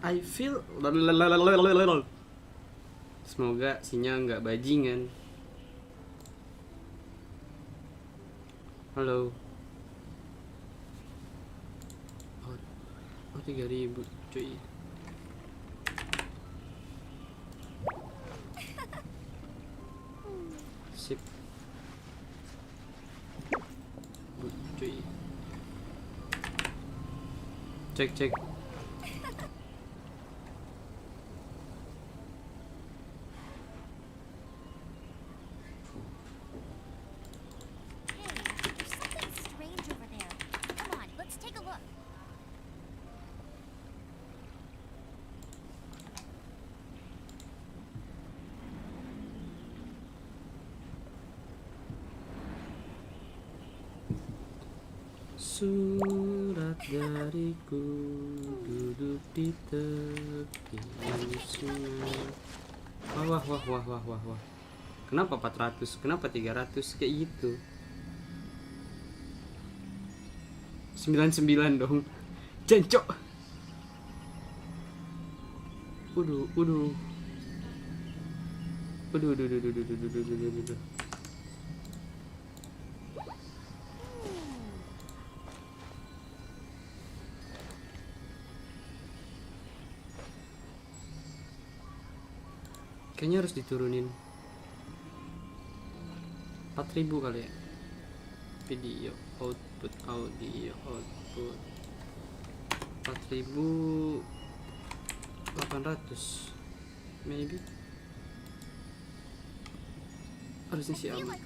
I feel. Semoga sinyal nggak bajingan. Halo. Oh 3.000 cuy. Sip. Cuy. Cek. Surat dariku duduk di tepi sungai. Wah. Kenapa 400? Kenapa 300? Kayak gitu. 99 dong. Jancok. Uduh. Kayaknya harus diturunin 4.000 kali ya. Video output, audio output 4.800 maybe. Harusnya sih aman.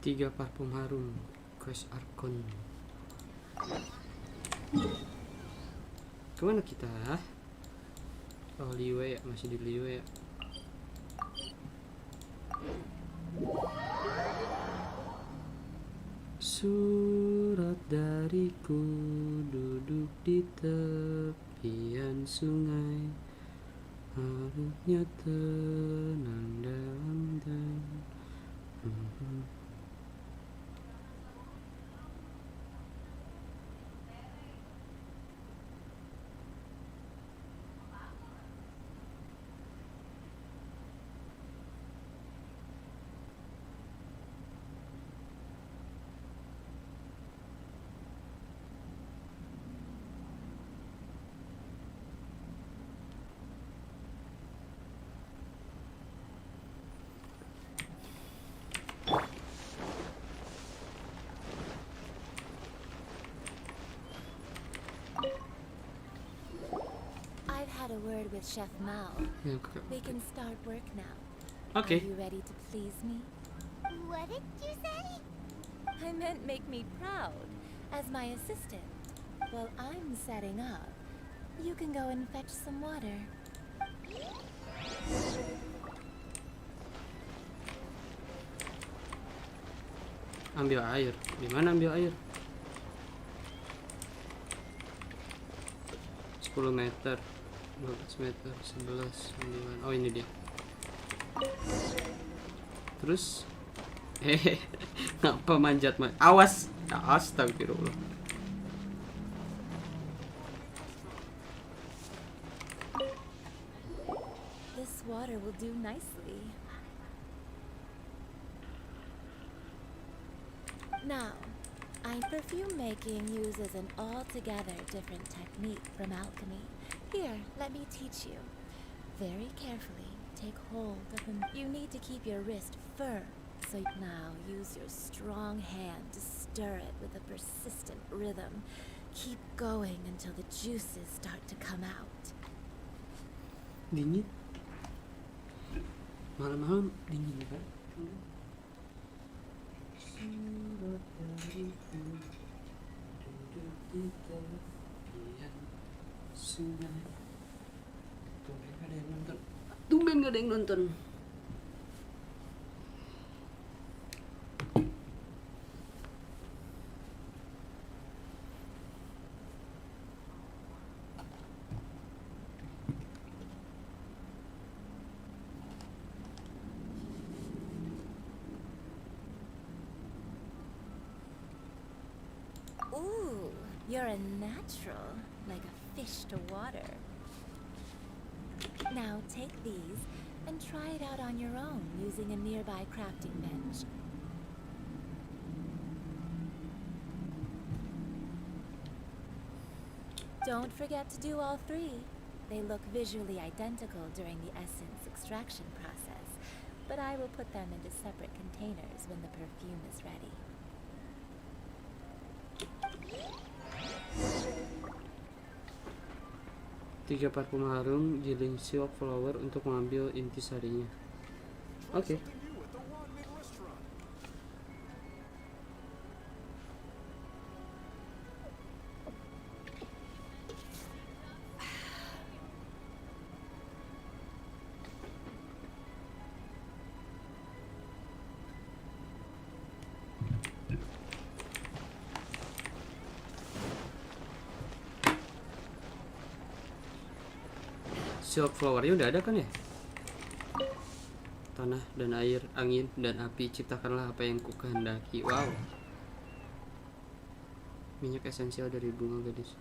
Tiga parfum harum Quest Archon. Kemana kita? Oh liwe ya, masih di liwe ya. Surat dariku duduk di tepian sungai, harusnya tenang dalam dan had a word with Chef Mao. We can start work now. Okay. Are you ready to please me? What did you say? I meant make me proud as my assistant. While I'm setting up, you can go and fetch some water. Ambil air. Di mana ambil air? 10 meter, 12 meter, 11, 9. Oh ini dia. Terus ngapa manjat awas. Astagfirullah. This water will do nicely. Now, perfume making uses an altogether different technique from alchemy. Here, let me teach you. Very carefully, take hold of them. You need to keep your wrist firm. So now use your strong hand to stir it with a persistent rhythm. Keep going until the juices start to come out. Dingin. Malam-malam dingin kan? Surat dariku untuk kita kian sungai. Tumben gak ada yang nonton. Tumben gak ada yang nonton. Ooh, you're a natural, like a fish to water. Now take these and try it out on your own using a nearby crafting bench. Don't forget to do all three. They look visually identical during the essence extraction process, but I will put them into separate containers when the perfume is ready. Tiga parfum harum, giling silk flower untuk mengambil intisarinya. Oke. Silk flowernya udah ada kan ya? Tanah dan air, angin dan api, ciptakanlah apa yang ku kehendaki. Wow. Minyak esensial dari bunga gadis.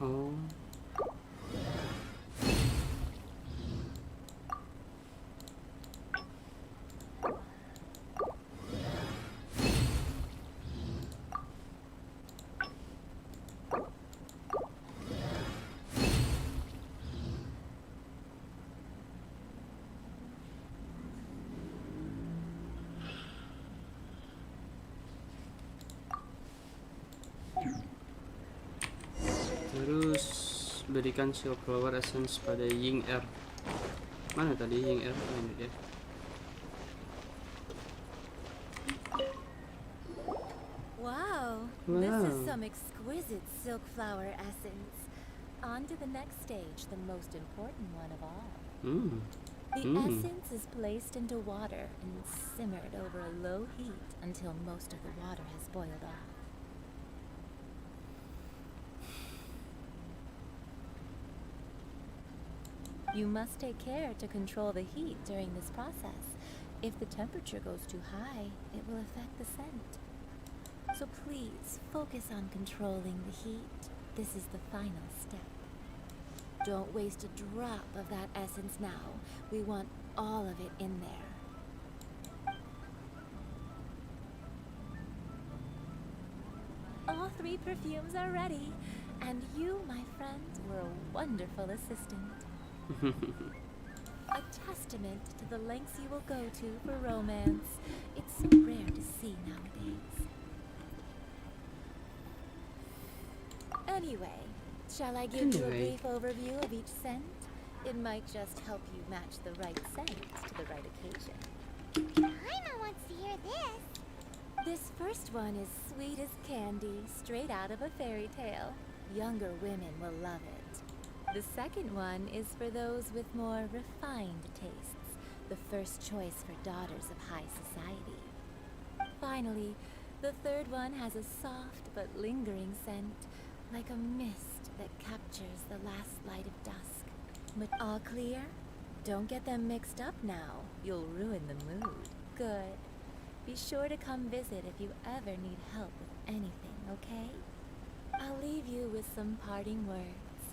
Oh. Terus berikan silk flower essence pada Ying Er. Mana tadi Ying Er? Oh, ini dia. Wow, this is Wow. some exquisite silk flower essence. On to the next stage, the most important one of all. The essence is placed into water and simmered over a low heat until most of the water has boiled off. You must take care to control the heat during this process. If the temperature goes too high, it will affect the scent. So please focus on controlling the heat. This is the final step. Don't waste a drop of that essence now. We want all of it in there. All three perfumes are ready, and you, my friend, were a wonderful assistant. A testament to the lengths you will go to for romance. It's so rare to see nowadays. Anyway, shall I give you a brief overview of each scent? It might just help you match the right scent to the right occasion. Paimon wants to hear this. This first one is sweet as candy, straight out of a fairy tale. Younger women will love it. The second one is for those with more refined tastes, the first choice for daughters of high society. Finally, the third one has a soft but lingering scent, like a mist that captures the last light of dusk. All clear? Don't get them mixed up now. You'll ruin the mood. Good. Be sure to come visit if you ever need help with anything, okay? I'll leave you with some parting words.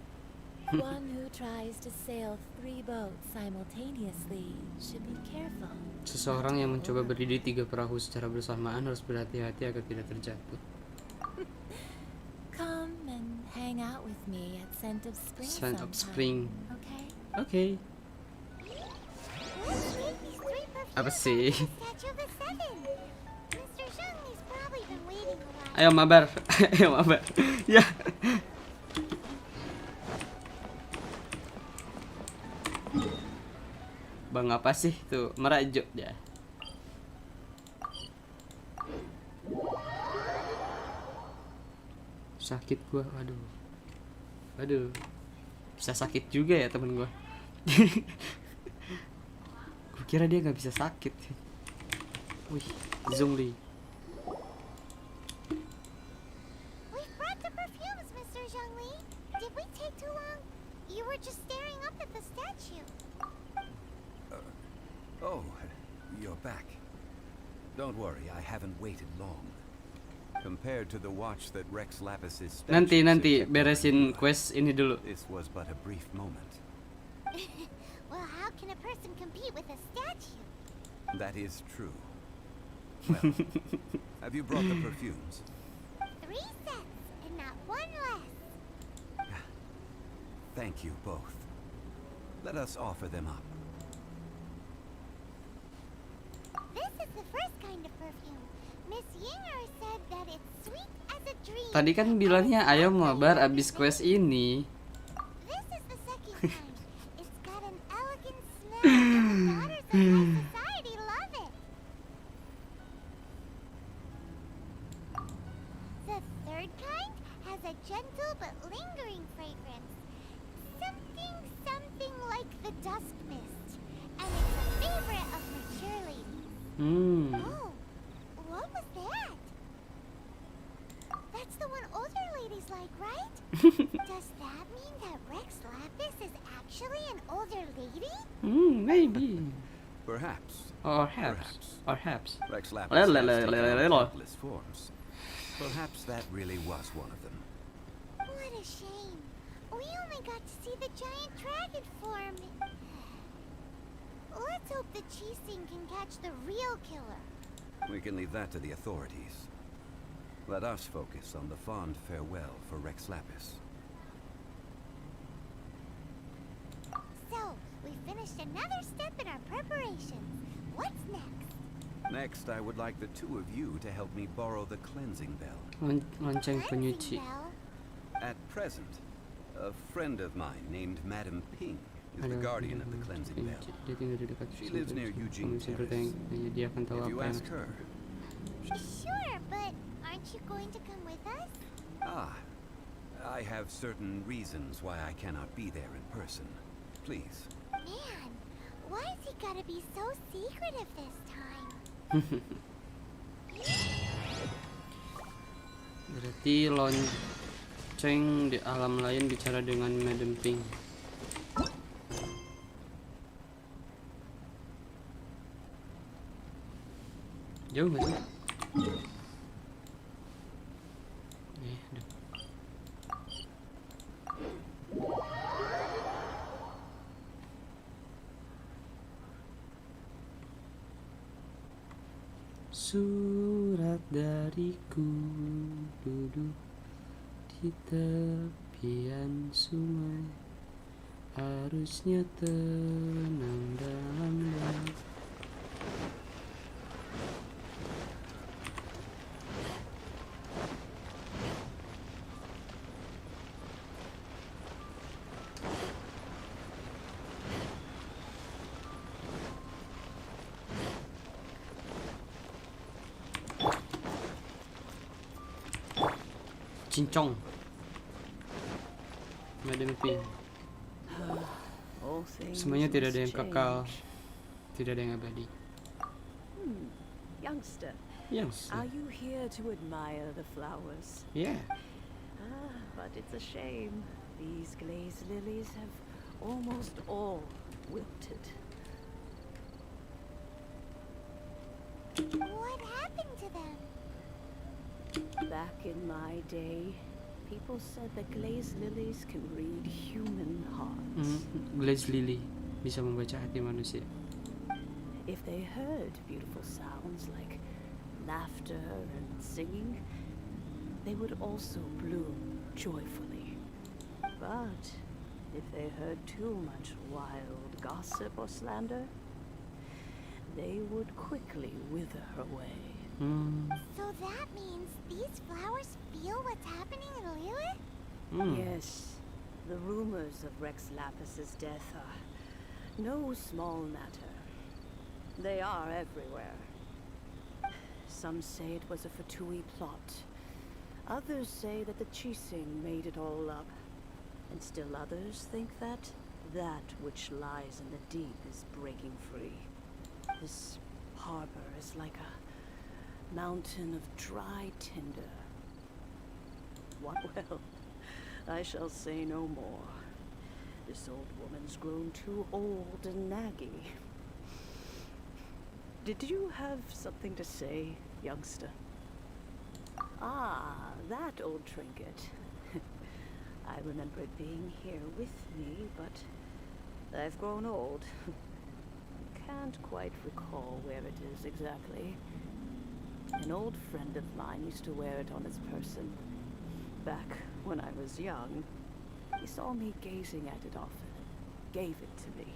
One who tries to sail 3 boats simultaneously should be careful. Seseorang yang mencoba berdiri 3 perahu secara bersamaan harus berhati-hati agar tidak terjatuh. Come and hang out with me at Scent of Spring Scent of sometime, Spring. okay? Okay. Let's rate these 3 perfumes Apa on sih? the Statue of the Seven. Mr. Zhengli's probably been waiting a while. Ayo mabar. Ayo mabar. Ya. Bang apa sih tuh merajuk dia. Sakit gua, aduh, bisa sakit juga ya temen gua. Gua kira dia nggak bisa sakit. Wih, Zhongli. We've brought the perfumes, Mr. Zhengli. Did we take too long? You were just staring up at the statue. Oh, you're back. Don't worry, I haven't waited long. Compared to the watch that Rex Lapis's statue Nanti kept beresin going, quest ini dulu. this was but a brief moment. Well, how can a person compete with a statue? That is true. Well, have you brought the perfumes? 3 sets, and not 1 less. Thank you both. Let us offer them up. This is the first kind of perfume. Miss Yinger said that it's sweet as a dream. Tadi kan bilangnya ayo mabar abis quest ini. This is the second kind. It's got an elegant smell, and the daughters of high society love it. The third kind has a gentle but lingering fragrance. Something like the dusk mist. And it's a favorite of mature ladies. Oh, what was that? That's the one older ladies like, right? Does that mean that Rex Lapis is actually an older lady? Maybe. Perhaps. Or perhaps. Rex Lapis Well, has taken on lelo. countless forms. Perhaps that really was one of them. What a shame. We only got to see the giant dragon form. Let's hope the Chising can catch the real killer. We can leave that to the authorities. Let us focus on the fond farewell for Rex Lapis. So, we finished another step in our preparations. What's next? Next, I would like the 2 of you to help me borrow the cleansing bell. Lonceng Cleansing penyuci. bell? At present, a friend of mine named Madam Ping is the guardian of the cleansing bell. Dia tinggal di dekat She lives near Eugene Terrace. Dia akan tahu If you apa yang ask her, Sure, but aren't you going to come with us? I have certain reasons why I cannot be there in person. Please. Man, why has he gotta be so secretive this time? Berarti lonceng di alam lain bicara dengan Madam Ping. Jauh gak sih? Aduh. Surat dariku duduk di tepian sungai, arusnya tenang dalam laut. Cincong. Madam Ping. All things Semuanya tidak ada yang must kekal, change. tidak ada yang abadi. Youngster, Yes. are you here to admire the flowers? Yeah. But it's a shame. These glazed lilies have almost all wilted. What happened to them? Back in my day, people said that glazed lilies can read human hearts. Glaze lily bisa membaca hati manusia. If they heard beautiful sounds like laughter and singing, they would also bloom joyfully. But if they heard too much wild gossip or slander, they would quickly wither away. So that means these flowers feel what's happening in Lilith? Yes, the rumors of Rex Lapis's death are no small matter. They are everywhere. Some say it was a Fatui plot. Others say that the Chising made it all up. And still others think that that which lies in the deep is breaking free. This harbor is like a mountain of dry tinder. Well, I shall say no more. This old woman's grown too old and naggy. Did you have something to say, youngster? Ah, that old trinket. I remember it being here with me, but I've grown old. Can't quite recall where it is exactly. An old friend of mine used to wear it on his person. Back when I was young, he saw me gazing at it often and gave it to me.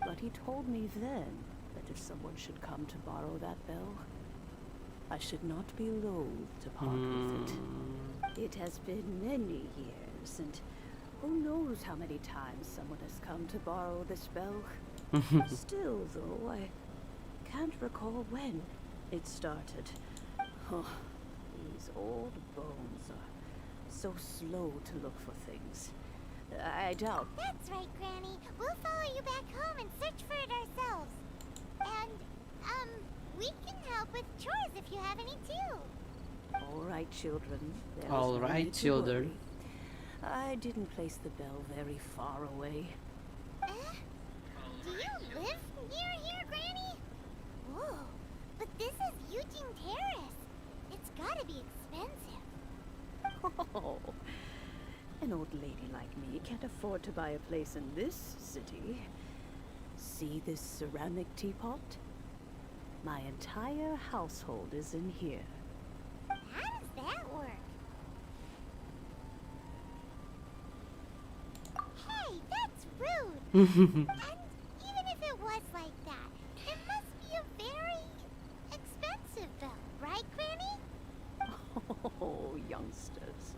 But he told me then that if someone should come to borrow that bell, I should not be loath to part with it. It has been many years, and who knows how many times someone has come to borrow this bell. Still, though, I can't recall when it started. Oh, these old bones are so slow to look for things. I doubt. That's right, Granny. We'll follow you back home and search for it ourselves. And, we can help with chores if you have any too. All right, children. There's All no right, need to children. worry. I didn't place the bell very far away. Do you live near here, Granny? Whoa, but this is Eugene Terrace. It's gotta be expensive. Oh, an old lady like me can't afford to buy a place in this city. See this ceramic teapot? My entire household is in here. How does that work? Hey, that's rude. And even if it was like that, it must be a very expensive bell, right, Granny? Oh, youngsters.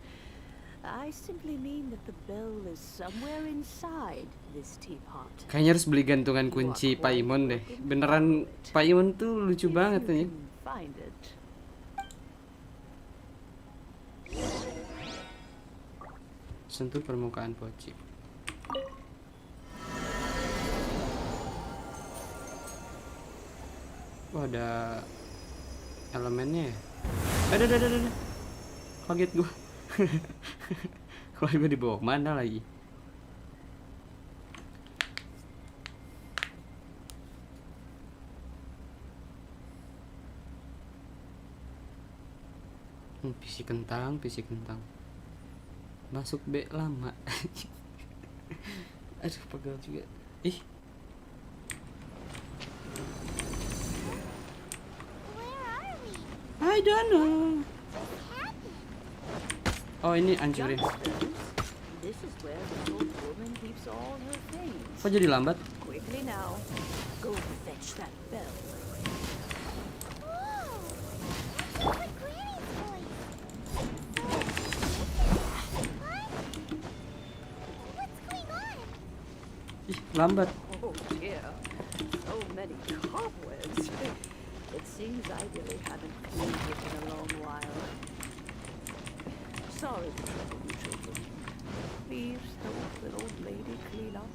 I simply mean that the bell is somewhere inside this teapot. Kayaknya harus beli gantungan kunci Pak Imon deh. Beneran Pak Imon tuh lucu banget You nih. can find it. Sentuh permukaan poci. Wah, ada elemennya ya. Ada. Kaget gua. Kalau gue dibawa kemana lagi? Pisi kentang. Masuk B lama. Aduh, pegel juga. Ih, Where are we? I don't know. What happened? Oh, ini hancurin. Youngsters, this is where this old woman keeps all her things. Kok jadi lambat? Quickly now, go fetch that bell. Whoa! That's like Granny's voice. What? What's going on? Ih, lambat. Oh dear, so many cobwebs. It seems I really haven't cleaned it in a long while. Sorry to trouble you children. Please help the old lady clean up.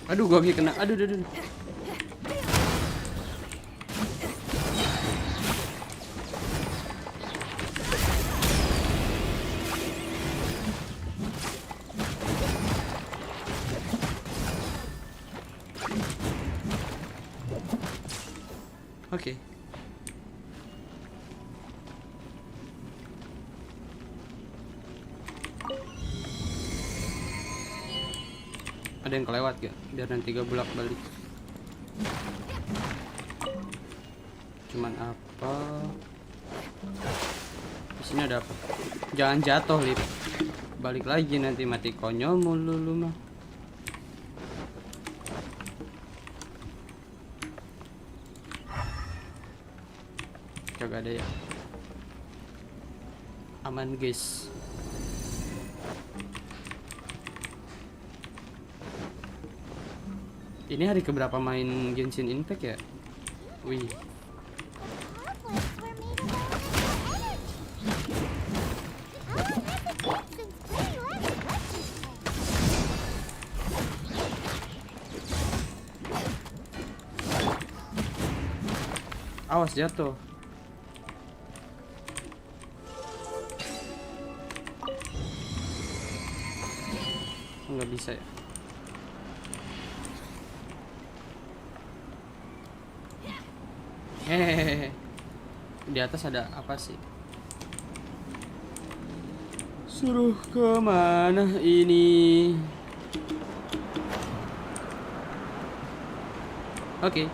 Aduh, gua lagi kena. Aduh. Oke. Ada yang kelewat gak? Biar nanti gak bolak balik. Cuman apa? Di sini ada apa? Jangan jatuh, Lip. Balik lagi nanti mati konyol mulu lu mah. Kagak ada ya. Aman, guys. Ini hari keberapa main Genshin Impact ya? Wih. Awas jatuh. Nggak bisa ya. Di atas ada apa sih? Suruh kemana ini? Oke.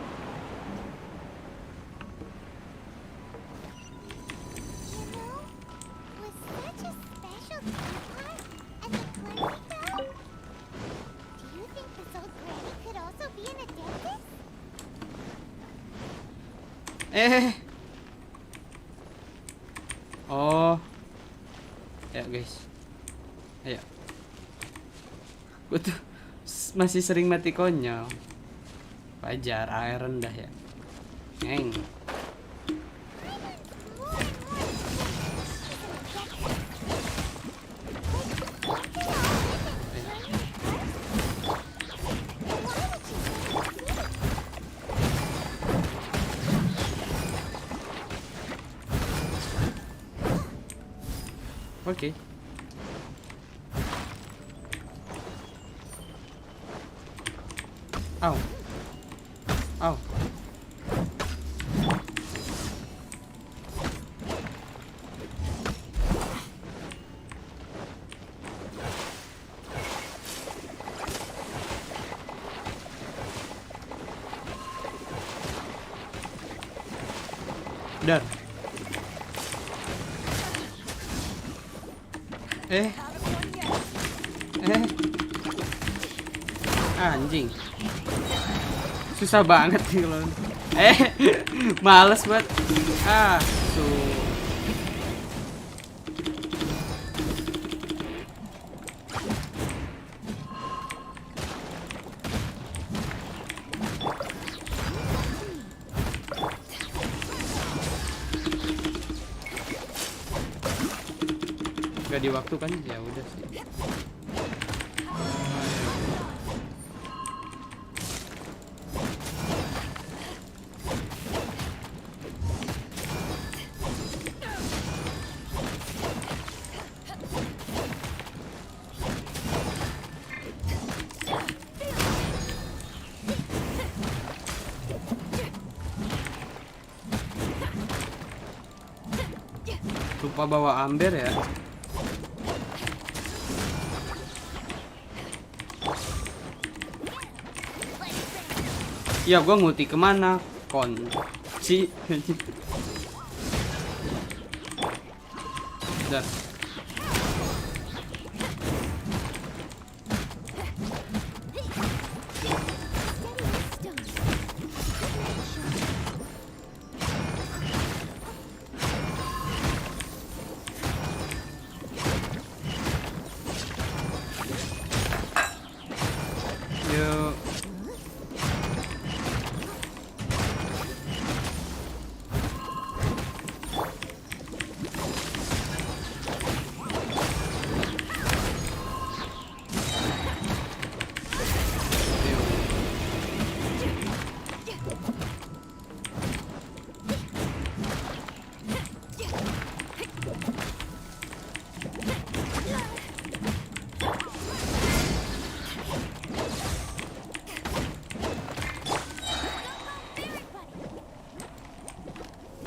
Oh. Ya guys. Ayo. Gue tuh masih sering mati konyol. Wajar, air rendah ya. Ngeng. Oke. Au. Au. Dar. Anjing. Susah banget nih kalau. Males banget. Gak di waktu kan? Ya udah sih. Lupa bawa amber ya. Ya gua ngulti kemana? Kunci. Dar. Yuk.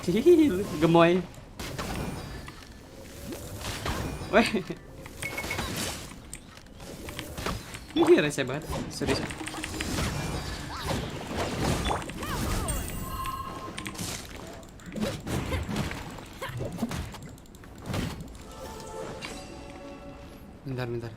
Hihihi, gemoy. Weh. Ini rese banget, serius. Bentar.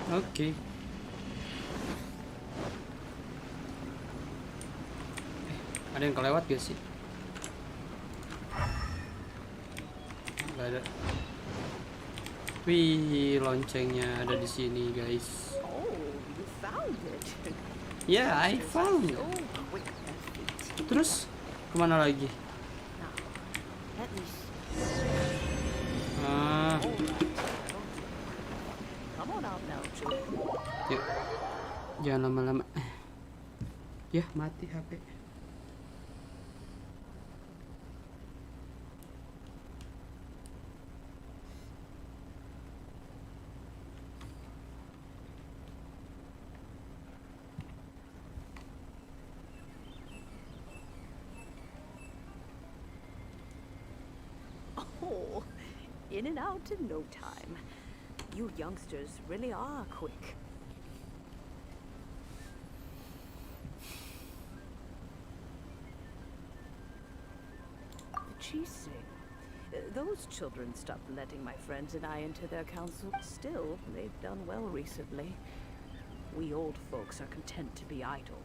Oke. Ada yang kelewat gak sih? Gak ada. Wih, loncengnya ada di sini, guys. Oh, you found it. Yeah, I found. So quick and feet. Terus kemana lagi? Now, let me see. Ah, Come on out now, Joe. yuk. Jangan lama-lama. Ya, mati HP. Oh, in and out in no time. You youngsters really are quick. The cheese sing. Those children stopped letting my friends and I into their council. Still, they've done well recently. We old folks are content to be idle.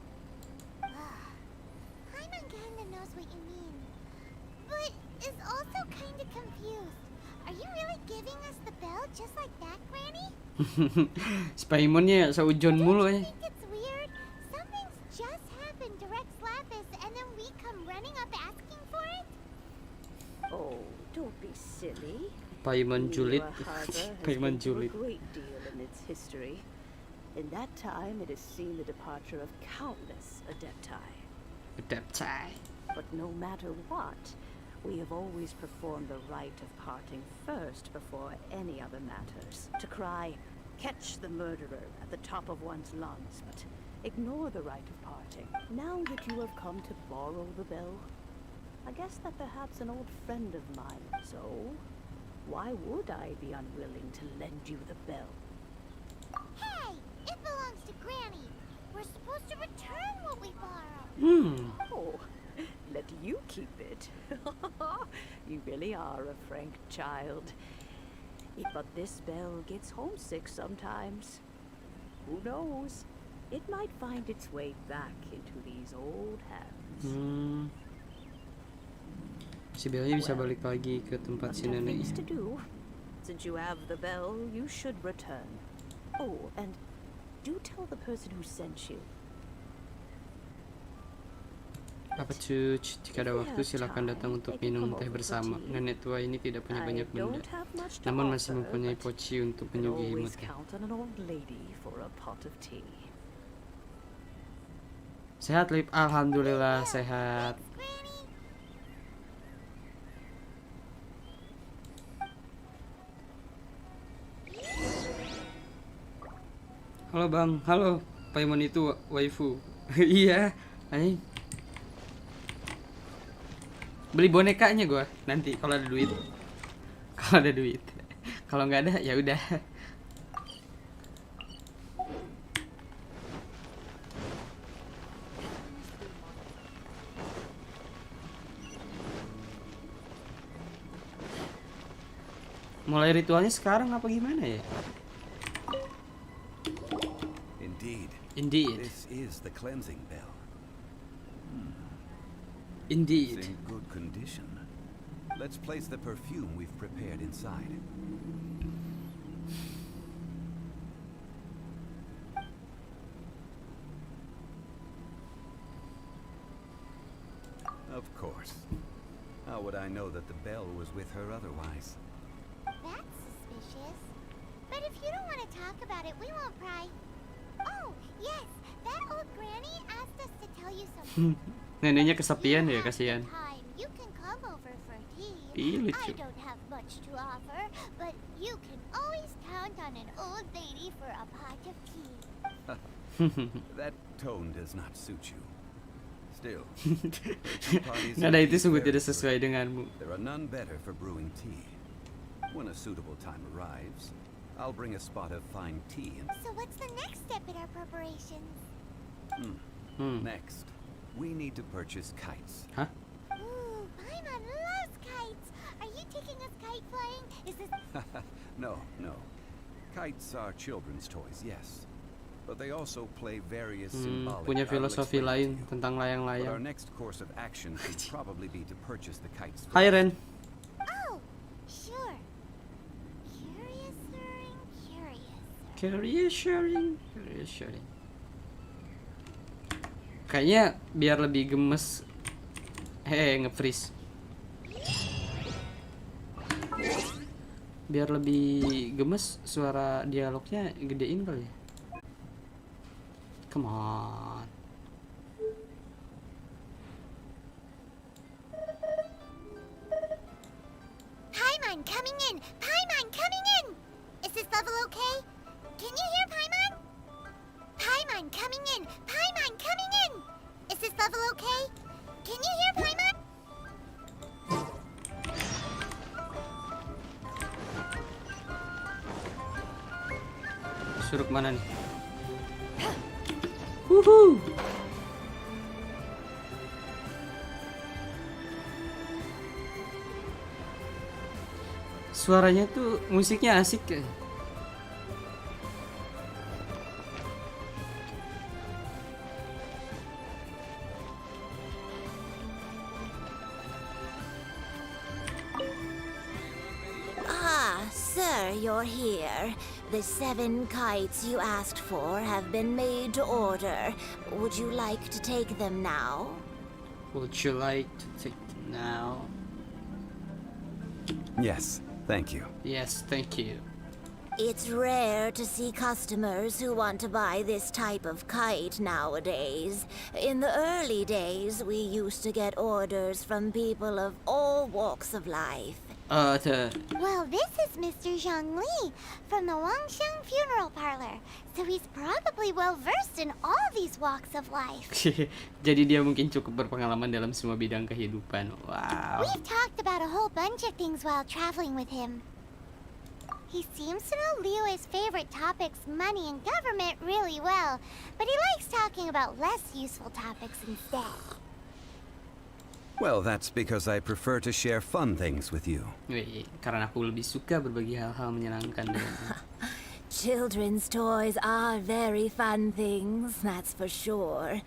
Paimon kinda knows what you mean, but is also kinda confused. Are you really giving us the bell just like that, Granny? Spaimonnya seujon mulu Don't ya. you think it's weird? Something's just happened to Rex Lapis and then we come running up asking for it? Oh, don't be silly. Paimon julid. Lua Harbor has Paimon been through julid. a great deal in its history. In that time, it has seen the departure of countless adepti. Adaptai. But no matter what, we have always performed the rite of parting first before any other matters. To cry, catch the murderer at the top of one's lungs, but ignore the rite of parting. Now that you have come to borrow the bell, I guess that perhaps an old friend of mine. So, why would I be unwilling to lend you the bell? Hey! It belongs to Granny! We're supposed to return what we borrow! Oh, let you keep it. You really are a frank child. But this bell gets homesick sometimes. Who knows? It might find its way back into these old hands. Si Bellnya bisa balik lagi ke tempat si Must have things neneknya. to do. Since you have the bell, you should return. Oh, and do tell the person who sent you. Apa tuh? Jika ada waktu silakan datang untuk minum teh bersama. Nenek tua ini tidak punya banyak I benda, don't have much to namun masih offer, mempunyai but poci untuk can menyuguhimu always teh. count on an old lady for a pot of tea. Sehat, Lip? Alhamdulillah sehat. Granny! Halo Bang, halo. Paimon itu waifu. Iya, anjing. Beli bonekanya gua nanti kalau ada duit. Kalau ada duit. Kalau nggak ada ya udah. Mulai ritualnya sekarang apa gimana ya? Indeed. Indeed. This is the cleansing bell. Indeed. It's in good condition. Let's place the perfume we've prepared inside. Of course. How would I know that the bell was with her otherwise? That's suspicious. But if you don't want to talk about it, we won't pry. Oh, yes, that old granny asked us to tell you something. Neneknya If kesepian you ya, have kasihan. the time, you can come over for tea. Ih, I lucu. don't have much to offer, but you can always count on an old lady for a pot of tea. That tone does not suit you. Still, tea parties Nada are itu sungguh very tidak sesuai good. denganmu. There are none better for brewing tea. When a suitable time arrives, I'll bring a spot of fine tea and So what's the next step in our preparations? next, we need to purchase kites. Hah? Ooh, Paimon loves kites. Are you taking us kite flying? Is this... No. Kites are children's toys, yes. But they also play various symbolic. Punya I will filosofi explain to lain you. tentang But our layang-layang. next course of action should probably be to purchase the kites Hai first. Ren. Oh, sure. Curiouser. Curious sharing. Kayaknya biar lebih gemes. Nge-freeze. Biar lebih gemes suara dialognya gedein kali ya. Come on. Paimon coming in! Paimon coming in! Is this level okay? Can you hear Paimon? Paimon coming in! Paimon coming in! Is this level okay? Can you hear Paimon? Suruh kemana nih? Wuhuu. Suaranya tuh musiknya asik ya. Ah, sir, you're here. The 7 kites you asked for have been made to order. Would you like to take them now? Would you like to take them now? Yes, thank you. Yes, thank you. It's rare to see customers who want to buy this type of kite nowadays. In the early days, we used to get orders from people of all walks of life. Well, this is Mr. Zhongli from the Wangsheng Funeral Parlor, so he's probably well versed in all these walks of life. Jadi dia mungkin cukup berpengalaman dalam semua bidang kehidupan. Wow. We've talked about a whole bunch of things while traveling with him. He seems to know Liyue's favorite topics, money and government, really well, but he likes talking about less useful topics instead. Well, that's because I prefer to share fun things with you. Wih, karena aku lebih suka berbagi hal-hal menyenangkan denganmu. Children's toys are very fun things, that's for sure.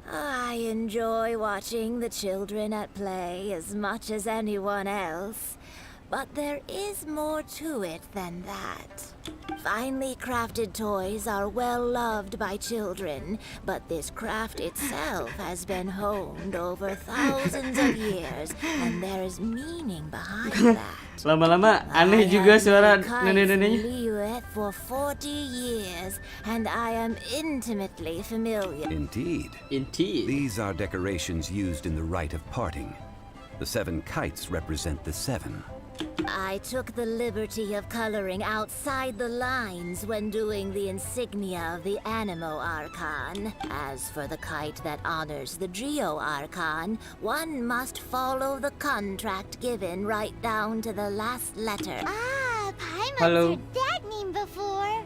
I enjoy watching the children at play as much as anyone else. But there is more to it than that. Finely crafted toys are well loved by children, but this craft itself has been honed over thousands of years, and there is meaning behind that. Lama-lama aneh juga suara nenek-neneknya. Liyue for 40 years, and I am intimately familiar. Indeed. Indeed. These are decorations used in the rite of parting. The 7 kites represent the 7. I took the liberty of coloring outside the lines when doing the insignia of the Animo Archon. As for the kite that honors the Geo Archon, one must follow the contract given right down to the last letter. Ah, Paimon's Hello. heard that name before.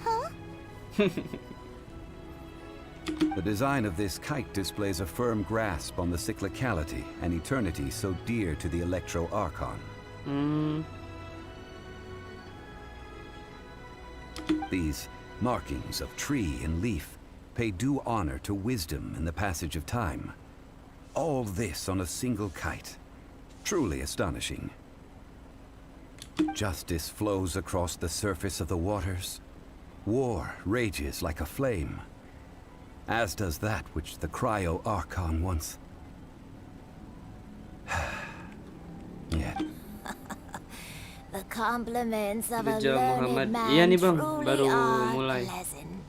Huh? The design of this kite displays a firm grasp on the cyclicality and eternity so dear to the Electro Archon. These markings of tree and leaf pay due honor to wisdom and the passage of time. All this on a single kite. Truly astonishing. Justice flows across the surface of the waters. War rages like a flame, as does that which the cryo-archon once. Yet. The compliments of Good a job, learned Muhammad. man Iya nih, Bang. truly Baru are mulai. pleasant.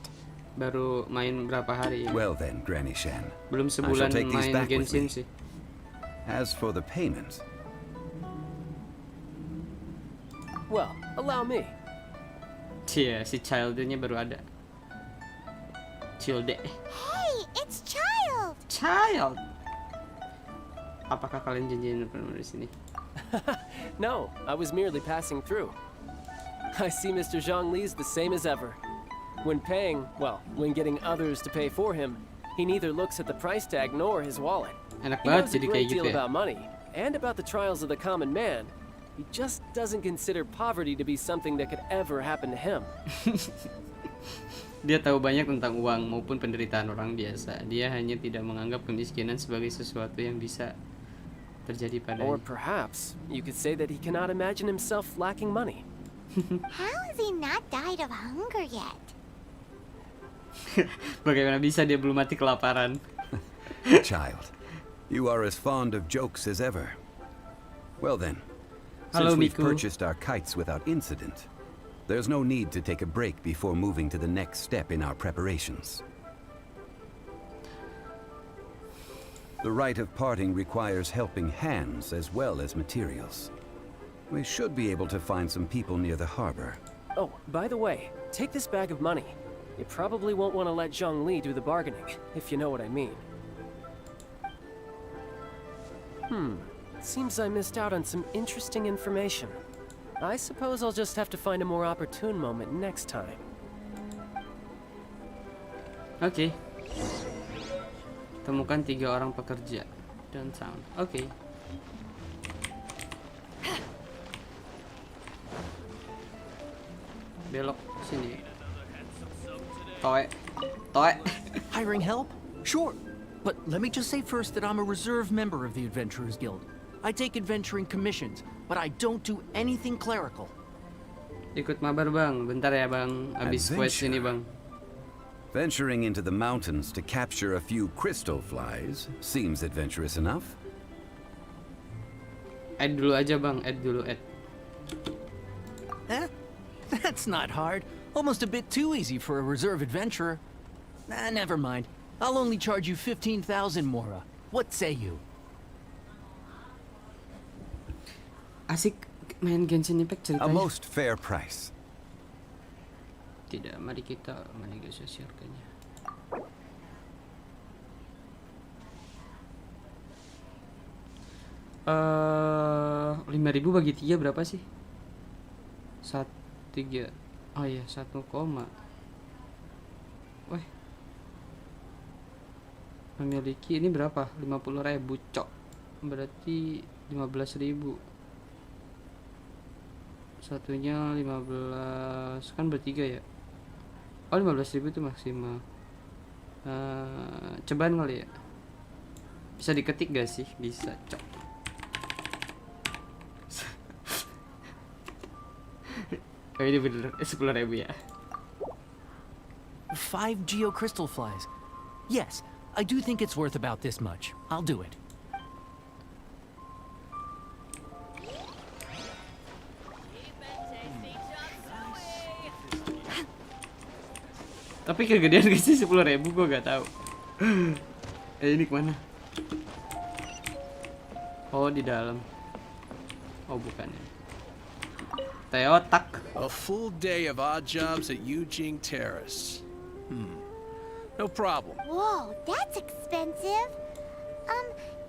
Baru main berapa hari ya? Well then, Granny Shan. Belum I shall sebulan take these main back with Genshin me. sih. As for the payment, Well, allow me. Cia, si Childe-nya baru ada. Childe. Hey, it's Child! Child. Apakah kalian janjian pernah di sini? No, I was merely passing through. I see Mr. Zhongli's the same as ever. When paying, well, when getting others to pay for him, he neither looks at the price tag nor his wallet. Enak He banget knows a jadi kayak great gitu deal ya. about money and about the trials of the common man. He just doesn't consider poverty to be something that could ever happen to him. Dia tahu banyak tentang uang maupun penderitaan orang biasa. Dia hanya tidak menganggap kemiskinan sebagai sesuatu yang bisa terjadi Or padanya. perhaps you could say that he cannot imagine himself lacking money. How has he not died of hunger yet? Bagaimana bisa dia belum mati kelaparan? child, you are as fond of jokes as ever. Well then, Hello, since we've Miku. purchased our kites without incident, there's no need to take a break before moving to the next step in our preparations. The rite of parting requires helping hands as well as materials. We should be able to find some people near the harbor. Oh, by the way, take this bag of money. You probably won't want to let Zhongli do the bargaining, if you know what I mean. Seems I missed out on some interesting information. I suppose I'll just have to find a more opportune moment next time. Oke. Temukan 3 orang pekerja downtown. Oke. Belok sini. Toe. Toe. Hiring help? Sure. But let me just say first that I'm a reserve member of the Adventurers Guild. I take adventuring commissions, but I don't do anything clerical. Ikut mabar, Bang. Bentar ya, Bang. Habis quest ini, Bang. Venturing into the mountains to capture a few crystal flies seems adventurous enough. Add dulu aja, Bang. Add dulu, add. Eh? That's not hard. Almost a bit too easy for a reserve adventurer. Nah, never mind. I'll only charge you 15,000 Mora. What say you? Asik main Genshin Impact A ceritanya. most fair price. Tidak, mari kita menegosiasikannya. 5.000 bagi 3 berapa sih? 3. Oh iya, 1, weh. Memiliki ini berapa? 50.000, cok. Berarti 15.000. Satunya 15 kan bertiga ya. Oh 15.000 itu maksimal. Cobaan kali ya. Bisa diketik gak sih? Bisa, cok. Oh ini bener 10.000 ya. 5 geocrystal flies. Yes, I do think it's worth about this much. I'll do it. Tapi kegedean gak sih 10.000? Gue gak tahu. Ini kemana? Oh di dalam. Oh bukan ya. Teotak. A full day of odd jobs at Eugene Terrace. No problem. Whoa, that's expensive.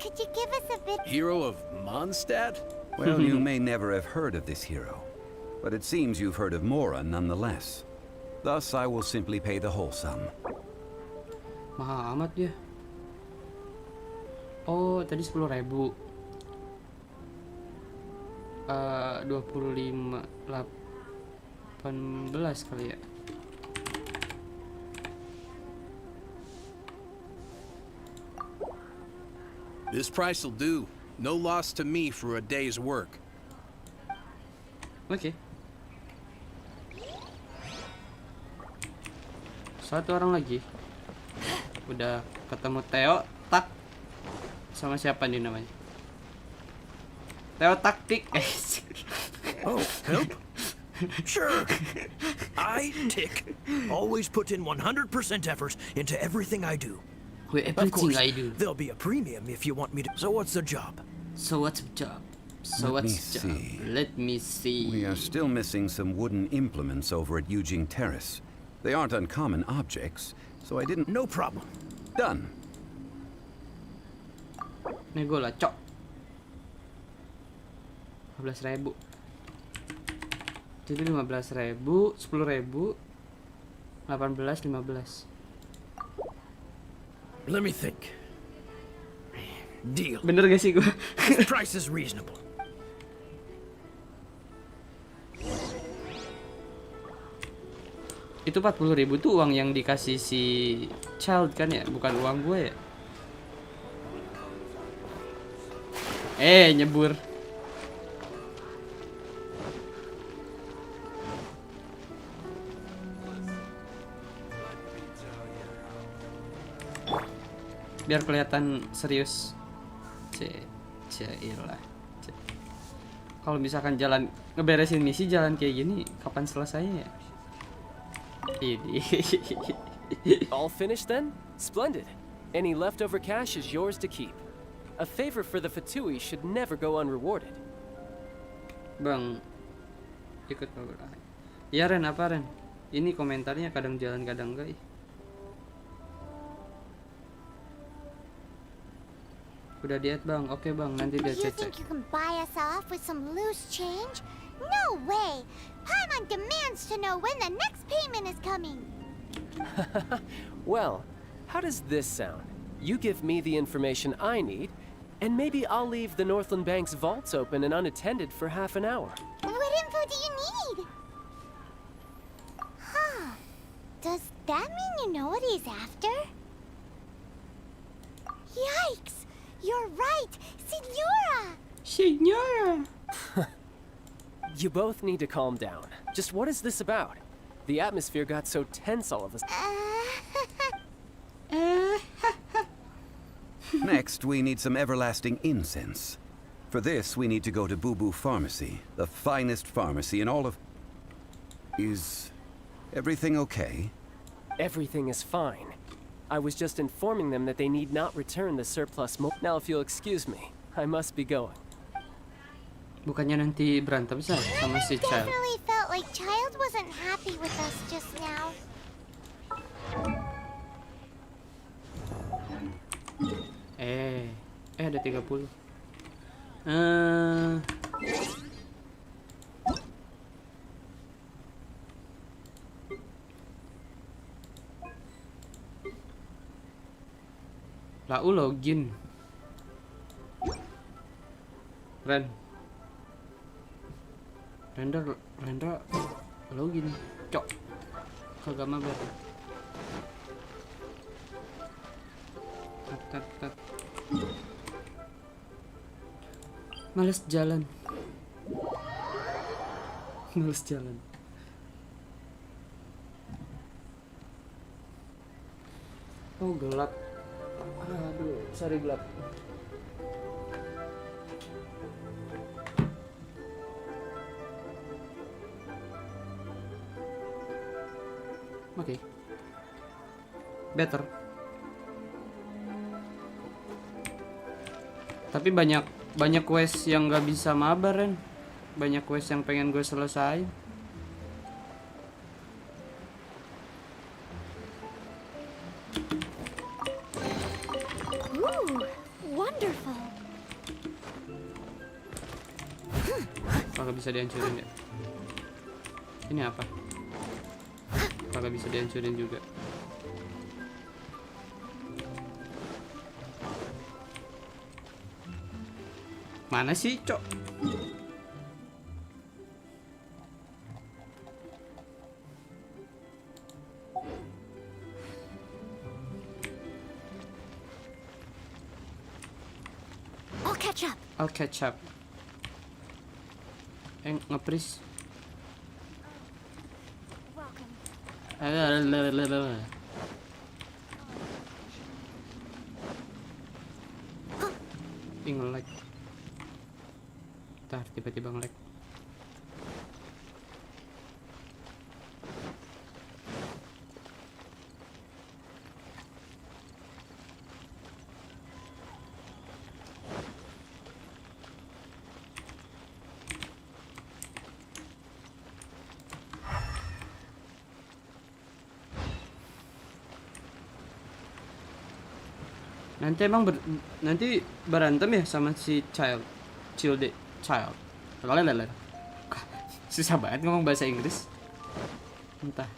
Could you give us a bit? Hero of Mondstadt? Well, you may never have heard of this hero, but it seems you've heard of Mora nonetheless. Thus, I will simply pay the whole sum. Mahal amat dia. Oh tadi 10.000. 25 18 kali ya. This price will do. No loss to me for a day's work. Oke. Satu orang lagi. Udah ketemu Theo, tak. Sama siapa nih namanya? Theo taktik. Oh, help? Sure. I, Tick, always put in 100% effort into everything I do. Of Everything course, I do. there'll be a premium if you want me to. So what's the job? So what's the job? So Let me what's the job? see. Let me see. We are still missing some wooden implements over at Eugene Terrace. They aren't uncommon objects, so I didn't... No problem. Done. Nego lah, cok. 15.000. Jadi 15.000, 10.000, 18, 15. Let me think. Deal. Bener gak sih gua? This price is reasonable. Itu 40.000 tuh uang yang dikasih si Child kan ya, bukan uang gue ya. Nyebur. Biar kelihatan serius. Cailah. Kalau misalkan jalan ngeberesin misi jalan kayak gini, kapan selesainya ya? Ini. All finished then? Splendid. Any leftover cash is yours to keep. A favor for the Fatui should never go unrewarded. Bang, ikut ngobrol. Ya Ren, apa Ren? Ini komentarnya kadang jalan kadang enggak. Udah diet bang, oke bang, nanti dia You cek. think you can buy us off with some loose change? No way! Paimon demands to know when the next payment is coming. Well, how does this sound? You give me the information I need, and maybe I'll leave the Northland Bank's vaults open and unattended for half an hour. What info do you need? Huh. Does that mean you know what he's after? Yikes! You're right! Signora! Signora! You both need to calm down. Just what is this about? The atmosphere got so tense all of a Next, we need some everlasting incense. For this, we need to go to Boo Boo Pharmacy, the finest pharmacy in all of... Is everything okay? Everything is fine. I was just informing them that they need not return the surplus Now, if you'll excuse me, I must be going. Bukannya nanti berantem sama si Child. Definitely felt like Child wasn't happy with us just now. Ada 30. Lau login. Rendra login. Cok. Kagak mabar. Tat. Males jalan. Oh, gelap. Aduh, sorry gelap. Oke. Better. Tapi banyak quest yang nggak bisa mabar, Ren. Banyak quest yang pengen gue selesai. Ooh, wonderful. Apakah bisa dihancurin ya? Ini apa? Apakah bisa dihancurin juga? Mana sih, Cok? catch up. I'll catch up. Ngepris. Welcome. Nge-lag. Ntar tiba-tiba nge-lag. Nanti berantem ya sama si child. Lalalala. Susah banget ngomong bahasa Inggris. Entah.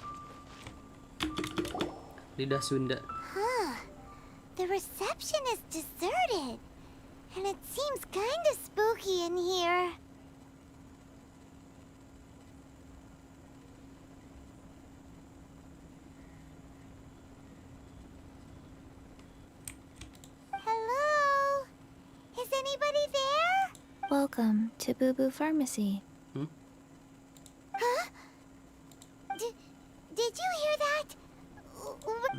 Lidah Sunda. The reception is deserted. And it seems kind of spooky in here. Hello? Is anybody there? Welcome to Boo Boo Pharmacy. Huh? Did you hear that?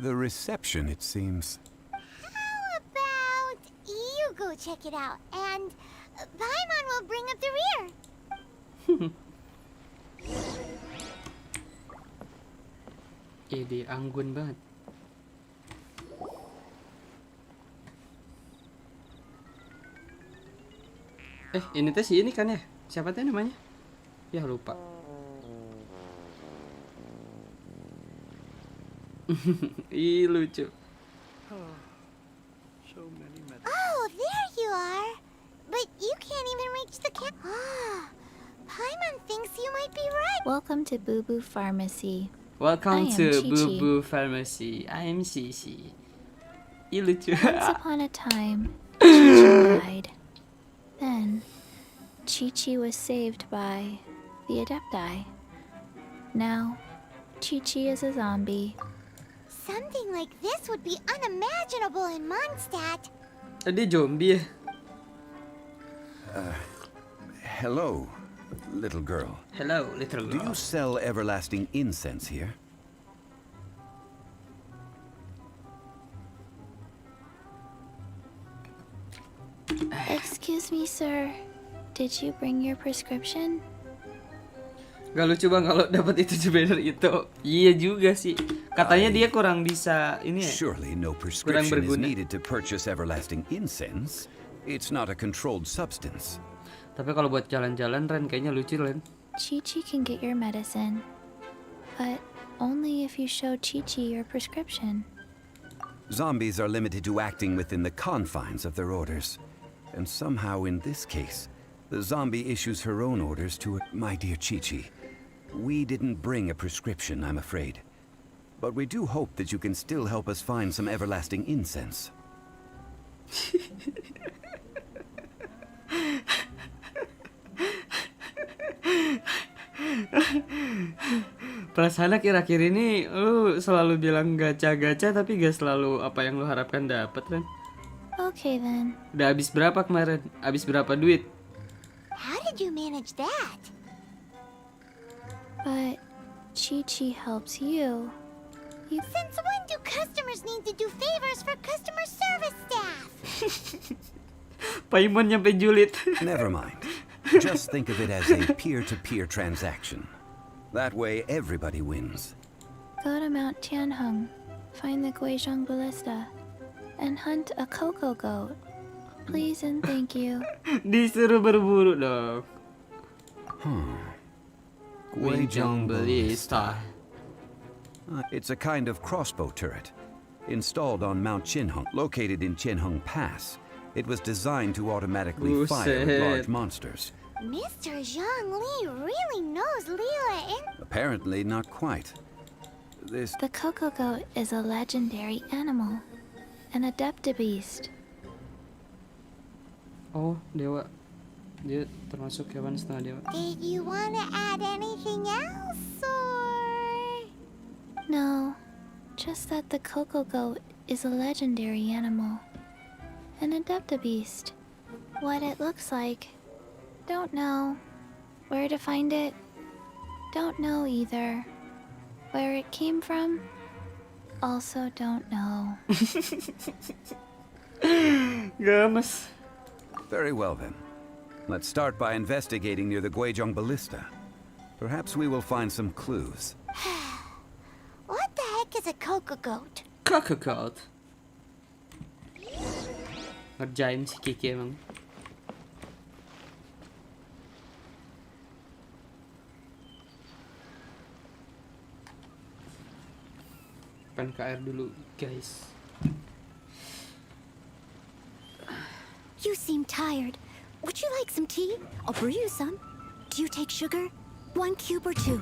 The reception, it seems. How about you go check it out, and Paimon will bring up the rear. Ide anggun banget. Ini teh si ini kan ya? Siapa teh namanya? Ya lupa. Ih lucu. Oh, there you are. But you can't even reach the camp. Paimon thinks you might be right. Welcome to Boo Boo Pharmacy. Welcome I am to Chi-Chi. Boo Boo Pharmacy. I'm Cici. Ih lucu. Once upon a time, Chi-Chi died. Then, Chi-Chi was saved by the Adepti. Now, Chi-Chi is a zombie. Something like this would be unimaginable in Mondstadt. Dia zombie ya? Hello, little girl. Hello, little Do you girl. sell everlasting incense here? Excuse me, sir. Did you bring your prescription? Gak lucu bang kalau dapat itu banner itu. Iya juga sih. Katanya dia kurang bisa ini ya. Surely no prescription is berguna. needed to purchase everlasting incense. It's not a controlled substance. Tapi kalau buat jalan-jalan Ren kayaknya lucu Ren. Chi-Chi can get your medicine, but only if you show Chi-Chi your prescription. Zombies are limited to acting within the confines of their orders. And somehow in this case, the zombie issues her own orders to it. My dear Chi-Chi, we didn't bring a prescription, I'm afraid. But we do hope that you can still help us find some everlasting incense. Perasaan akhir-akhir ini lu selalu bilang gacha-gacha tapi gak selalu apa yang lu harapkan dapat Ren. Okay then. Udah habis berapa kemarin? Habis berapa duit? How did you manage that? But Chi-Chi helps you. Since when do customers need to do favors for customer service staff? Paimon nyampe julid. Never mind. Just think of it as a peer-to-peer transaction. That way, everybody wins. Go to Mount Tianheng, find the Guizhong Ballista, and hunt a cocoa goat. Please and thank you. Disuruh berburu dong. Guizhong Ballista. It's a kind of crossbow turret. Installed on Mount Qinheng, located in Qinheng Pass. It was designed to automatically fire at large monsters. Mr. Zhang Li really knows Lila and... Apparently not quite. This The cocoa goat is a legendary animal, an adeptibeast. Oh, dewa. Dia termasuk hewan setengah dewa. Did you want to add anything else, or...? No, just that the cocoa goat is a legendary animal, an adeptibeast. What it looks like. Don't know. Where to find it? Don't know either. Where it came from? Also don't know. Gemes. Very well then. Let's start by investigating near the Guizhong Ballista. Perhaps we will find some clues. What the heck is a cocoa goat? Kakakot. Ngerjain si Kiki emang. Pengen ke air dulu, guys. You seem tired. Would you like some tea? I'll brew you some. Do you take sugar? 1 cube or 2?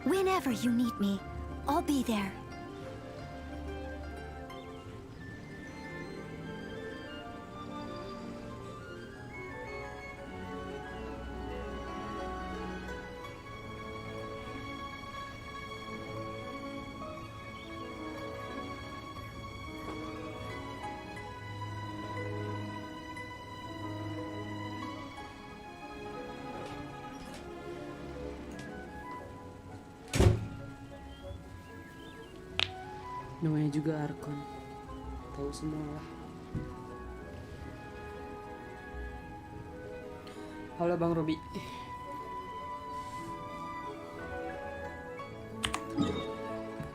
Whenever you need me, I'll be there. Namanya juga Arkon. Tahu semua lah. Halo Bang Robi.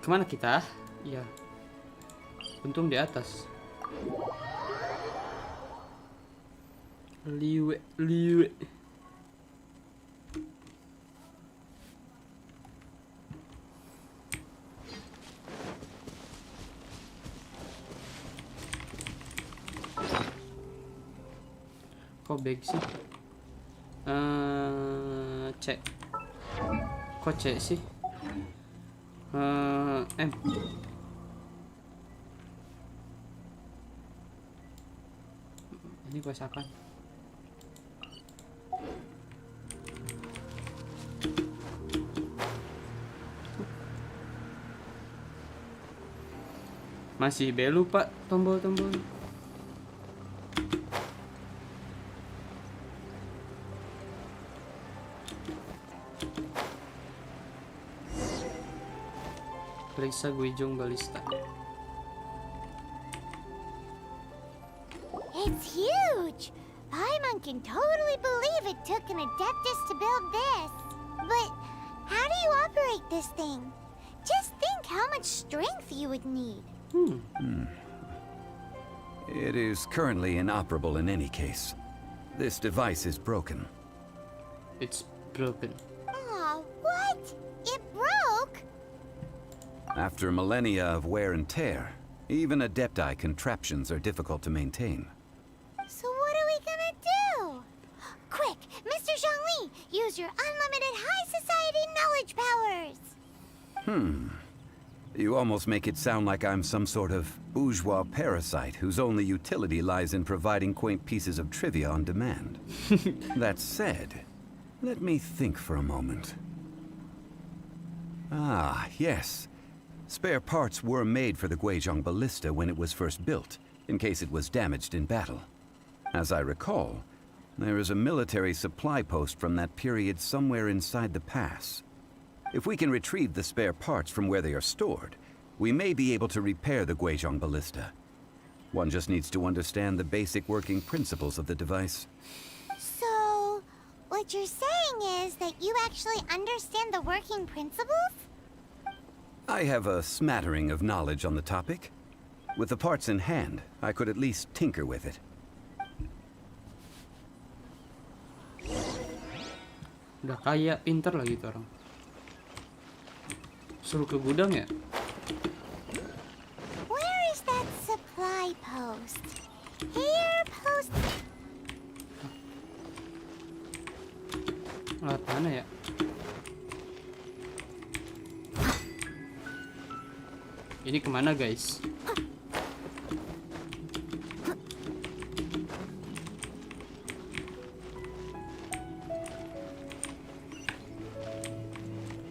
Kemana kita? Ya. Untung di atas. Liwe. Kok bag sih? C. Kok C sih? M. Ini gue sakan. Masih B lupa tombol-tombol. Periksa Guizhong Ballista. It's huge! Paimon can totally believe it took an adeptus to build this. But how do you operate this thing? Just think how much strength you would need. It is currently inoperable in any case. This device is broken. It's broken. Aw, what? It broke? After millennia of wear and tear, even Adepti contraptions are difficult to maintain. So what are we gonna do? Quick, Mr. Zhongli, use your unlimited high society knowledge powers! You almost make it sound like I'm some sort of bourgeois parasite whose only utility lies in providing quaint pieces of trivia on demand. That said, let me think for a moment. Ah, yes. Spare parts were made for the Guizhong Ballista when it was first built, in case it was damaged in battle. As I recall, there is a military supply post from that period somewhere inside the pass. If we can retrieve the spare parts from where they are stored, we may be able to repair the Guizhong Ballista. One just needs to understand the basic working principles of the device. So, what you're saying is that you actually understand the working principles? I have a smattering of knowledge on the topic. With the parts in hand, I could at least tinker with it. Udah kaya, pinter lagi tuh orang. Suruh ke gudang ya? Where is that supply post? Here, post Mana ya? Ini kemana guys?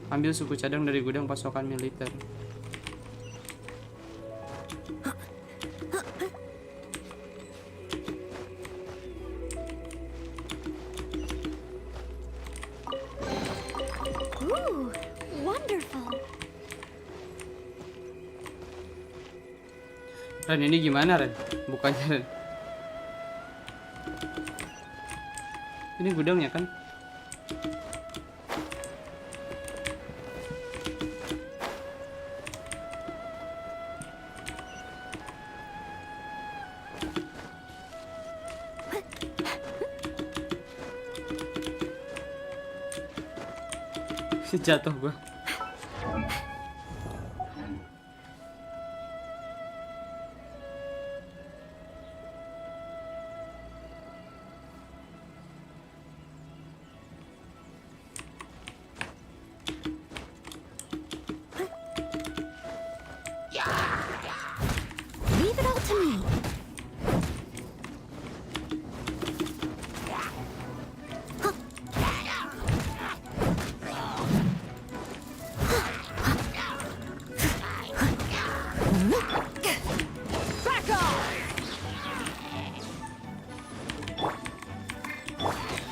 Ambil suku cadang dari gudang pasokan militer. Ooh, wonderful. Ren, ini gimana Ren? Bukannya Ren. Ini gudangnya kan? Jatuh gua. Leave it all to me.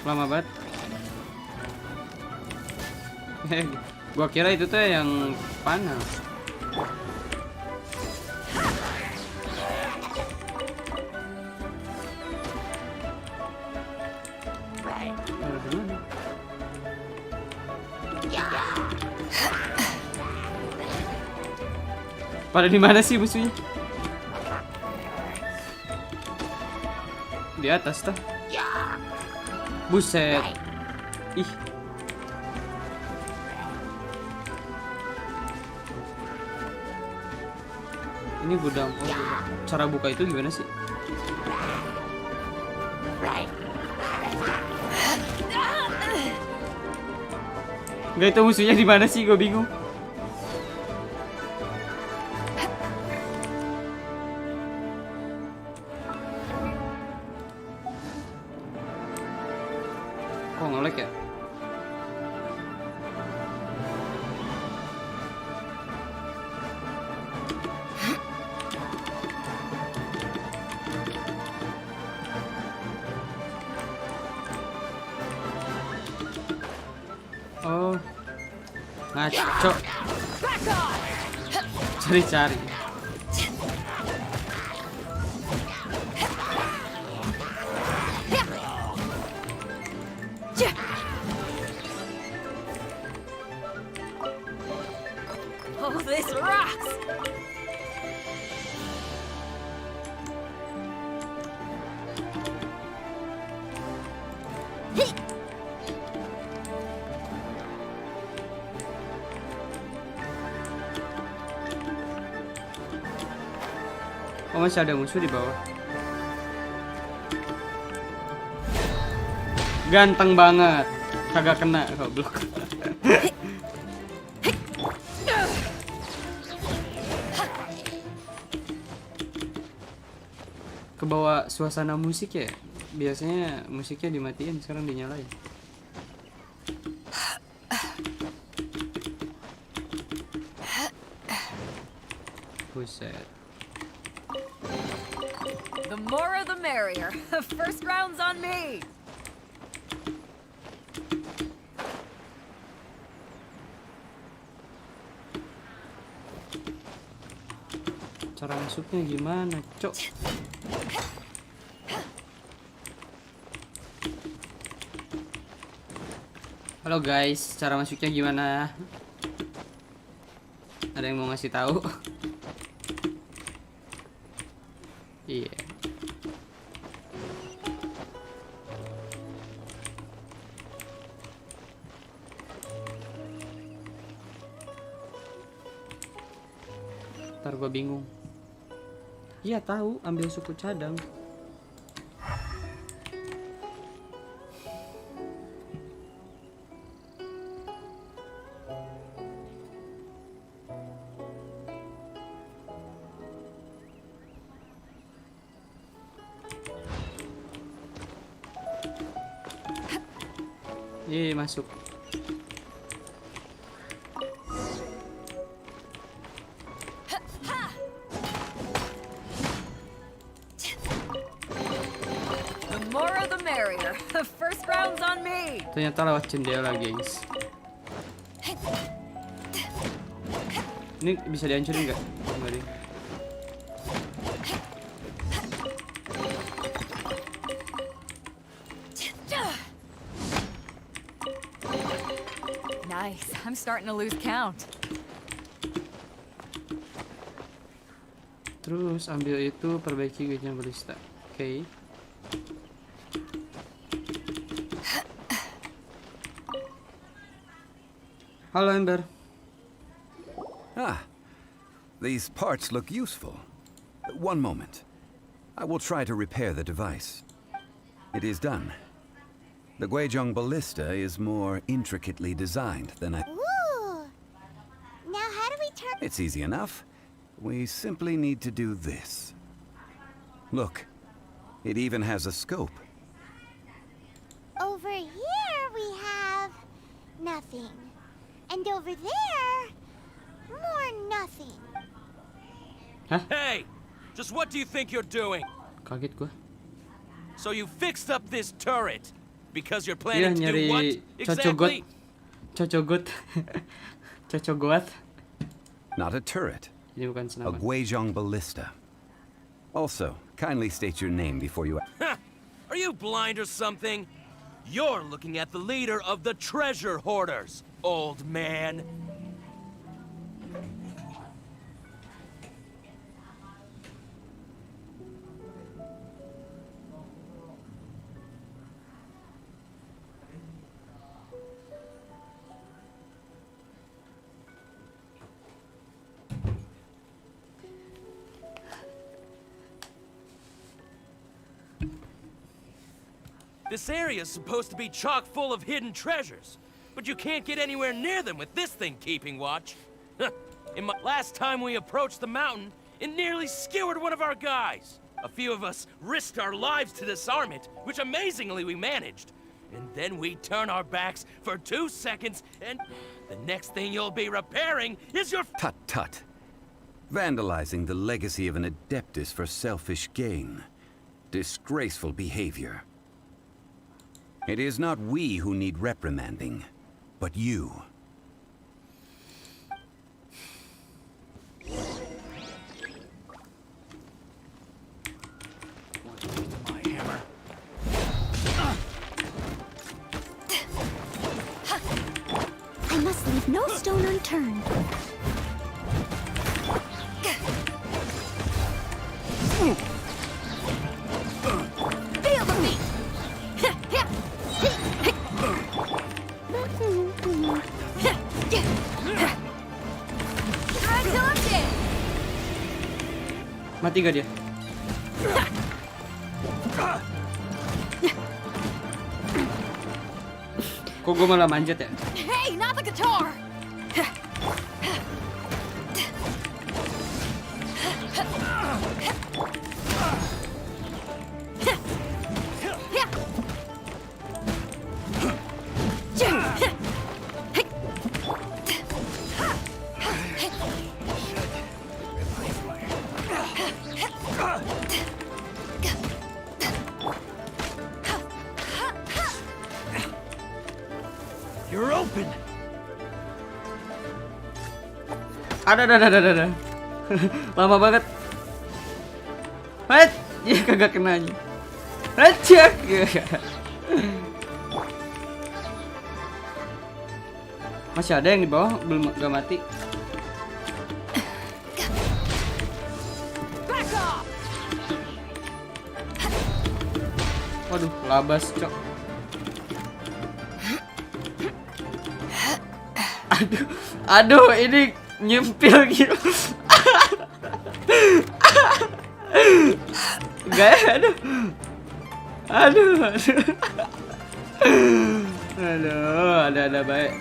Lama banget. Gua kira itu tuh yang panas. Pada di mana sih musuhnya? Di atas tuh. Buset. Ih. Ini gudang. Oh, gudang. Cara buka itu gimana sih? Gak, itu musuhnya di mana sih? Gue bingung. Kok nge-lag ya? Oh, ngaco. Cari-cari. Oh, this rocks! Oh, masih ada musuh di bawah. Ganteng banget. Kagak kena goblok. Kebawa suasana musik ya. Biasanya musiknya dimatiin, sekarang dinyalain. Buset. The more the merrier. First round's on me. Cara masuknya gimana, Cok? Halo guys, cara masuknya gimana? Ada yang mau ngasih tahu? Iya. Ntar gua bingung. Iya tahu, ambil suku cadang. Masuk. The more the merrier. The first round's on me. Ternyata lewat jendela, guys. Ini bisa dihancurin nggak? Enggak deh. Nice. I'm starting to lose count. Terus ambil itu, perbaiki gajah balista. Oke. Halo Ember. Ah, these parts look useful. One moment. I will try to repair the device. It is done. The Guizhong ballista is more intricately designed than I... Ooh. Now how do we turn... It's easy enough. We simply need to do this. Look, it even has a scope. Over here we have... nothing. And over there... more nothing. Hey! Just what do you think you're doing? Kaget gua. So you fixed up this turret because you're Dia planning to do what nyari exactly? cocogot. Not a turret, Ini bukan a senapan. Guizhong ballista. Also, kindly state your name before you... Ha! Are you blind or something? You're looking at the leader of the treasure hoarders, old man. This area is supposed to be chock full of hidden treasures, but you can't get anywhere near them with this thing keeping watch. Last time we approached the mountain, it nearly skewered one of our guys. A few of us risked our lives to disarm it, which amazingly we managed. And then we turn our backs for 2 seconds, and the next thing you'll be repairing is your... Tut tut. Vandalizing the legacy of an adeptus for selfish gain. Disgraceful behavior. It is not we who need reprimanding, but you. My hammer. I must leave no stone unturned. Feel the beat. Try till I'm dead. Mati gak dia? Kok gue malah manjat ya? Hey, not the guitar. You're open. Ada. Lama banget. What? Ya kagak kena aja. Acak. Masih ada yang di bawah belum gak mati. Back off. Waduh, labas, cok. Aduh, ini nyempil gitu. Gak, aduh. Ada baik.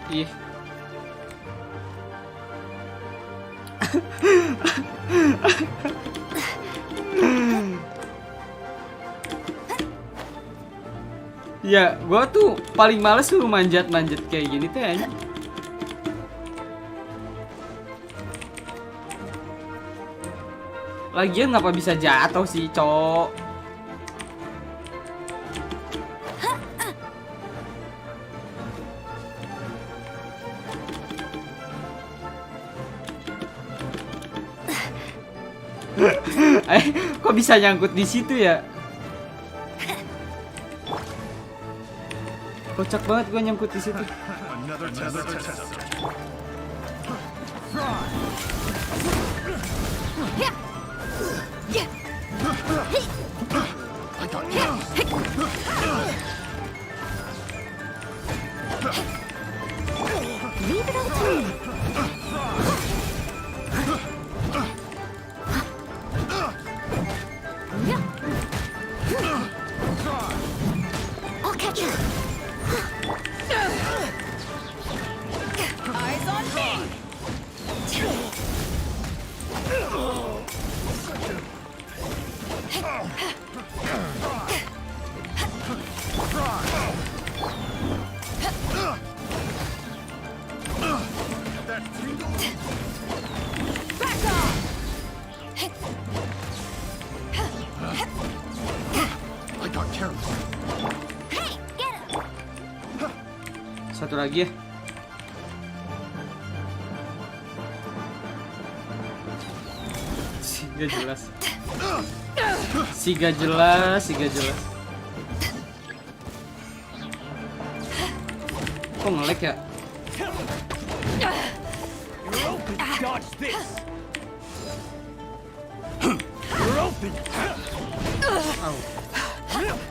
Ih. Ya, gua tuh paling males tuh manjat-manjat kayak gini teh anjing. Lagian ngapa bisa jatuh sih, cok? Kok bisa nyangkut di situ ya? Kocak banget gua nyangkut di situ. Leave it all to me. I'll catch you. Eyes on me! Back off! I got careless. Hey, get him. Satu lagi ya. Si gak jelas. Si gak jelas, si gak jelas. Kok nge-lag ya? You're open. Dodge this. You're open. Au. You're open.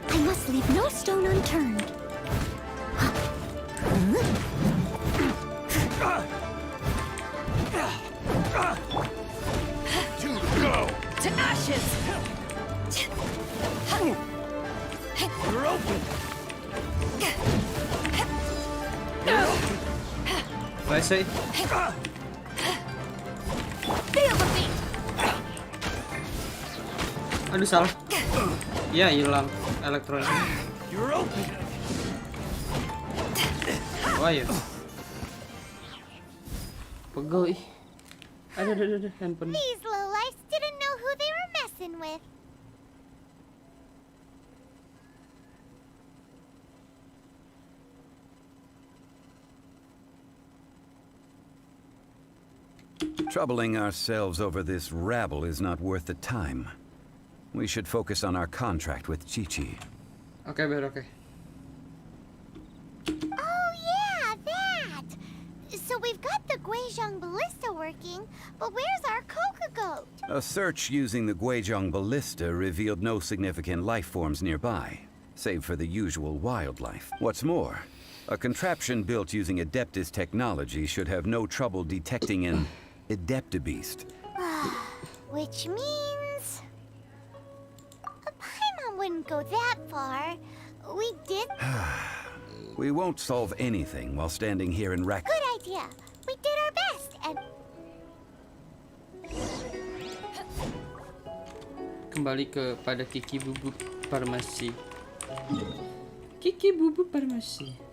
I must leave no stone unturned. Two to go. To ashes! You're open. What I say? Feel the beat! Aduh salah. Ya hilang elektronik. You're open. Oh ya. Pegel ih. Ada handphone. These lowlifes didn't know who they were messing with. Troubling ourselves over this rabble is not worth the time. We should focus on our contract with Chi-Chi. Oke, Ber, oke. Oh yeah, that! So we've got the Guizhong ballista working, but where's our coca goat? A search using the Guizhong ballista revealed no significant life forms nearby, save for the usual wildlife. What's more, a contraption built using Adeptus technology should have no trouble detecting an Adeptabeast. Which means... Paimon wouldn't go that far. We did... We won't solve anything while standing here in rack. Good idea. We did our best, and... Kembali kepada Kiki Bubuk Farmasi. Kiki Bubuk Farmasi.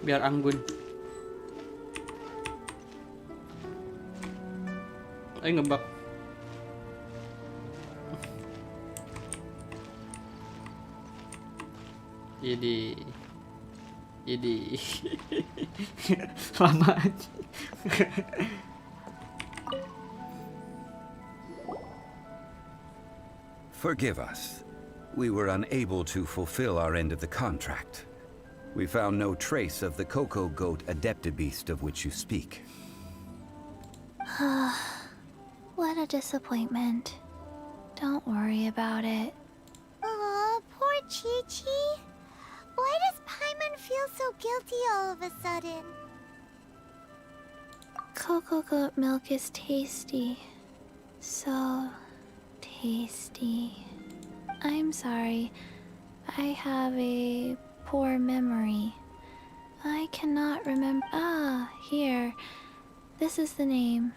biar anggun. Ngebug. Ini lama aja. Forgive us. We were unable to fulfill our end of the contract. We found no trace of the Cocoa Goat Adeptabeast of which you speak. What a disappointment. Don't worry about it. Aw, poor Chi-Chi. Why does Paimon feel so guilty all of a sudden? Cocoa goat milk is tasty. So tasty. I'm sorry. I have a poor memory. I cannot remember. Ah, here. This is the name.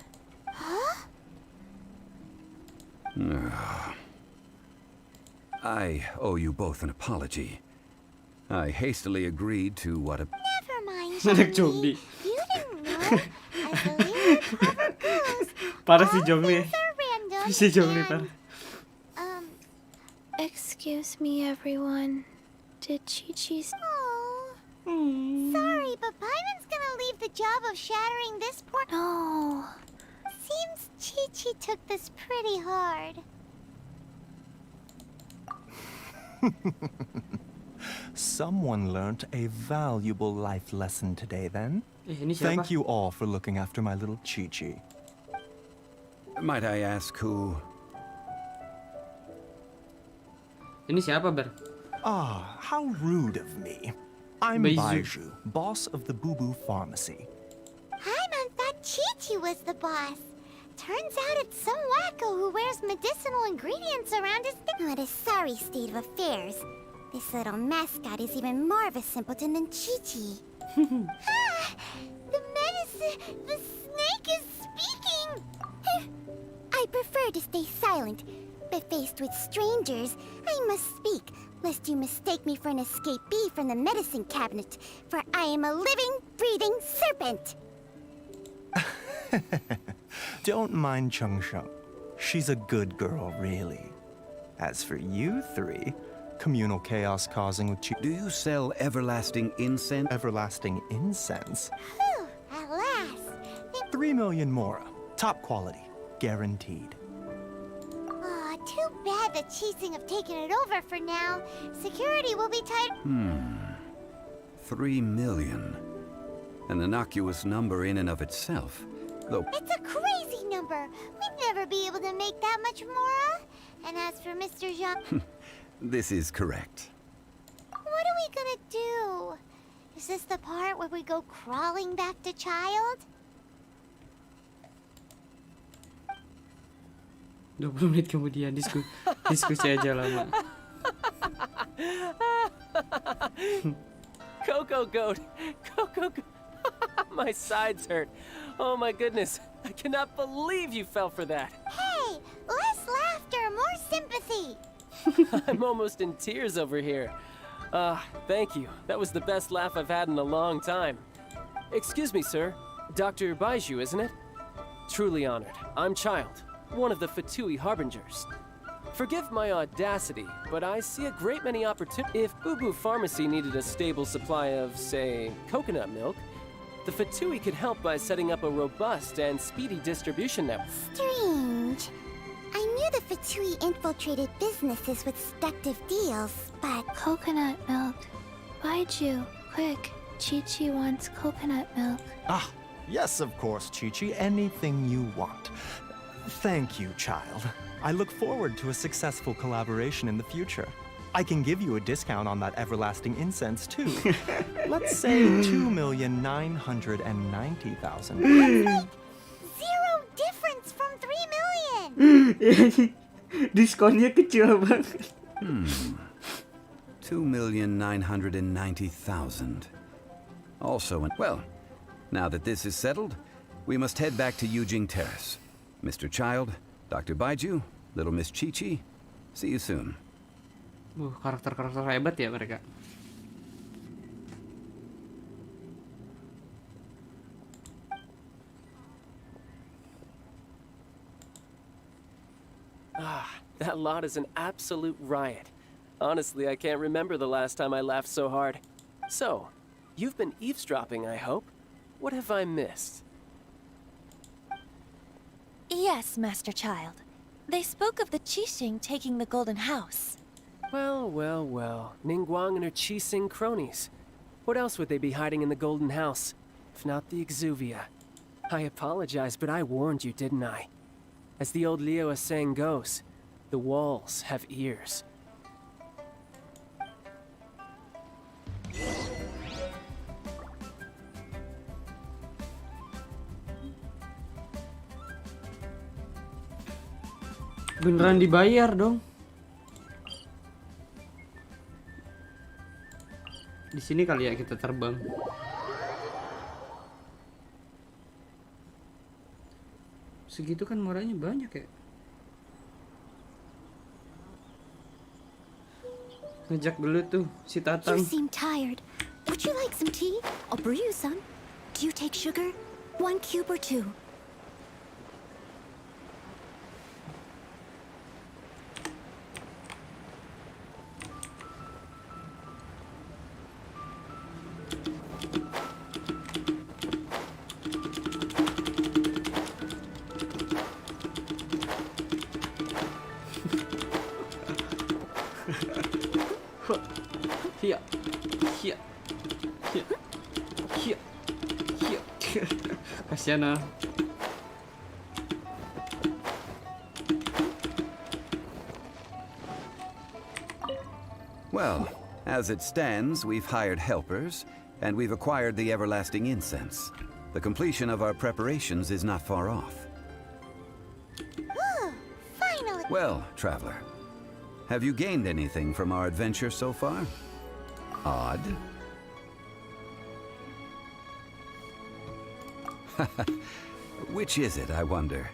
Huh? I owe you both an apology. I hastily agreed to what a... Never mind, Anak Johnny. zombie. You didn't know. I believe where cover goes. Parah si All Jongli. things are random Si Jongli and, parah. Excuse me, everyone. Did Chi-Chi... Oh. Sorry, but Paimon's gonna leave the job of shattering this port. No. Seems Chi-Chi took this pretty hard. Someone learnt a valuable life lesson today, then. Ini siapa? Thank you all for looking after my little Chi-Chi. Might I ask who... Ini siapa, Ber? Ah, how rude of me. I'm Baiju. Baiju, boss of the Boo Boo Pharmacy. Paimon thought Chi-Chi was the boss. Turns out it's some wacko who wears medicinal ingredients around his thing. What a sorry state of affairs. This little mascot is even more of a simpleton than Chi-Chi. The medicine... The snake is speaking! I prefer to stay silent, but faced with strangers, I must speak, lest you mistake me for an escapee from the medicine cabinet, for I am a living, breathing serpent! Don't mind Chung Sheng. She's a good girl, really. As for you three, communal chaos causing with Do you sell everlasting incense? everlasting incense. Whew, at last! 3 million mora. Top quality. Guaranteed. Aw, too bad the Chising have taken it over for now. Security will be tight. 3 million. An innocuous number in and of itself. Though, It's a crazy number. We'd never be able to make that much Mora. And as for Mr. Zhang, this is correct. what are we gonna do? Is this the part where we go crawling back to Child? 20 menit kemudian diskusi aja lama. Cocoa goat! Cocoa goat! My sides hurt. Oh my goodness. I cannot believe you fell for that. Hey, less laughter, more sympathy. I'm almost in tears over here. Thank you. That was the best laugh I've had in a long time. Excuse me, sir. Dr. Baiju, isn't it? Truly honored. I'm Child, one of the Fatui Harbingers. Forgive my audacity, but I see a great many opportunities. If Boo Boo Pharmacy needed a stable supply of, say, coconut milk, the Fatui could help by setting up a robust and speedy distribution network. Strange. I knew the Fatui infiltrated businesses with seductive deals, but Coconut milk. Baiju, quick. Chi-Chi wants coconut milk. Ah, yes, of course, Chi-Chi. Anything you want. Thank you, child. I look forward to a successful collaboration in the future. I can give you a discount on that everlasting incense, too. Let's say 2,990,000. zero difference from 3 million. Diskonnya kecil banget. 2,990,000. Also, well, now that this is settled, we must head back to Yujing Terrace. Mr. Child, Dr. Baiju, little Miss Chi-Chi, see you soon. Karakter-karakter hebat ya mereka. That lot is an absolute riot. Honestly, I can't remember the last time I laughed so hard. So, you've been eavesdropping, I hope? What have I missed? Yes, Master Child. They spoke of the Qixing taking the Golden House. Well, well, well. Ningguang and her Qixing cronies. What else would they be hiding in the Golden House, if not the Exuvia? I apologize, but I warned you, didn't I? As the old Liu saying goes, the walls have ears. Beneran dibayar dong. Di sini kali ya kita terbang. Segitu kan murahnya banyak ya. Ngejak dulu tuh si Tatang. You seem tired. Would you like some tea? I'll brew you some. Do you take sugar? 1 cube or 2? Hiya, hiya, hiya, hiya, hiya. Kasihan ah. Well, as it stands, we've hired helpers, and we've acquired the everlasting incense. The completion of our preparations is not far off. Finally! Well, traveler, have you gained anything from our adventure so far? Odd. Which is it, I wonder?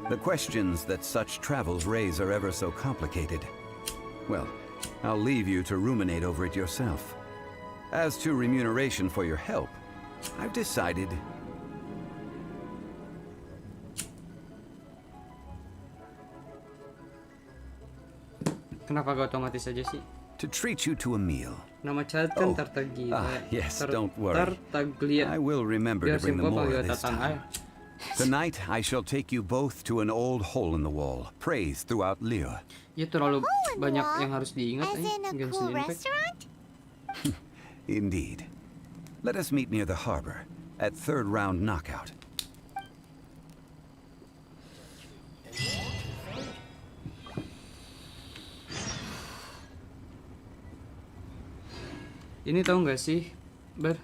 The questions that such travels raise are ever so complicated. Well, I'll leave you to ruminate over it yourself. As to remuneration for your help, I've decided... Kenapa gak otomatis aja sih? to treat you to a meal. Nama child kan Oh. Tartaglia. Yes, don't worry. Tartaglia. I will remember to Biar bring them simple more panggil this Tatang time. aja. Tonight, I shall take you both to an old hole in the wall, praised throughout Liyue. Ya terlalu Hole in the banyak wall? yang harus diingat As in a Genshin cool Impact. restaurant? Indeed. Let us meet near the harbor, at third round knockout. Ini tahu nggak sih, Ber?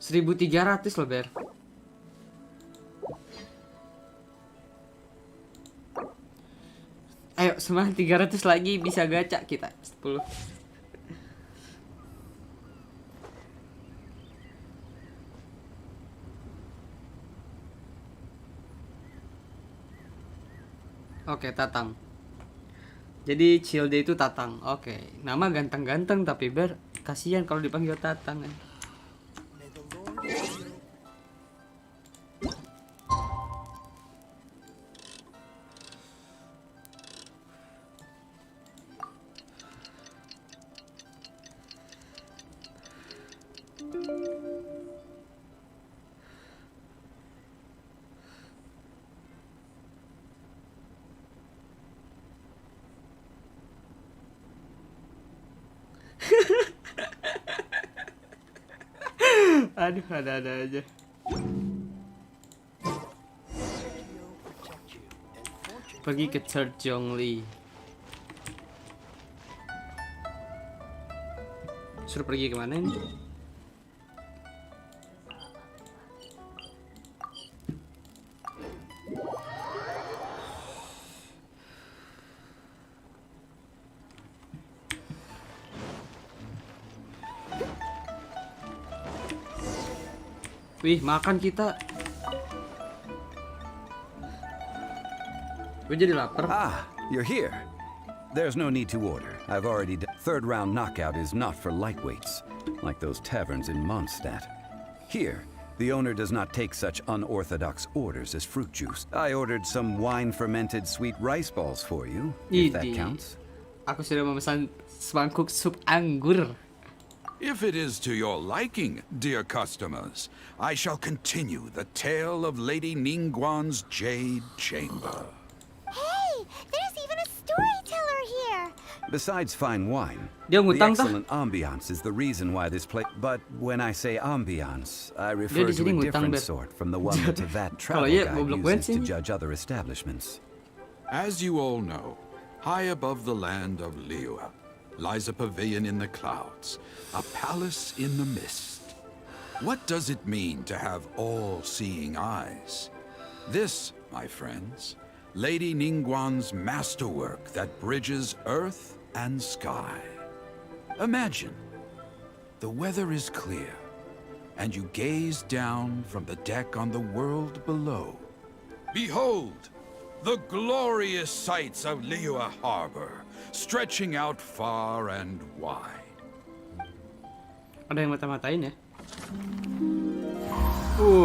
$1.300 loh, Ber. Ayo, semangat 300 lagi bisa gacha kita 10. Oke, Tatang. Jadi Childe itu Tatang. Oke, nama ganteng-ganteng tapi Ber, kasihan kalau dipanggil Tatang kan. Aduh, ada-ada aja. Pergi ke Third Zhongli. Suruh pergi kemana ini? Wih, makan kita. Gue jadi lapar. Ah, you're here. There's no need to order. I've already done. Third round knockout is not for lightweights, like those taverns in Mondstadt. Here, the owner does not take such unorthodox orders as fruit juice. I ordered some wine-fermented sweet rice balls for you, if that counts. Aku sudah memesan semangkuk sup anggur. If it is to your liking, dear customers, I shall continue the tale of Lady Ningguang's Jade Chamber. Hey, there's even a storyteller here. Besides fine wine, Dia the ngutang excellent ambiance is the reason why this place. But when I say ambiance, I refer di to sini a ngutang, different Bet. sort from the one that Tavat travel Kalau iya, guide goblok uses banget to sih. judge other establishments. As you all know, high above the land of Liyue lies a pavilion in the clouds, a palace in the mist. What does it mean to have all-seeing eyes? This, my friends, Lady Ningguang's masterwork that bridges earth and sky. Imagine, the weather is clear, and you gaze down from the deck on the world below. Behold, the glorious sights of Liyue Harbor, stretching out far and wide. Ada yang mata-matain ya?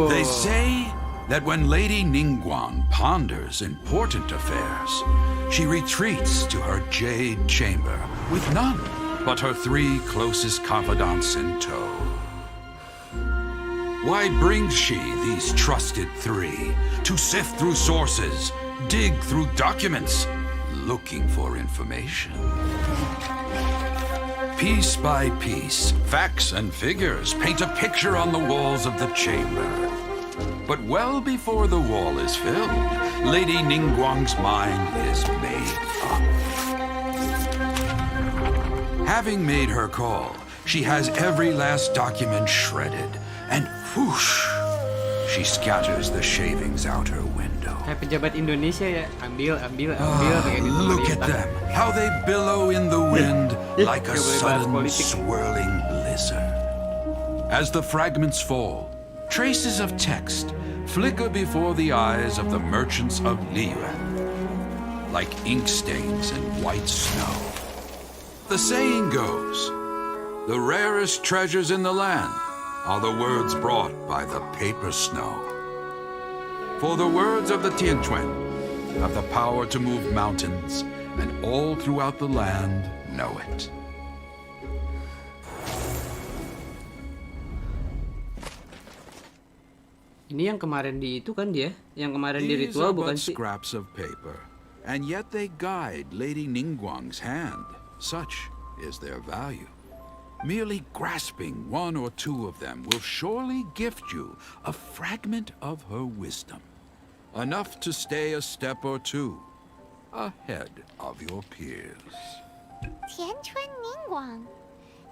They say that when Lady Ningguang ponders important affairs, she retreats to her jade chamber with none but her 3 closest confidants in tow. Why brings she these trusted 3 to sift through sources, dig through documents, looking for information? Piece by piece, facts and figures paint a picture on the walls of the chamber. But well before the wall is filled, Lady Ningguang's mind is made up. Having made her call, she has every last document shredded, and whoosh, she scatters the shavings out her window. Kayak pejabat Indonesia ya, ambil. Kayak gitu. Look at them, how they billow in the wind like a sudden swirling blizzard. As the fragments fall, traces of text flicker before the eyes of the merchants of Liyue, like ink stains in white snow. The saying goes, the rarest treasures in the land are the words brought by the paper snow. For the words of the Tianquan have the power to move mountains, and all throughout the land know it. Ini yang kemarin di itu kan dia, yang kemarin di These ritual are bukan but sih? scraps of paper, and yet they guide Lady Ningguang's hand. Such is their value. Merely grasping 1 or 2 of them will surely gift you a fragment of her wisdom, enough to stay a step or 2 ahead of your peers. Tianquan Ningguang.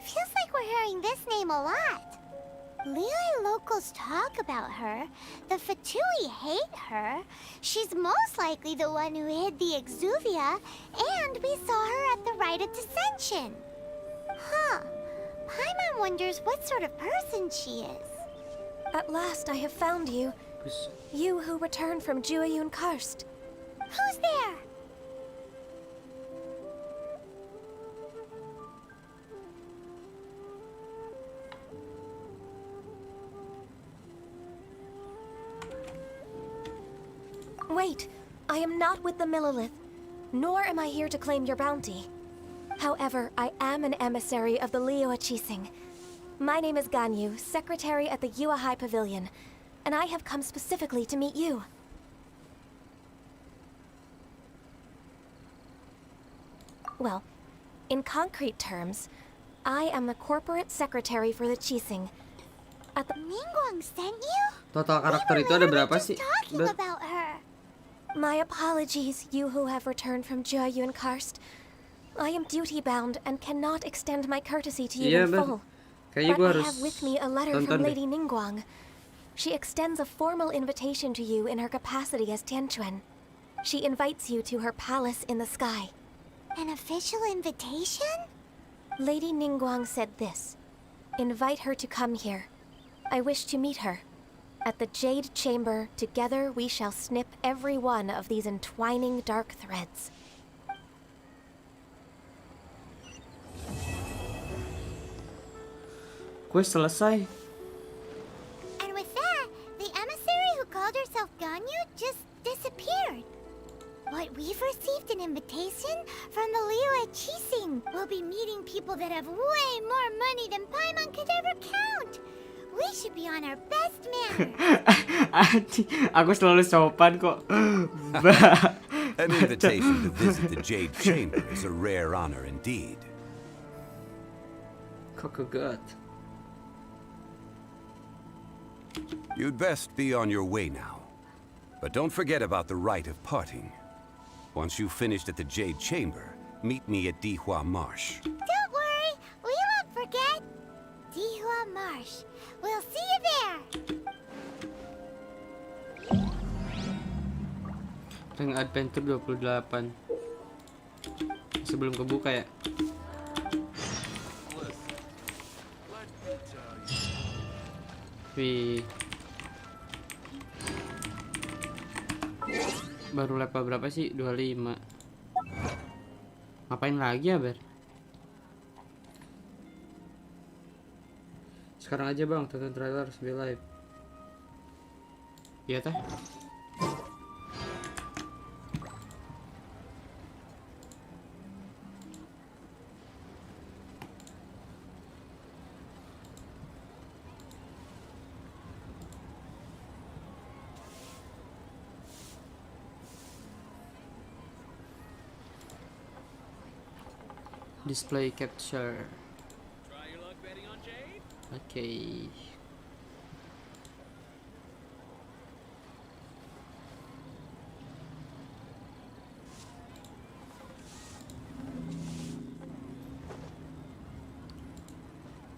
Feels like we're hearing this name a lot. Liyue locals talk about her. The Fatui hate her. She's most likely the one who hid the exuvia, and we saw her at the rite of dissension. Huh. Paimon wonders what sort of person she is. At last I have found you. You who returned from Jueyun Karst. Who's there? Wait, I am not with the Millilith, nor am I here to claim your bounty. However, I am an emissary of the Liyue Chising. My name is Ganyu, secretary at the Yue High Pavilion, and I have come specifically to meet you. Well, in concrete terms, I am the corporate secretary for the Qixing. At the Ningguang sent you? Total karakter itu ada berapa sih? Talking about her. My apologies, you who have returned from Jiayun Karst. I am duty-bound and cannot extend my courtesy to you in full. Kayaknya But gue I harus have with me a letter tonton from deh. Lady Ningguang. She extends a formal invitation to you in her capacity as Tianquan. She invites you to her palace in the sky. An official invitation? Lady Ningguang said this. Invite her to come here. I wish to meet her. At the Jade Chamber, together we shall snip every one of these entwining dark threads. Quest selesai. And with that, the emissary who called herself Ganyu just disappeared. But we've received an invitation from the Liyue Qixing. We'll be meeting people that have way more money than Paimon could ever count. We should be on our best manner. Aku selalu sopan kok. An invitation to visit the Jade Chamber is a rare honor indeed. Kokogat. You'd best be on your way now. But don't forget about the rite of parting. Once you've finished at the Jade Chamber, meet me at Dihua Marsh. Don't worry, we won't forget. Dihua Marsh. We'll see you there. Ring Adventure 28. Sebelum kebuka ya. Wih. Baru level berapa sih? 25. Ngapain lagi ya, Ber? Sekarang aja bang, tonton trailer sambil live. Iya teh. Display capture. Try your luck betting on Jade? Okay.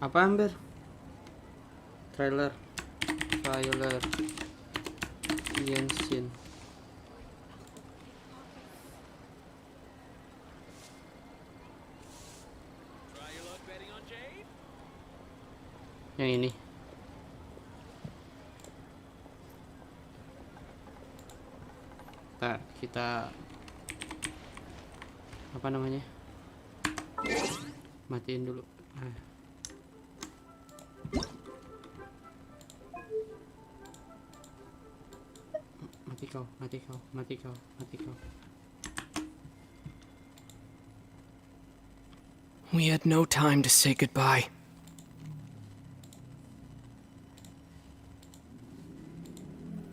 Apa Amber? Trailer. Genshin. Yang ini. Kita apa namanya? Matiin dulu. Mati kau. We had no time to say goodbye.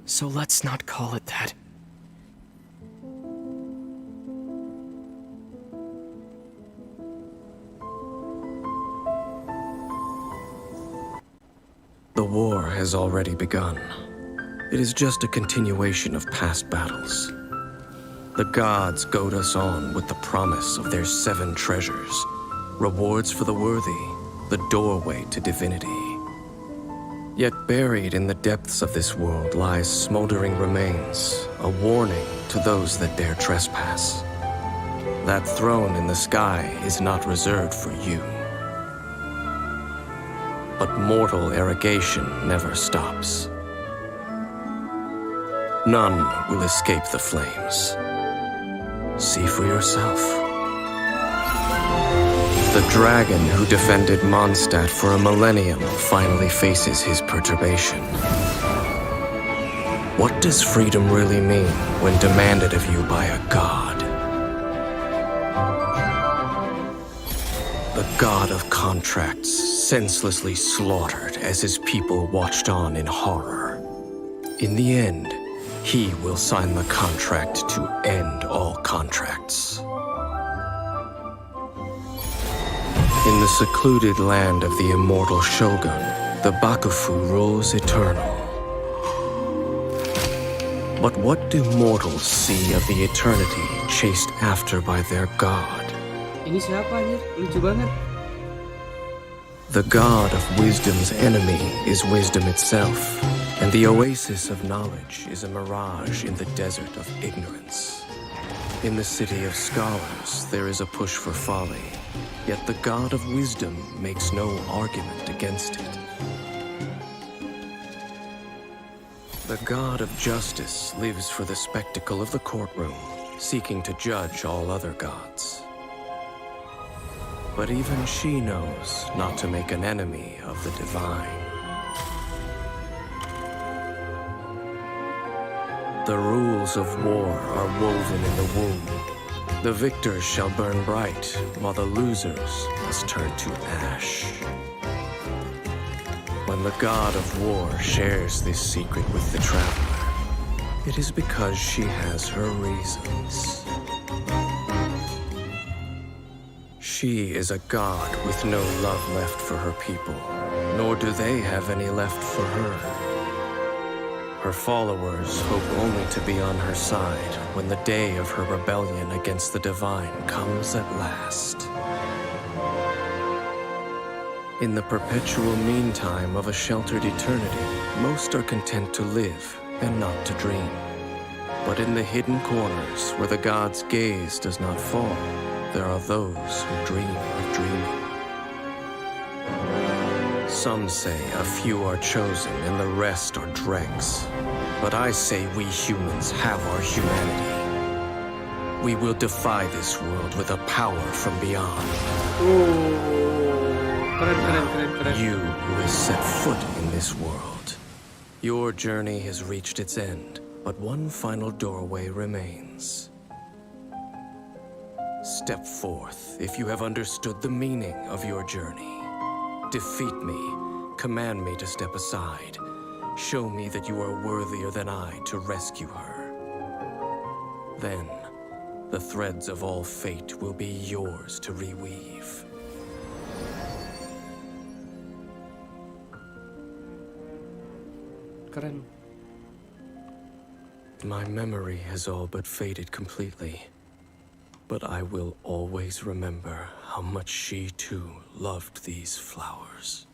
So let's not call it that. The war has already begun. It is just a continuation of past battles. The gods goad us on with the promise of their 7 treasures, rewards for the worthy, the doorway to divinity. Yet buried in the depths of this world lies smoldering remains, a warning to those that dare trespass. That throne in the sky is not reserved for you. But mortal arrogation never stops. None will escape the flames. See for yourself. The dragon who defended Mondstadt for a millennium finally faces his perturbation. What does freedom really mean when demanded of you by a god? The god of contracts, senselessly slaughtered as his people watched on in horror. In the end, he will sign the contract to end all contracts. In the secluded land of the immortal Shogun, the Bakufu rules eternal. But what do mortals see of the eternity chased after by their god? Ini siapa anjir? Lucu banget. The god of wisdom's enemy is wisdom itself, and the oasis of knowledge is a mirage in the desert of ignorance. In the city of scholars, there is a push for folly, yet the god of wisdom makes no argument against it. The god of justice lives for the spectacle of the courtroom, seeking to judge all other gods. But even she knows not to make an enemy of the divine. The rules of war are woven in the womb. The victors shall burn bright, while the losers must turn to ash. When the god of war shares this secret with the traveler, it is because she has her reasons. She is a god with no love left for her people, nor do they have any left for her. Her followers hope only to be on her side when the day of her rebellion against the divine comes at last. In the perpetual meantime of a sheltered eternity, most are content to live and not to dream. But in the hidden corners where the god's gaze does not fall, there are those who dream of dreaming. Some say a few are chosen and the rest are dregs. But I say we humans have our humanity. We will defy this world with a power from beyond. You who has set foot in this world. Your journey has reached its end, but one final doorway remains. Step forth if you have understood the meaning of your journey. Defeat me, command me to step aside. Show me that you are worthier than I to rescue her. Then, the threads of all fate will be yours to reweave. Keren. My memory has all but faded completely. But I will always remember how much she too loved these flowers.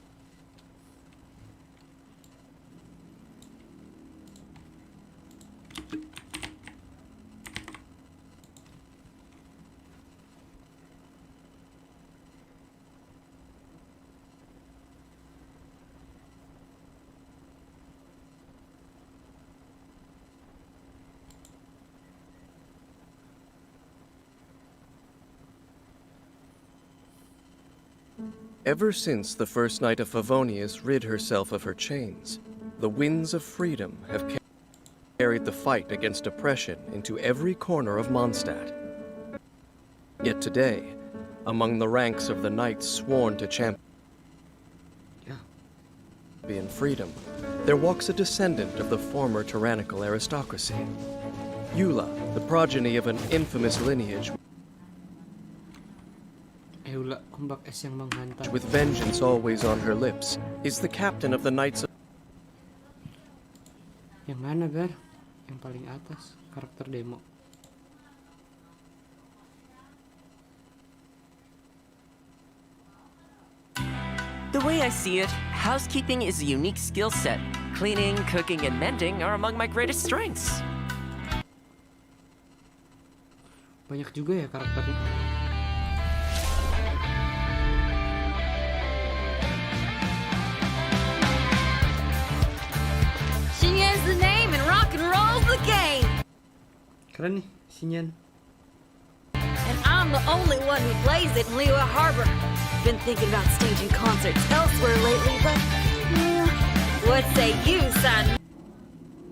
Ever since the first night of Favonius rid herself of her chains, the winds of freedom have carried the fight against oppression into every corner of Mondstadt. Yet today, among the ranks of the knights sworn to champion freedom, there walks a descendant of the former tyrannical aristocracy. Eula, the progeny of an infamous lineage with vengeance always on her lips, is the captain of the Knights of... Yang mana, Ber? Yang paling atas, karakter demo. The way I see it, housekeeping is a unique skill set. Cleaning, cooking, and mending are among my greatest strengths. Banyak juga ya karakternya. Xinyan's the name and rock and roll's the game. Keren nih, Xinyan. And I'm the only one who plays it in Liyue Harbor. Been thinking about staging concerts elsewhere lately, but what say you sign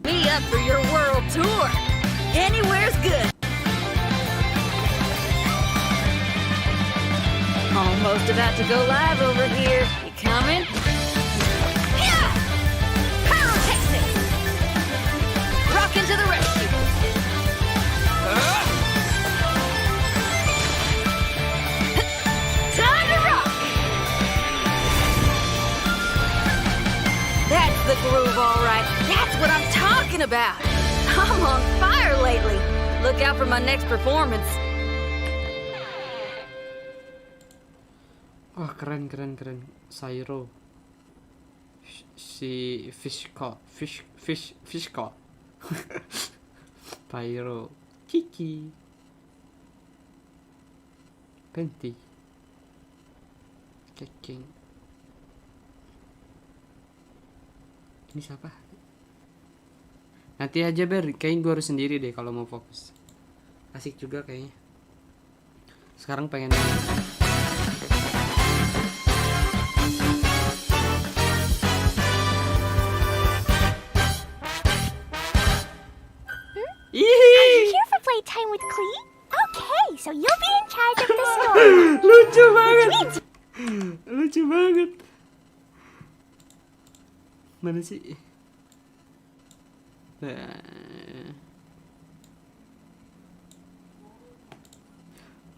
me up for your world tour? Anywhere's good. Almost about to go live over here. You coming? Yeah! Pyrotechnics! Rock into the rescue. Time to rock! the groove, all right. That's what I'm talking about. I'm on fire lately. Look out for my next performance. Wah, keren. Sairo. Si Fishko. Pyro. Kiki. Penti. Keking. Ini siapa? Nanti aja Ber, kayaknya gue harus sendiri deh kalau mau fokus. Asik juga kayaknya. Sekarang pengen Are you here for playtime with Klee? Okay, so you'll be in charge of the story. Lucu banget. Lucu banget. Mana sih?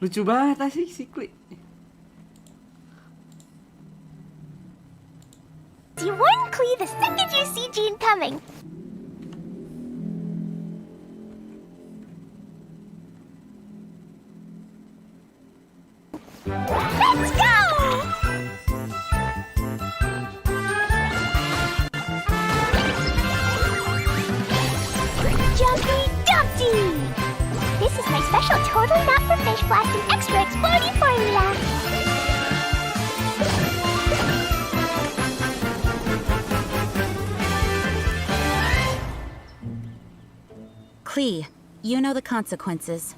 Lucu banget asik si Klee. You warned Klee the second you see Jean coming. Let's go! Jumpy Dumpty! This is my special totally not for fish blasting extra exploding formula. Klee, you know the consequences.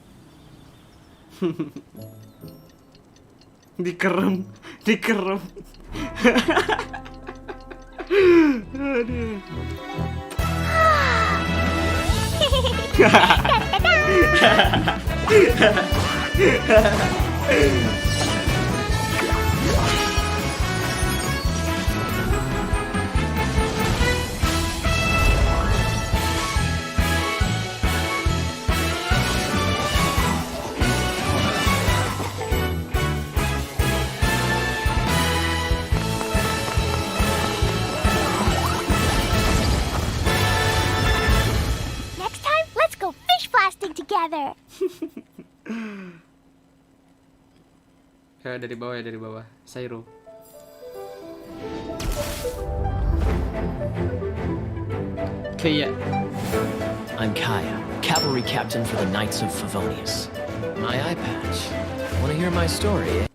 Dikerem. Aduh. Next time, let's go fish blasting together. Dari bawah. Sairo. Kaya. I'm Kaya, cavalry captain for the Knights of Favonius. My eye patch. Want to hear my story, eh?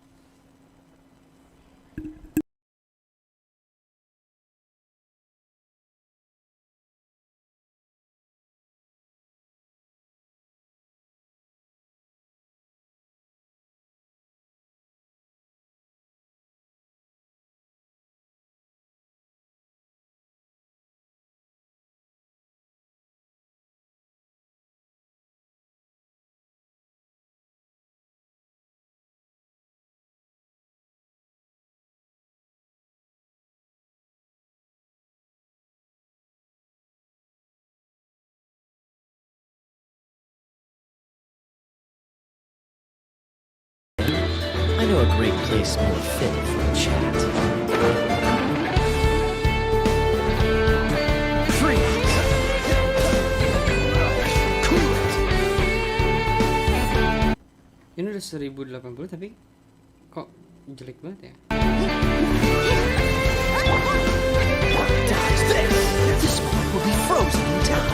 I know a great place more fit for a chat. Freeze! Ini udah 1080 tapi kok jelek banget ya? Dodge this! This one will be frozen in time.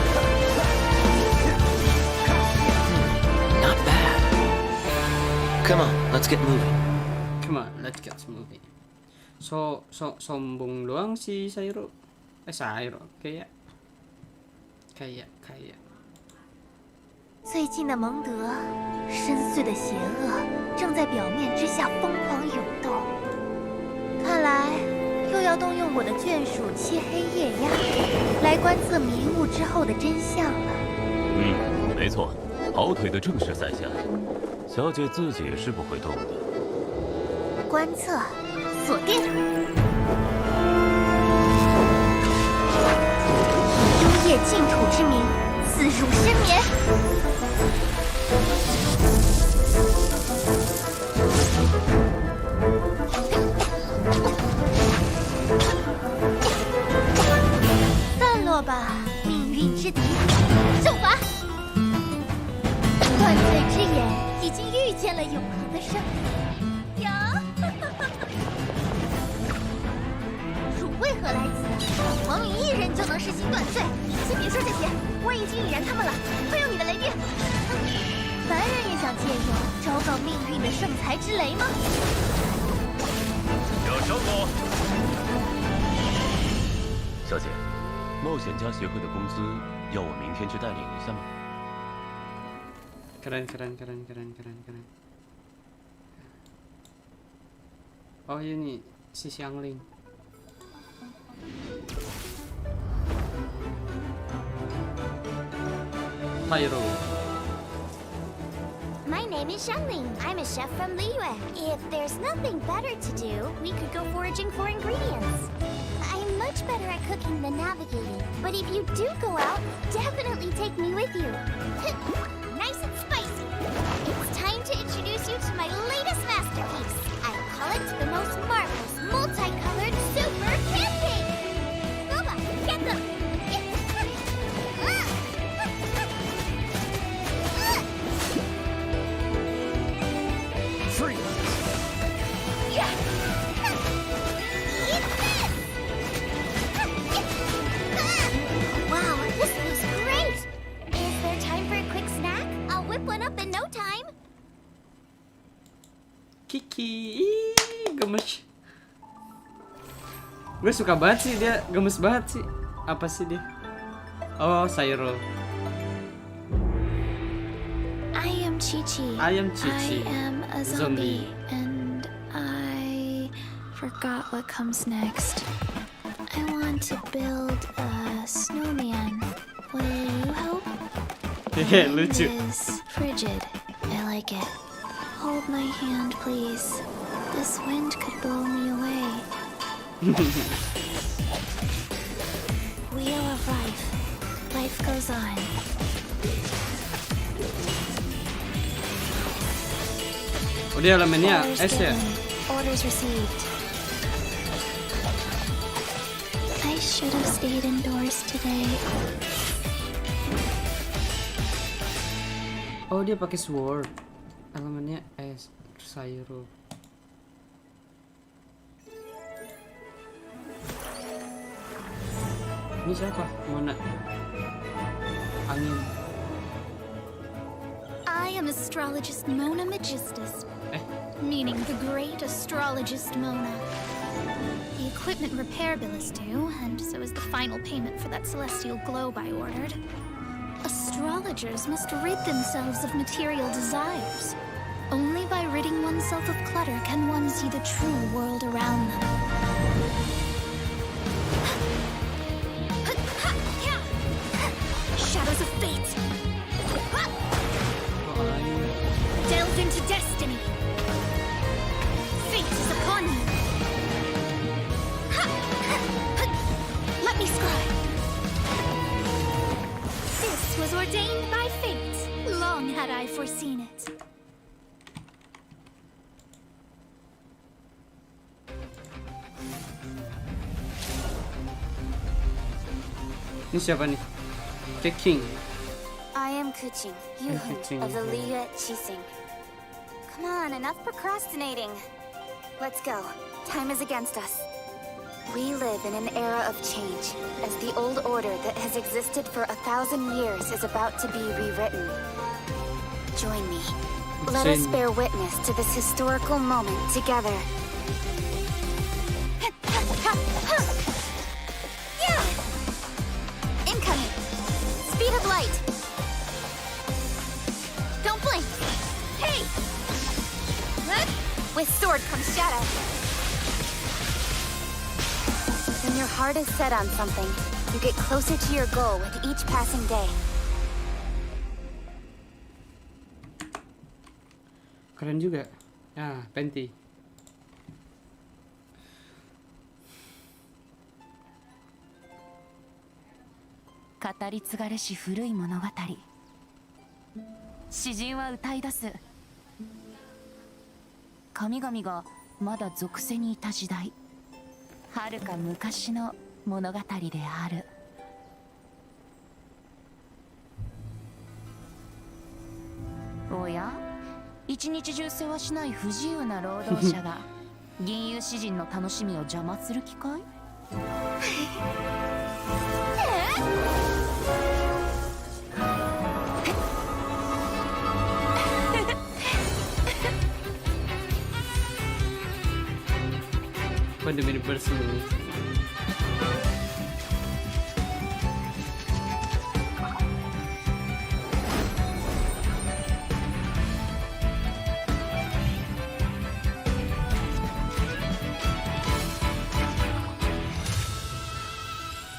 Not bad. Come on, let's get moving. Sombong doang si Sairo. Kayak 最近的蒙德，深邃的邪恶正在表面之下疯狂涌动。看来又要动用我的眷属漆黑夜鸦来观测迷雾之后的真相了。没错，跑腿的正是在下。小姐自己是不会动的。观测，锁定。以幽夜净土之名，刺入深眠。你就能实行断罪。先别说这些，我已经引燃他们了，快用你的雷电！凡人也想借用昭告命运的圣才之雷吗？有收获。小姐，冒险家协会的工资要我明天去代领一下吗？ Keren. Oh ini si Xiangling. Pyro. My name is Xiangling. I'm a chef from Liyue. If there's nothing better to do, we could go foraging for ingredients. I'm much better at cooking than navigating, but if you do go out, definitely take me with you. Nice and spicy. It's time to introduce you to my latest masterpiece. I'll call it the most marvelous, multicolored super pancake. Boba, get them. Free. Yeah. Eat this. Wow, this feels great. Is there time for a quick snack? I'll whip one up in no time. Kiki, ih, gemes. Gue suka banget sih dia, gemes banget sih. Apa sih dia? Oh, Sayro. I am Chi-Chi. I am Chi-Chi. I am a zombie, and I forgot what comes next. I want to build a snowman. Will you help? Hehe, Mine lucu. is frigid. I like it. Hold my hand, please. This wind could blow me away. Wheel of life. Life goes on. Oh dia elemennya Orders es ya? given. Orders received. I should have stayed indoors today. Oh dia pakai sword. Elemennya es, Sayro. Ini siapa? Mana? Angin. I am astrologist Mona Magistus, meaning the great astrologist Mona. The equipment repair bill is due, and so is the final payment for that celestial globe I ordered. Astrologers must rid themselves of material desires. Only by ridding oneself of clutter can one see the true world around them. Shadows of fate! Delve into destiny! Fate is upon you! Let me scribe! This was ordained by fate. Long had I foreseen it. Ini siapa nih? King. I am Kuching, Yuhun of the Liyue Qixing. Come on, enough procrastinating. Let's go. Time is against us. We live in an era of change, as the old order that has existed for 1,000 years is about to be rewritten. Join me. Let us bear witness to this historical moment together. Incoming! Speed of light! Don't blink! Hey! With sword comes shadow. When your heart is set on something, you get closer to your goal with each passing day. Keren juga. Ah, Penti.語り継がれし古い物語。詩人は歌い出す。神々がまだ属世にいた時代。遥か昔の物語である。おや、一日中世話しない不自由な労働者が銀融詩人の楽しみを邪魔する気かい？ Bener-bener personal.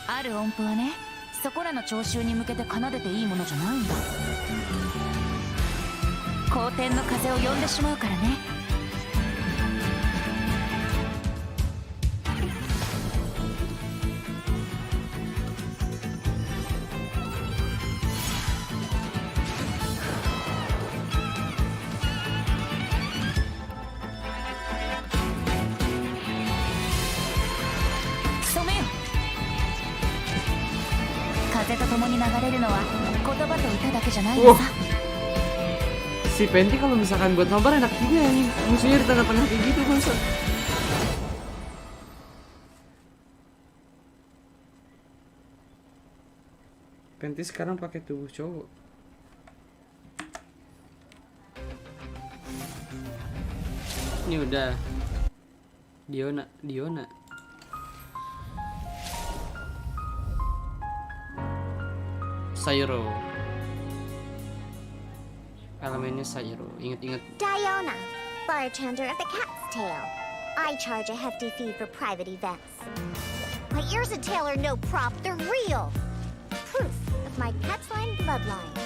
ある音符はね、そこらの聴衆に向けて奏でていいものじゃないんだ。好天の風を呼んでしまうからね。風と共に流れるのは言葉と歌だけじゃないのさ。Si Penti kalau misalkan buat nobar enak juga ya, musuhnya di tengah-tengah kayak gitu masa. Penti sekarang pakai tubuh cowok. Ini udah Diona. Sayro. Elemennya Sayro. Ingat-ingat. Diona, bartender of the Cat's Tail. I charge a hefty fee for private events. My ears and tail are no prop, they're real. Proof of my cat's line bloodline.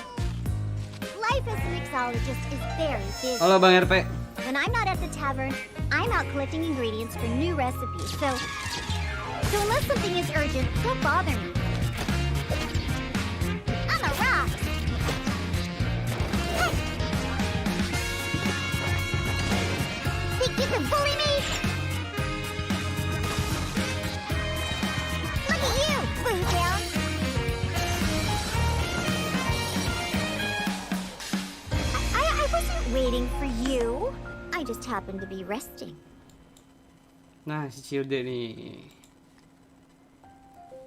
Life as a mixologist is very busy. Halo Bang RP. When I'm not at the tavern, I'm out collecting ingredients for new recipes. So unless something is urgent, don't bother me. I'm a rock. Hey. Think you can bully me? Look at you, Blue Tail. I wasn't waiting for you. I just happened to be resting. Nah, si Cilde nih.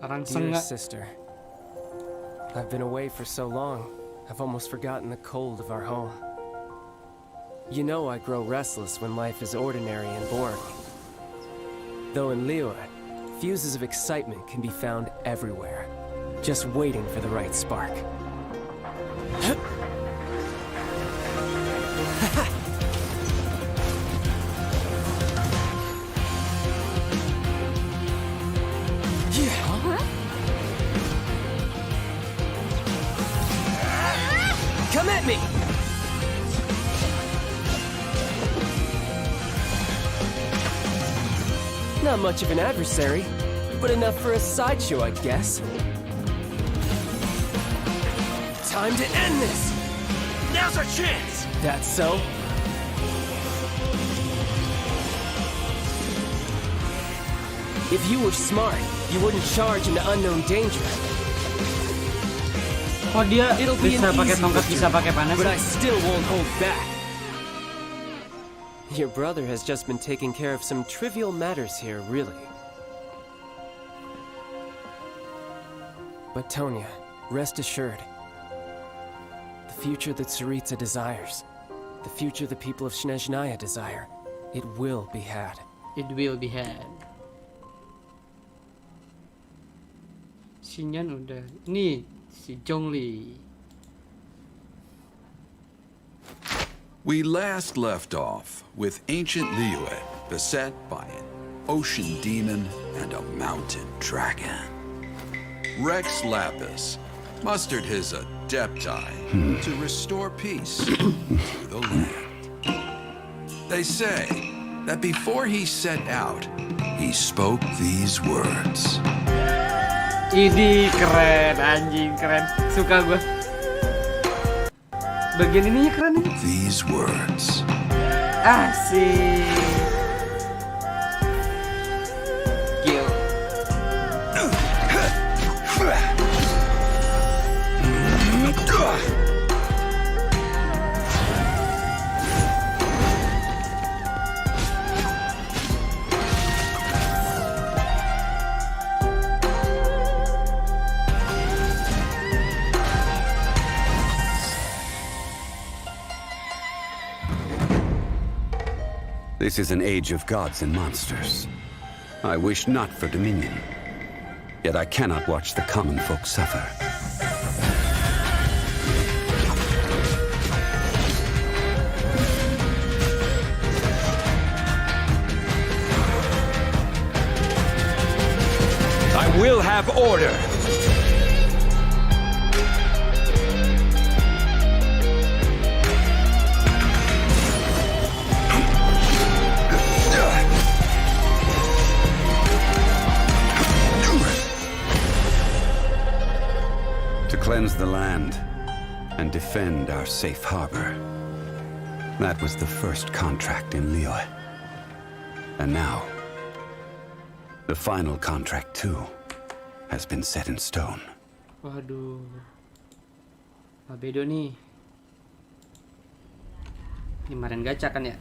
Orang Dear sengak. sister, I've been away for so long, I've almost forgotten the cold of our home. You know I grow restless when life is ordinary and boring. Though in Liyue, fuses of excitement can be found everywhere, just waiting for the right spark. Come at me! Not much of an adversary, but enough for a sideshow, I guess. Time to end this! Now's our chance! That's so? If you were smart, you wouldn't charge into unknown danger. Oh dia It'll be bisa an pakai easy tongkat, victory, bisa pakai panas. but I still won't hold back. Your brother has just been taking care of some trivial matters here, really. But Tonya, rest assured. The future that Tsaritsa desires, the future the people of Snezhnaya desire, it will be had. It will be had. Xinyan udah. Nih si Zhongli. We last left off with ancient Liyue beset by an ocean demon and a mountain dragon. Rex Lapis mustered his adepti to restore peace to the land. They say that before he set out, he spoke these words. Ini keren, anjing keren. Suka gue. Bagian ininya keren nih. These words. Asik. Kill. This is an age of gods and monsters. I wish not for dominion. Yet I cannot watch the common folk suffer. I will have order. To cleanse the land and defend our safe harbor. That was the first contract in Liyue. And now, the final contract too has been set in stone. Waduh. Bedo nih. Ini kemarin gacha kan ya?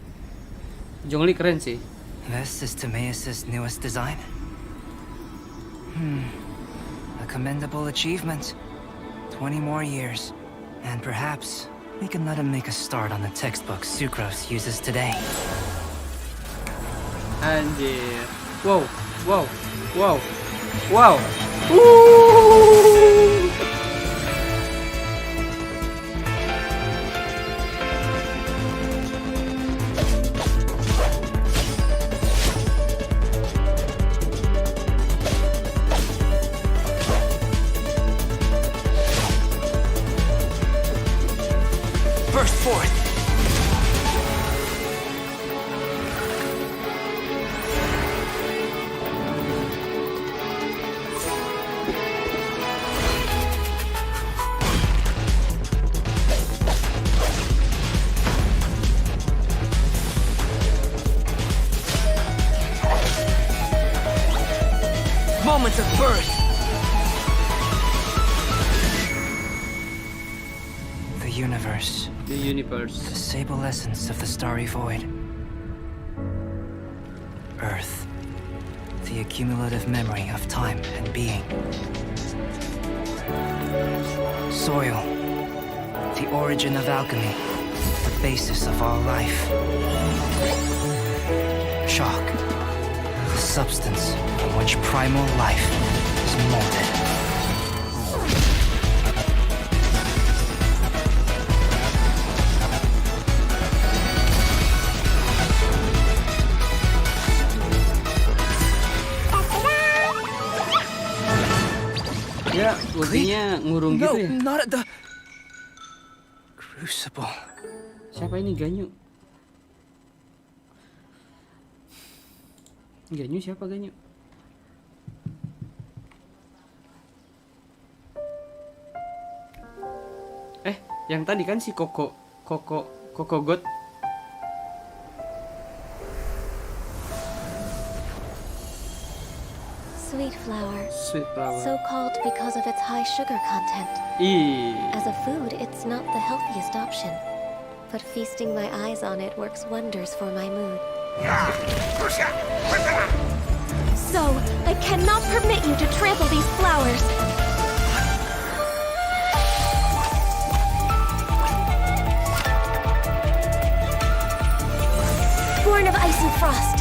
Zhongli keren sih. This is Timaeus' newest design. A commendable achievement. 20 more years. And perhaps we can let him make a start on the textbook Sucrose uses today. Anjir. Wow. Wow. Wow. Wow. Woo. Burst forth! Moment of birth! The universe. The universe. The sable essence of the starry void. Earth. The accumulative memory of time and being. Soil. The origin of alchemy. The basis of all life. Chalk. The substance from which primal life is molded. Ya, ultinya ngurung gitu ya. Not at the crucible. Siapa ini Ganyu? Ganyu siapa Ganyu? Yang tadi kan si Koko God. Sweet flower. Sweet flower. So called because of its high sugar content. As a food, it's not the healthiest option. But feasting my eyes on it works wonders for my mood. So, I cannot permit you to trample these flowers. Born of ice and frost.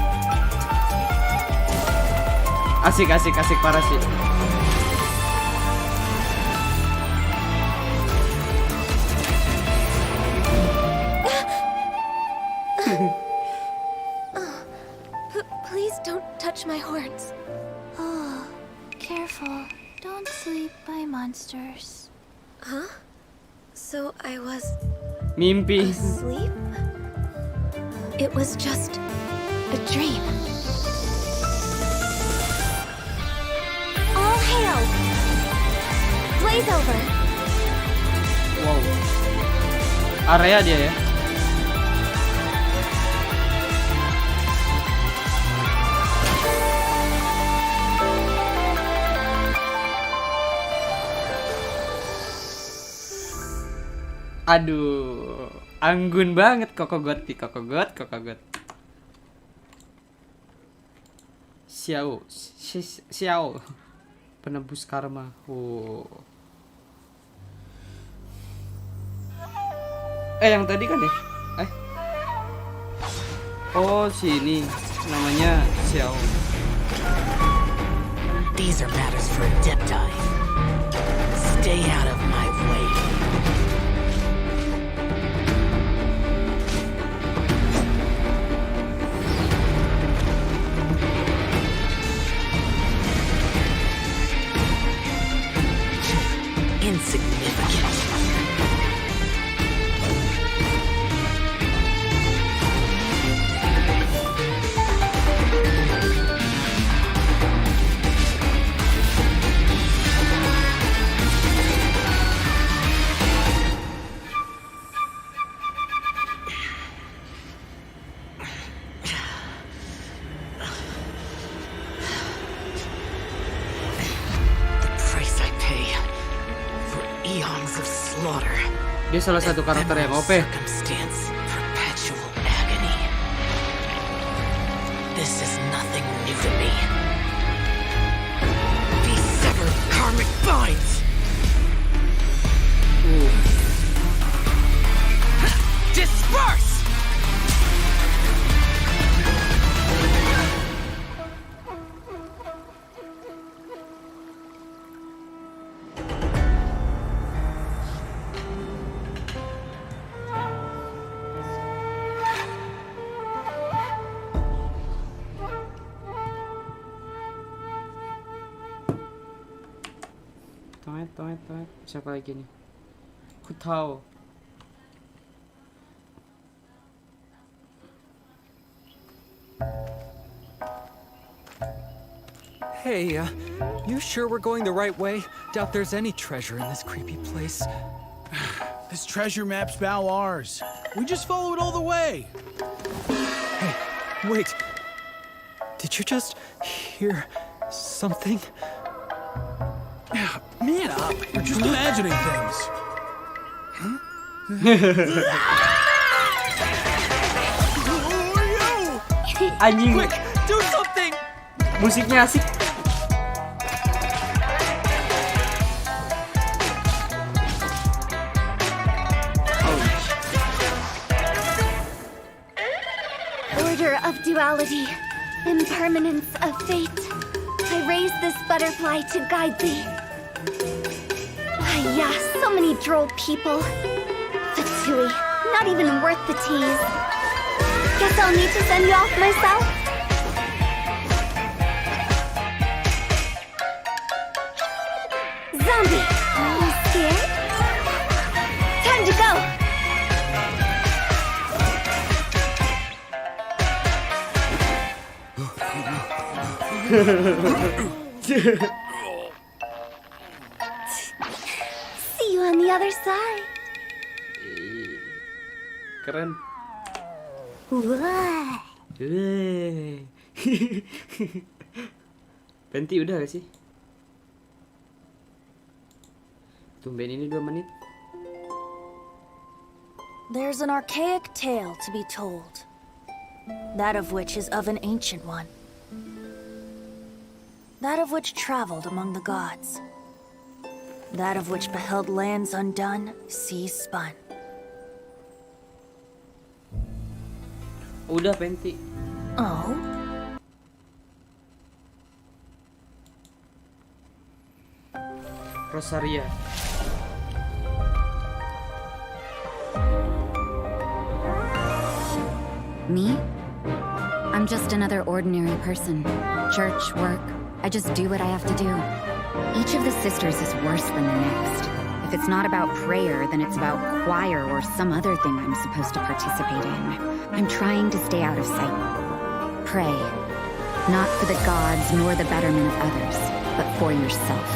Asik parah sih. Please don't touch my horns. Oh, careful. Don't sleep by monsters. Huh? So I was Mimpi. asleep? It was just a dream. All hail! Blaze over! Wow. Area dia ya. Aduh, anggun banget Koko God. Xiao. Penebus karma. Yang tadi kan ya? Oh, sini namanya Xiao. These are matters for a deep dive. Stay out of my way. Insignificant. Dia salah satu karakter yang OP. Perpetual agony. This is nothing new to me. These severed karmic binds. Disperse! Toet. Siapa lagi nih? Ku tahu. Hey, you sure we're going the right way? Doubt there's any treasure in this creepy place. This treasure map's ours. We just follow it all the way. Hey, wait. Did you just hear something? Man up. We're just imagining things. Anjing. Quick, do something. Musiknya asik. Order of duality, impermanence of fate. I raise this butterfly to guide thee. Yeah, so many droll people. Fatui, not even worth the tease. Guess I'll need to send you off myself. Zombie, you scared? Time to go. See you on the other side. Keren. Wah. Penti udah gak sih? Tumben ini 2 menit. There's an archaic tale to be told. That of which is of an ancient one. That of which traveled among the gods. That of which beheld lands undone, seas spun. Udah Penti. Oh? Rosaria. Me? I'm just another ordinary person. Church, work, I just do what I have to do. Each of the sisters is worse than the next. If it's not about prayer, then it's about choir or some other thing I'm supposed to participate in. I'm trying to stay out of sight. Pray. Not for the gods nor the betterment of others, but for yourself.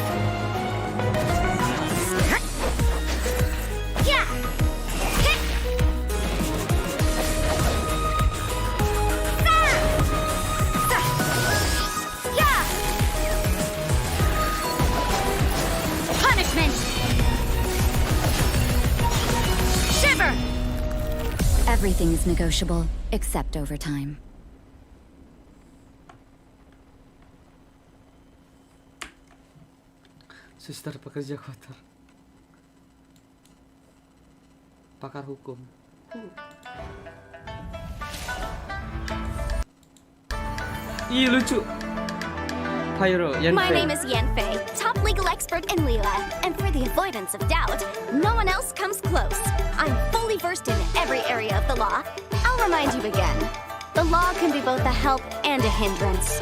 Everything is negotiable, except overtime. Suster pekerja kotor. Pakar hukum. Ih, lucu. Pyro, Yanfei. My name is Yanfei, top legal expert in Liyue, and for the avoidance of doubt, no one else comes close. I'm fully versed in every area of the law. I'll remind you again. The law can be both a help and a hindrance.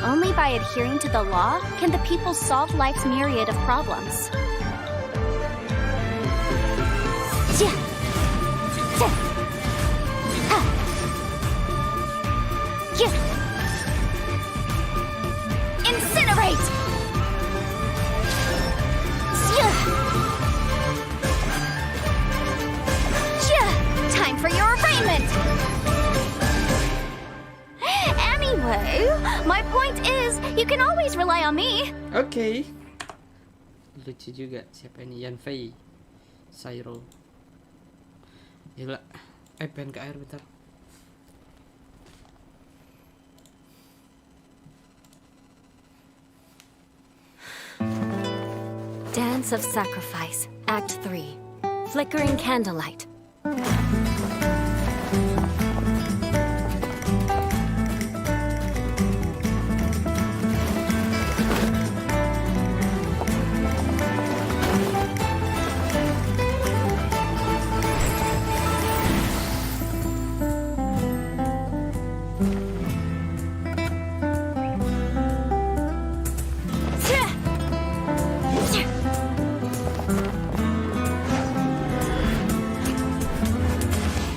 Only by adhering to the law can the people solve life's myriad of problems. Incinerate! Time for your arraignment! Anyway, my point is, you can always rely on me. Oke. Lucu juga. Siapa ini? Yanfei. Sairo. Gila. Pengen ke air bentar. Dance of Sacrifice, Act 3. Flickering Candlelight.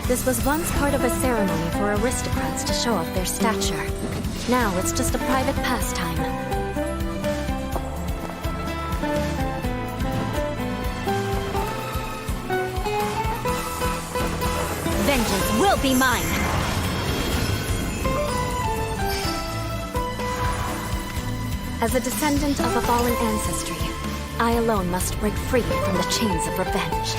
This was once part of a ceremony for aristocrats to show off their stature. Now it's just a private pastime. Vengeance will be mine! As a descendant of a fallen ancestry, I alone must break free from the chains of revenge.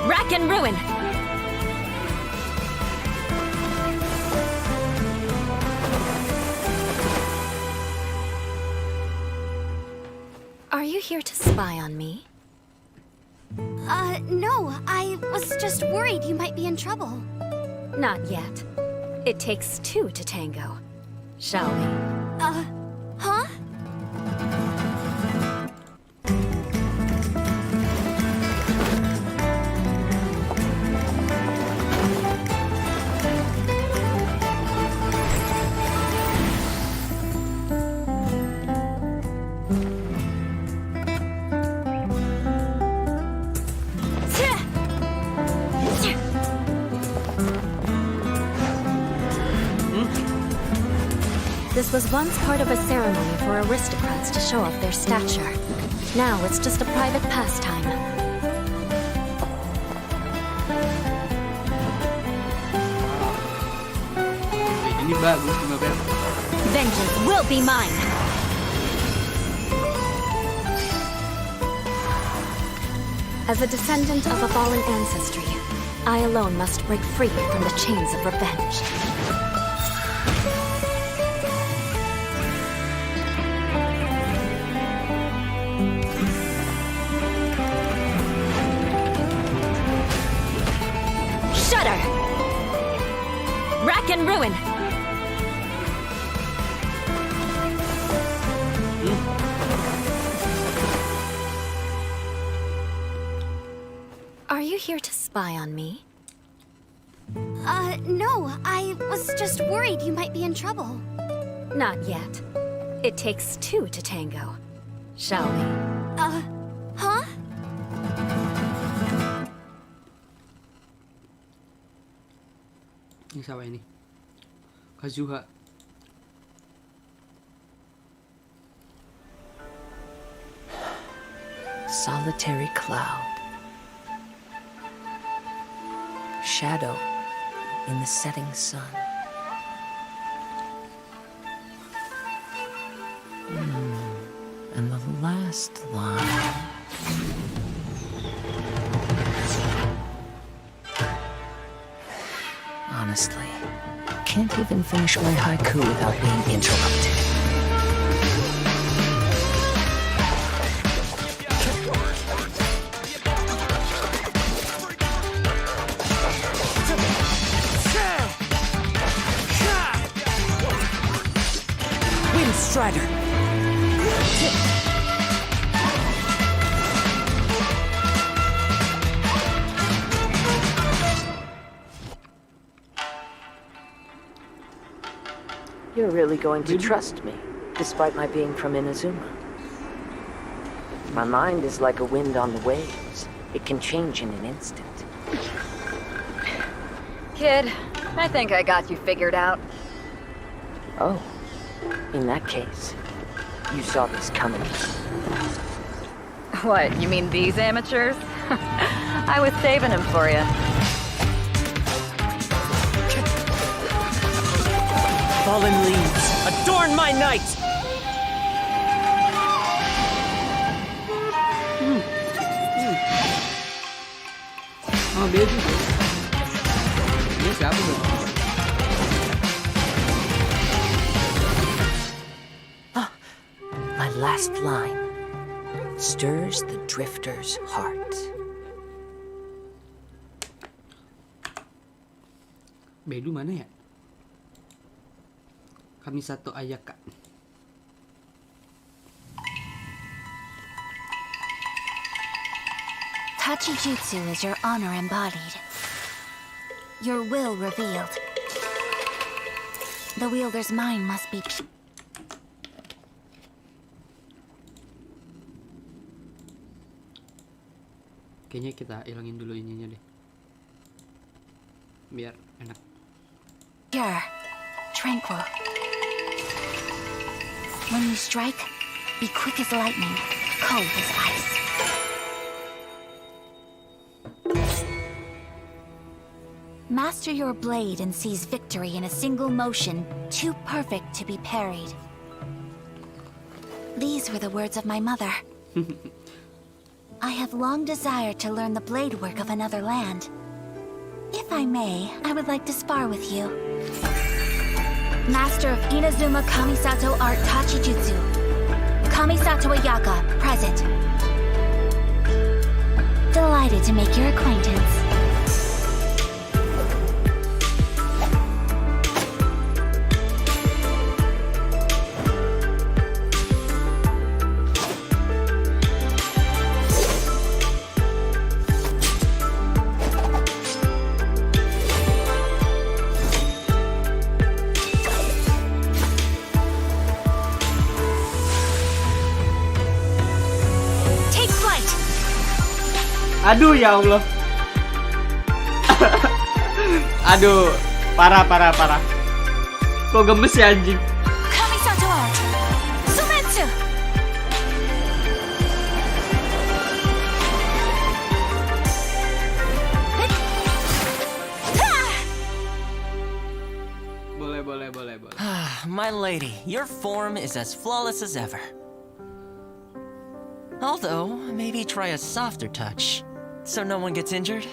Rack and ruin! Are you here to spy on me? No, I was just worried you might be in trouble. Not yet. It takes two to tango. Shall we? Huh? This was once part of a ceremony for aristocrats to show off their stature. Now it's just a private pastime. Ini bagus, Mabel. Vengeance will be mine! As a descendant of a fallen ancestry, I alone must break free from the chains of revenge. Shudder! Rack and ruin! Are you here to spy on me? No, I was just worried you might be in trouble. Not yet. It takes two to tango. Shall we? Huh? Ini siapa ini? Kazuha. Solitary cloud. Shadow in the setting sun. And the last line. Honestly, can't even finish my haiku without being interrupted. Wind Strider! You're really going to trust me, despite my being from Inazuma. My mind is like a wind on the waves. It can change in an instant. Kid, I think I got you figured out. Oh, in that case, you saw this coming. What, you mean these amateurs? I was saving them for you. Fallen leaves, adorn my night! Oh, dia juga. Dia siapa tuh? My last line stirs the drifter's heart. Bedu mana ya? Kami satu ayaka. Tachijutsu is your honor embodied. Your will revealed. The wielder's mind must be Kayaknya kita hilangin dulu ininya deh. Biar enak. pure, tranquil. When you strike, be quick as lightning, cold as ice. Master your blade and seize victory in a single motion, too perfect to be parried. These were the words of my mother. I have long desired to learn the blade work of another land. If I may, I would like to spar with you. Master of Inazuma Kamisato Art Tachijutsu. Kamisato Ayaka, present. Delighted to make your acquaintance. Aduh ya Allah. Aduh, parah. Kok gemes ya anjing? Kamisato Art. Sumetsu. Boleh. My lady, your form is as flawless as ever. Although, maybe try a softer touch, so no one gets injured.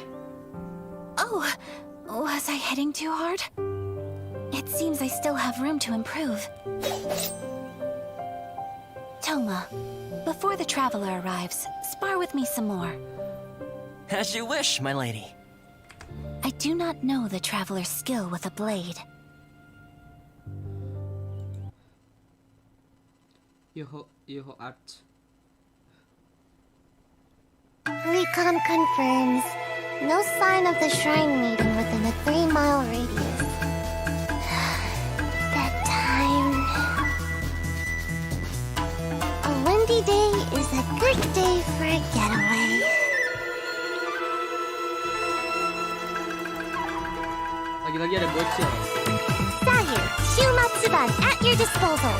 Oh, was I hitting too hard? It seems I still have room to improve. Toma, before the traveler arrives, spar with me some more. As you wish, my lady. I do not know the traveler's skill with a blade. Yoho Art. Recon confirms. No sign of the shrine maiden within a 3-mile radius. That time. A windy day is a good day for a getaway. Lagi-lagi ada bocil. Sahir, Shumatsuban at your disposal.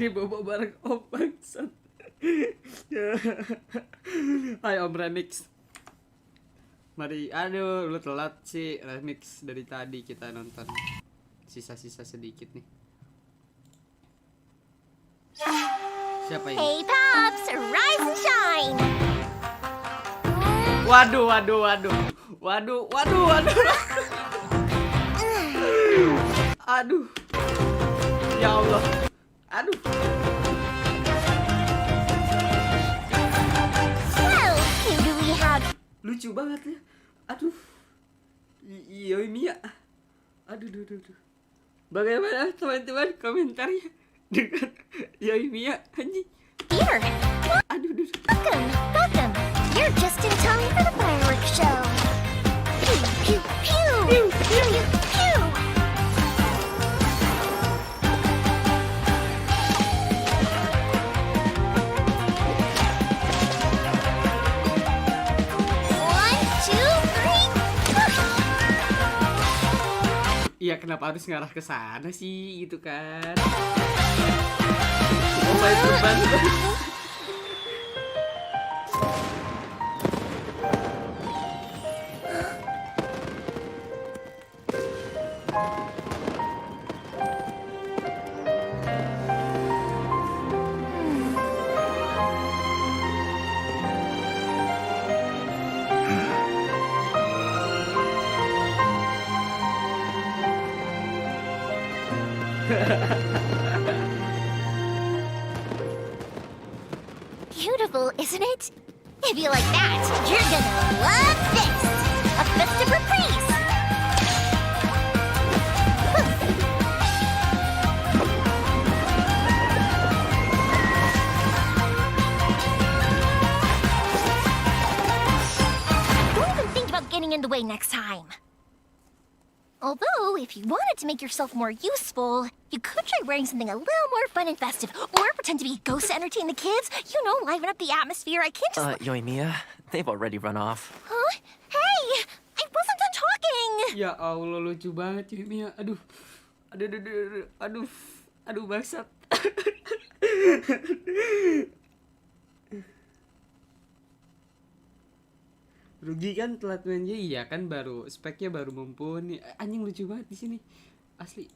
Ini bobo bareng Om bangsat. Hai Om Remix. Mari, aduh lu telat sih Remix dari tadi kita nonton. Sisa-sisa sedikit nih. Siapa ini? Hey Pops, rise and shine. Waduh. Aduh. Ya Allah. Aduh. Well, who do we have? Lucu banget ya. Aduh. Yoi Mia. Aduh. Bagaimana teman-teman komentarnya dengan Yoi Mia anjing? Here. Aduh. Welcome. You're just in time for the fireworks show. Pew, pew, pew. Pew, pew, pew. Iya, kenapa harus ngarah ke sana sih gitu kan? Oh my God. Beautiful, isn't it? If you like that, you're gonna love this! A festive reprise! Don't even think about getting in the way next time. Although, if you wanted to make yourself more useful, you could try wearing something a little more fun and festive, or pretend to be ghosts to entertain the kids. You know, liven up the atmosphere. I can't just... Yoimiya, they've already run off. Huh? Hey! I wasn't done talking! Ya Allah, lucu banget Yoi Mia. Aduh bangsat. Rugi kan telat mainnya, iya kan baru speknya baru mumpuni. Anjing lucu banget di sini. Asli.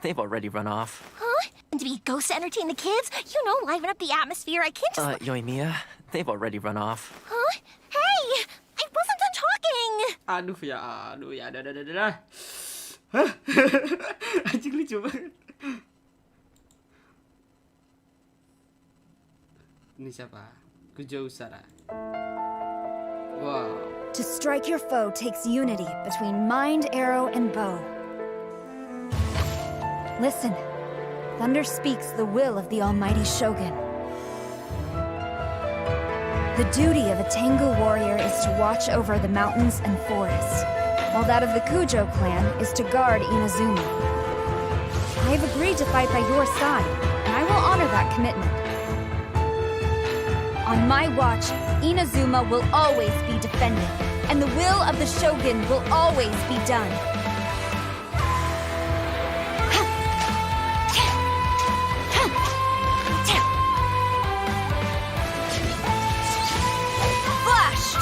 They've already run off. Huh? And to be ghosts to entertain the kids? You know, liven up the atmosphere. I can't just... Yoimiya, they've already run off. Huh? Hey! I wasn't done talking! Aduh, dah. Hah? Anjing lucu banget. Ini siapa? Kujo Usara. Wow. To strike your foe takes unity between mind, arrow, and bow. Listen. Thunder speaks the will of the almighty Shogun. The duty of a Tengu warrior is to watch over the mountains and forests, while that of the Kujo clan is to guard Inazuma. I have agreed to fight by your side, and I will honor that commitment. On my watch, Inazuma will always be defended, and the will of the Shogun will always be done. Flash!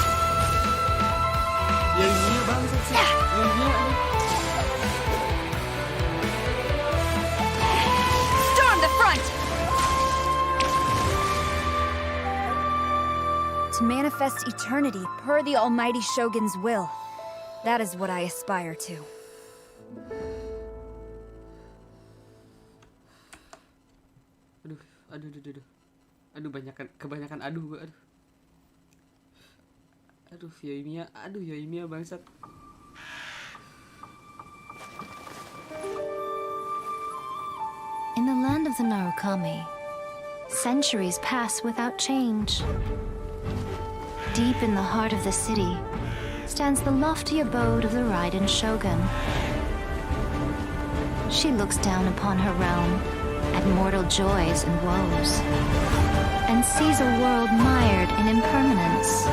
Storm the front! To manifest eternity per the almighty Shogun's will. That is what I aspire to. Aduh, kebanyakan aduh. Aduh, Yoi Mia bangsat. In the land of the Narukami, centuries pass without change. Deep in the heart of the city stands the lofty abode of the Raiden Shogun. She looks down upon her realm at mortal joys and woes, and sees a world mired in impermanence.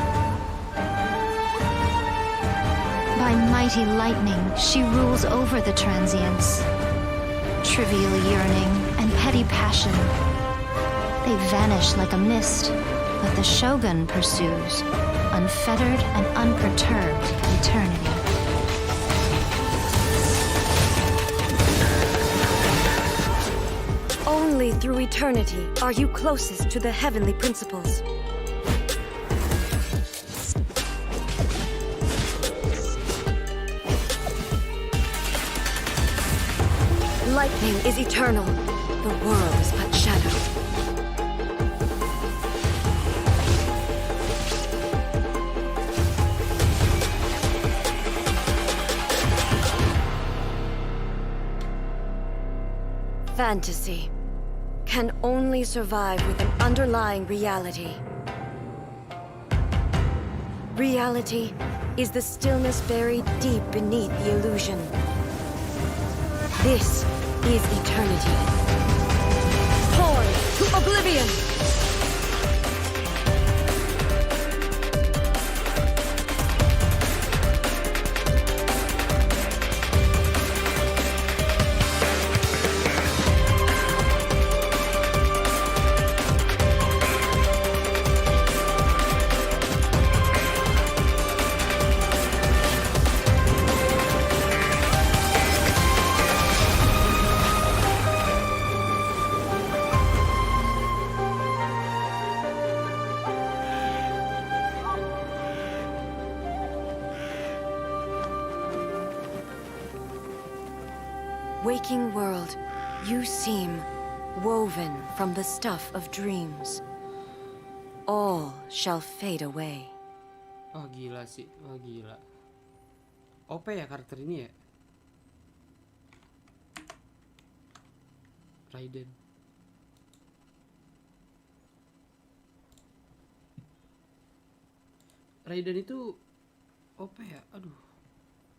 By mighty lightning, she rules over the transients. Trivial yearning and petty petty passion. They vanish like a mist, but the Shogun pursues, unfettered and unperturbed eternity. Only through eternity are you closest to the heavenly principles. Lightning is eternal. The world is but shadow. Fantasy can only survive with an underlying reality. Reality is the stillness buried deep beneath the illusion. This is eternity. Torn to oblivion! Waking world, you seem woven from the stuff of dreams. All shall fade away. Oh gila sih, oh gila. OP ya karakter ini ya. Raiden. Raiden itu OP ya. Aduh.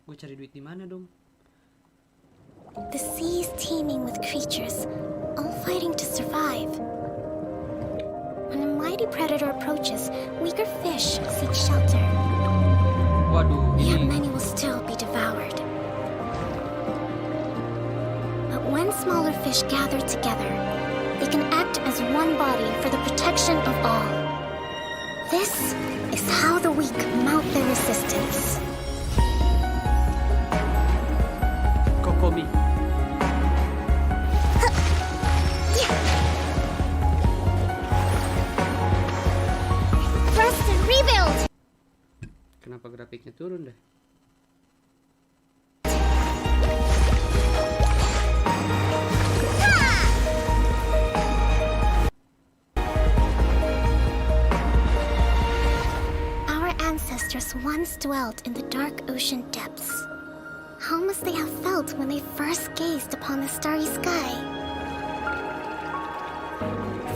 Gue cari duit di mana dong? The sea is teeming with creatures, all fighting to survive. When a mighty predator approaches, weaker fish seek shelter. Waduh, Yet many will still be devoured. But when smaller fish gather together, they can act as one body for the protection of all. This is how the weak mount their resistance. Kokomi. Rest and rebuild! Kenapa grafiknya turun dah? Our ancestors once dwelt in the dark ocean depths. How must they have felt when they first gazed upon the starry sky?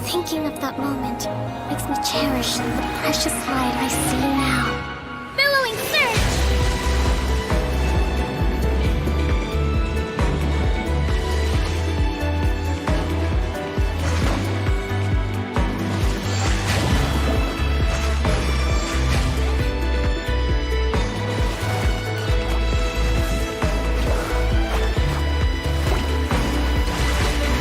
Thinking of that moment makes me cherish the precious light I see now. Billowing surge!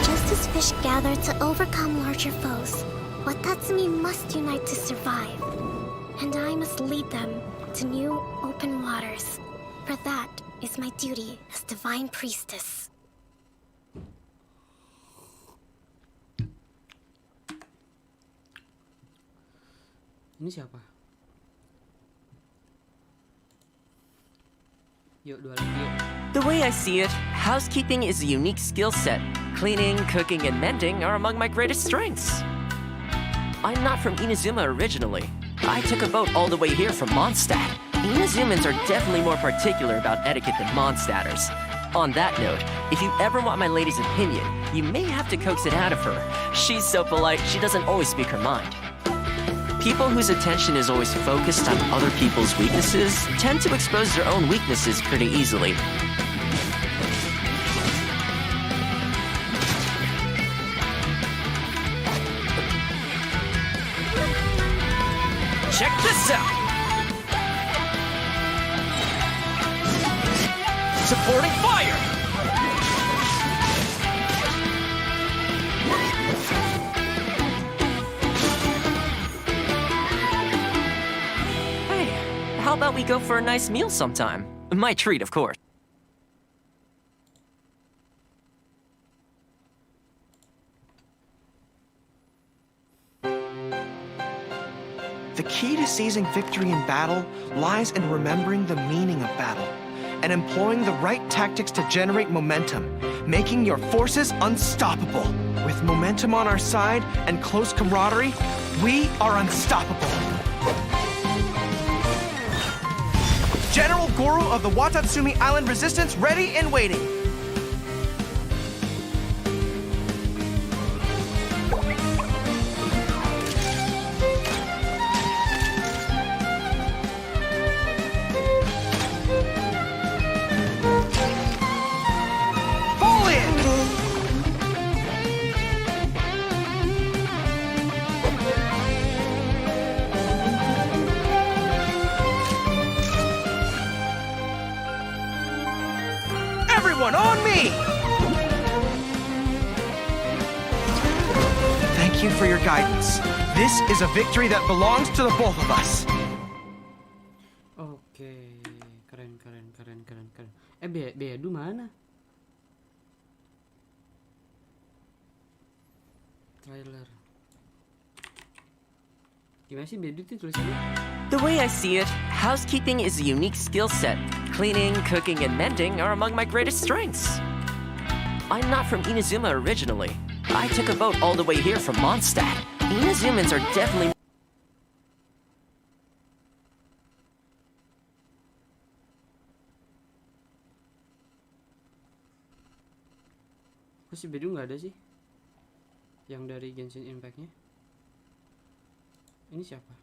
Just as fish gather to overcome larger foes, Watatsumi must unite to survive. And I must lead them to new open waters. For that is my duty as divine priestess. Ini siapa? Yuk, dua lagi yuk. The way I see it, housekeeping is a unique skill set. Cleaning, cooking, and mending are among my greatest strengths. I'm not from Inazuma originally. I took a boat all the way here from Mondstadt. Inazumans are definitely more particular about etiquette than Mondstatters. On that note, if you ever want my lady's opinion, you may have to coax it out of her. She's so polite, she doesn't always speak her mind. People whose attention is always focused on other people's weaknesses tend to expose their own weaknesses pretty easily. Check this out! Supporting fire! about we go for a nice meal sometime? My treat, of course. The key to seizing victory in battle lies in remembering the meaning of battle and employing the right tactics to generate momentum, making your forces unstoppable. With momentum on our side and close camaraderie, we are unstoppable. General Goro of the Watatsumi Island Resistance ready and waiting. Everyone on me! Thank you for your guidance. This is a victory that belongs to the both of us. Oke, keren. Bedu mana? Trailer. Gimana sih Bedu tuh tulisannya? The way I see it, housekeeping is a unique skill set. Cleaning, cooking, and mending are among my greatest strengths. I'm not from Inazuma originally. I took a boat all the way here from Mondstadt. Inazumans are definitely... Kok si Bedu nggak ada sih? Yang dari Genshin Impact-nya? Ini siapa?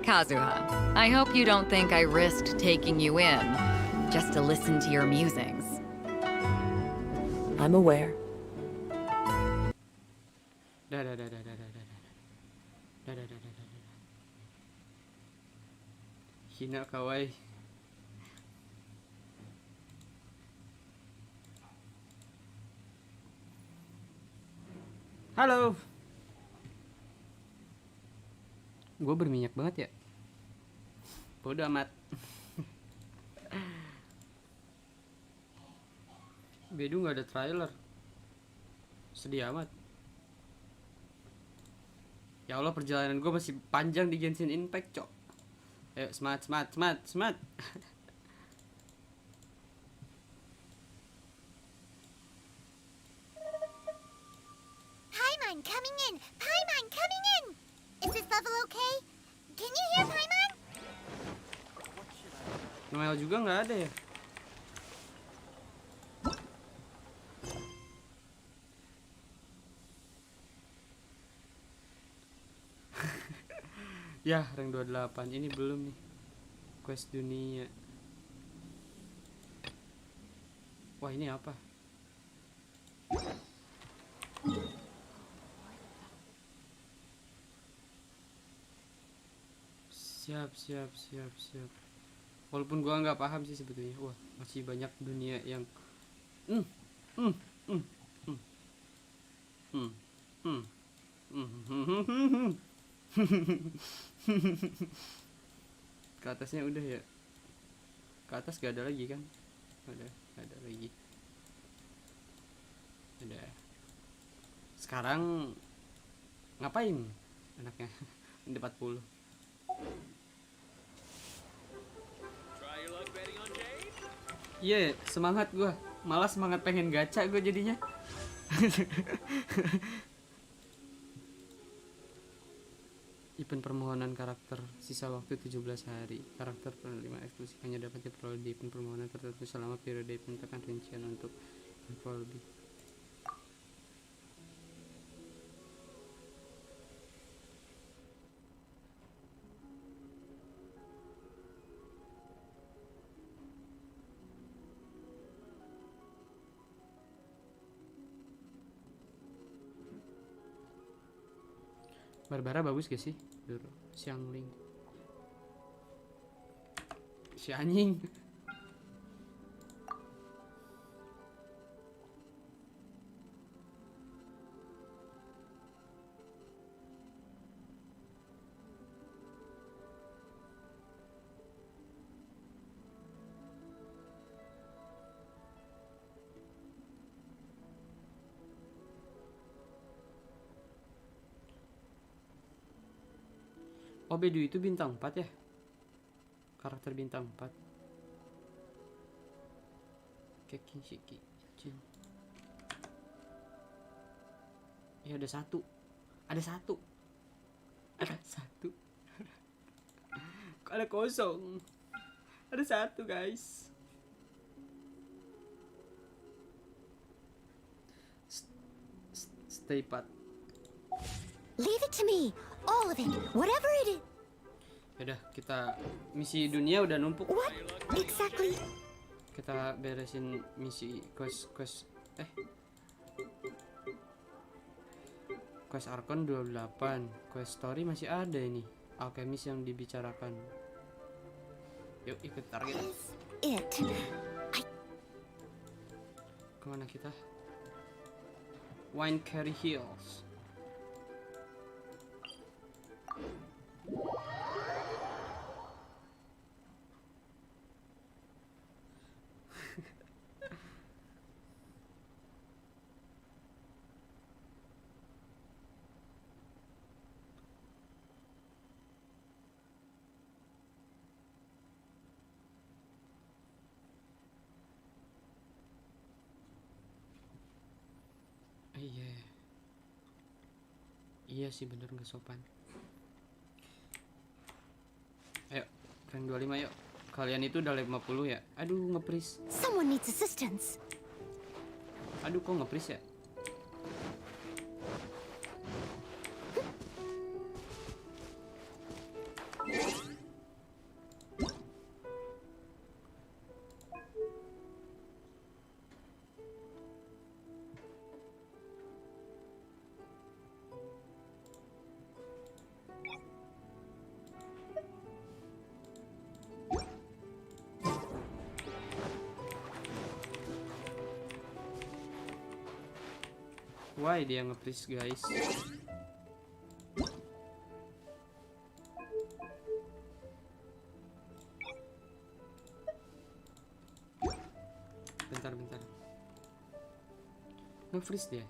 Kazuha, I hope you don't think I risked taking you in just to listen to your musings. I'm aware. Hina kawaii. Halo. Gue berminyak banget ya. Bodo amat. Bedu nggak ada trailer. Sedih amat. Ya Allah, perjalanan gue masih panjang di Genshin Impact, cok. Ayo semangat. Paimon coming in! Paimon coming in! Is this level okay? Can you hear Paimon? Noel juga nggak ada ya? Ya, rank 28 ini belum nih. Quest dunia. Wah, ini apa? Siap. Walaupun gua nggak paham sih sebetulnya. Wah, masih banyak dunia yang Ke atasnya udah ya. Ke atas gak ada lagi kan? Ada lagi. Udah. Sekarang ngapain anaknya? Ini 40. Iya, semangat gua. Malah semangat pengen gacha gua jadinya. Event permohonan karakter sisa waktu 17 hari. Karakter penerima eksklusif hanya dapat diperoleh di event permohonan tertentu selama periode event. Tekan rincian untuk info lebih. Barbara bagus gak sih? Dulu Xiangling. Si anjing. Oh, Bedu itu bintang 4 ya? Karakter bintang 4. Kekin Shiki. Ya ada satu. Ada satu. Ada satu. Kok ada kosong? Ada satu, guys. Stay pat. Leave it to me. All of it. Whatever it is. Yaudah, kita misi dunia udah numpuk. What exactly? Kita beresin misi quest Arkon 28. Quest story masih ada ini. Alkemis yang dibicarakan. Yuk ikut target. Kemana kita? Wine Carry Hills. Iya sih, bener nggak sopan. Ayo, rank 25 yuk. Kalian itu udah level 50 ya? Aduh, nge-freeze. Someone needs assistance. Aduh, kok nge-freeze ya? Why dia nge-freeze, guys? Bentar. Nge-freeze dia.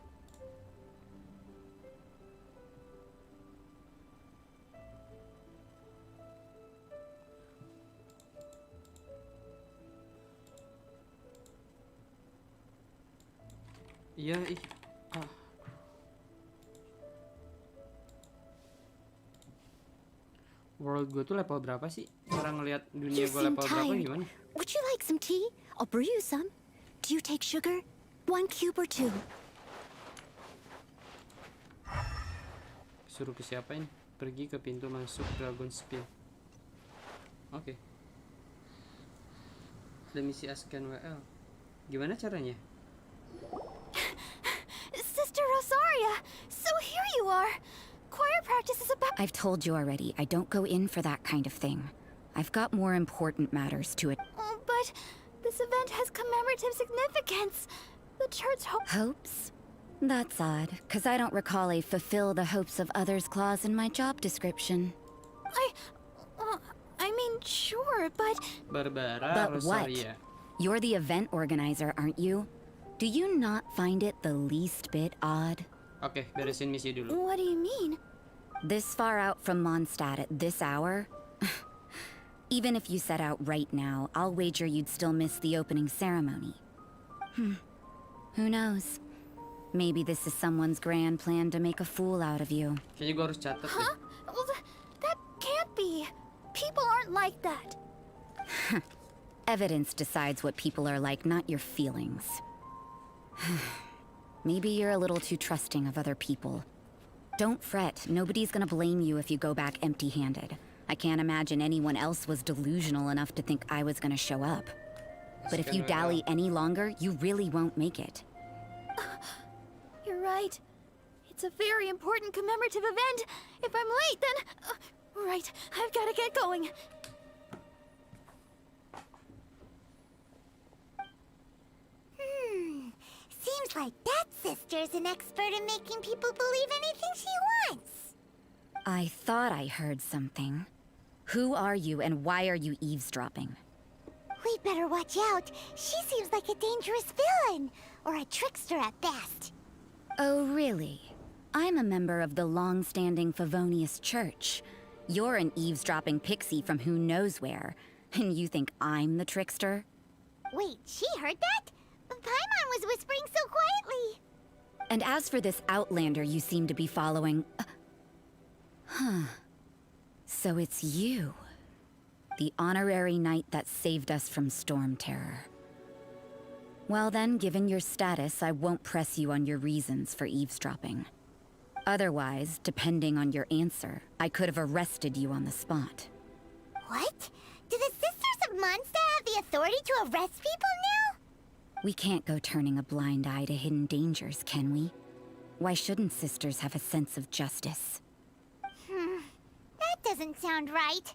Iya, World gue tuh level berapa sih? Cara ngelihat dunia gue level berapa gimana? Would you like some tea? I'll brew you some. Do you take sugar? 1 cube or 2? Suruh ke siapa ini? Pergi ke pintu masuk Dragon Spear. Oke. Ada misi Asken WL. Gimana caranya? Sister Rosaria! So here you are! Choir practice is about— I've told you already, I don't go in for that kind of thing. I've got more important matters to it. Oh, but this event has commemorative significance. The church Hopes? That's odd, because I don't recall a fulfill the hopes of others clause in my job description. I mean, sure, but— Barbara But Rosaria. what? You're the event organizer, aren't you? Do you not find it the least bit odd? Oke, beresin misi dulu. What do you mean? This far out from Mondstadt at this hour? Even if you set out right now, I'll wager you'd still miss the opening ceremony. Who knows? Maybe this is someone's grand plan to make a fool out of you. Kayaknya gue harus catat. Huh? Well, that can't be. People aren't like that. Evidence decides what people are like, not your feelings. Maybe you're a little too trusting of other people. Don't fret, nobody's gonna blame you if you go back empty-handed. I can't imagine anyone else was delusional enough to think I was gonna show up. But if you dally any longer, you really won't make it. You're right. It's a very important commemorative event. If I'm late, then... right, I've gotta get going. Seems like that sister's an expert in making people believe anything she wants. I thought I heard something. Who are you and why are you eavesdropping? We'd better watch out. She seems like a dangerous villain, or a trickster at best. Oh, really? I'm a member of the long-standing Favonius Church. You're an eavesdropping pixie from who knows where, and you think I'm the trickster? Wait, she heard that? But Paimon was whispering so quietly. And as for this outlander you seem to be following... So it's you. The honorary knight that saved us from storm terror. Well then, given your status, I won't press you on your reasons for eavesdropping. Otherwise, depending on your answer, I could have arrested you on the spot. What? Do the Sisters of Mondstadt have the authority to arrest people now? We can't go turning a blind eye to hidden dangers, can we? Why shouldn't sisters have a sense of justice? That doesn't sound right.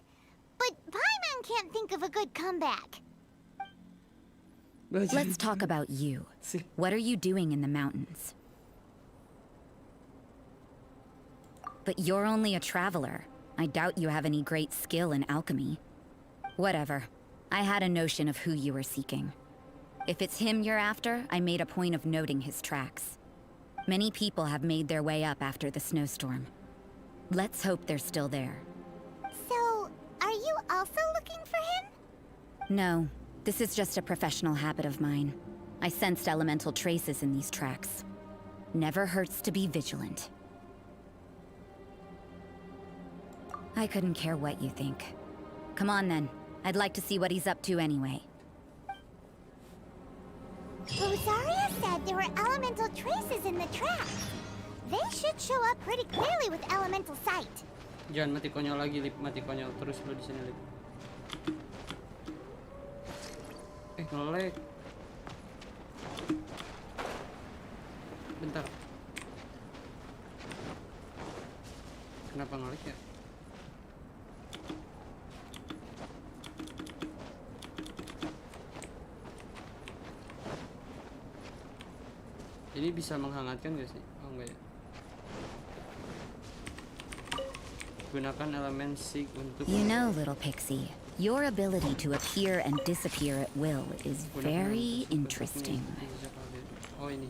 But Paimon can't think of a good comeback. Let's talk about you. What are you doing in the mountains? But you're only a traveler. I doubt you have any great skill in alchemy. Whatever. I had a notion of who you were seeking. If it's him you're after, I made a point of noting his tracks. Many people have made their way up after the snowstorm. Let's hope they're still there. So, are you also looking for him? No, this is just a professional habit of mine. I sensed elemental traces in these tracks. Never hurts to be vigilant. I couldn't care what you think. Come on then. I'd like to see what he's up to anyway. Rosaria said there were elemental traces in the tracks. They should show up pretty clearly with elemental sight. Jangan mati konyol lagi, Lip. Mati konyol terus lo di sini, Lip. Ngelag. Bentar. Kenapa ngelag ya? Ini bisa menghangatkan gak sih? Oh enggak ya. Gunakan elemen sig untuk... You know, little pixie, your ability to appear and disappear at will is very interesting. Oh ini.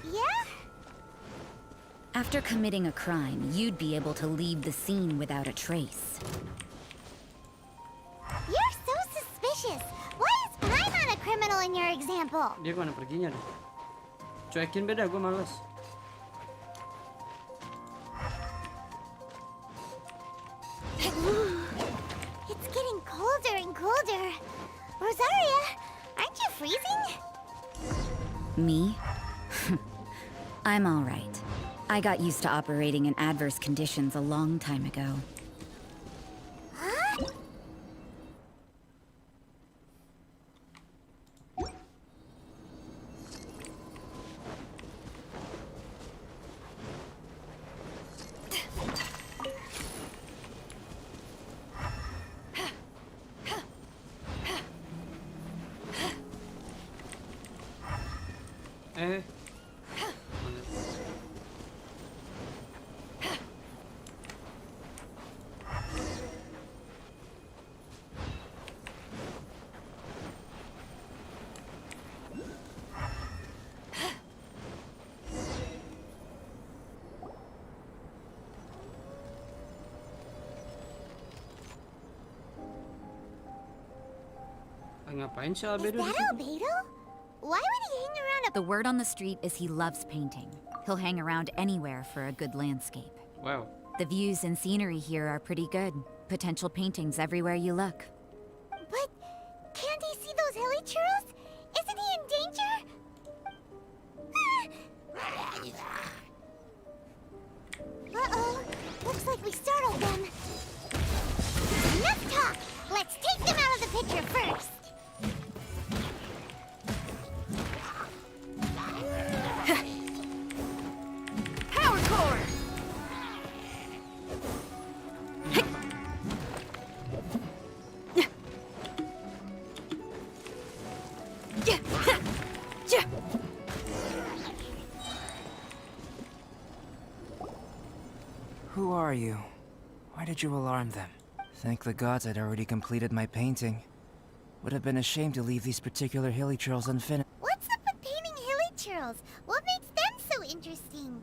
Yeah? After committing a crime, you'd be able to leave the scene without a trace. You're so suspicious. Why is Paimon a criminal in your example? Dia kemana perginya deh? Cuekin beda, gue males. It's getting colder and colder. Rosaria, aren't you freezing? Me? I'm all right. I got used to operating in adverse conditions a long time ago. Huh? Ngapain si Albedo Is that Albedo? Why would he hang around The word on the street is he loves painting. He'll hang around anywhere for a good landscape. Wow. The views and scenery here are pretty good. Potential paintings everywhere you look. But can't he see those hilly churros? Isn't he in danger? Uh-oh. Looks like we startled them. Enough talk! Let's take them out of the picture first. Power core! Who are you? Why did you alarm them? Thank the gods I'd already completed my painting. Would have been a shame to leave these particular hilly churls unfinished. What's up with painting hilly churls? What makes them so interesting?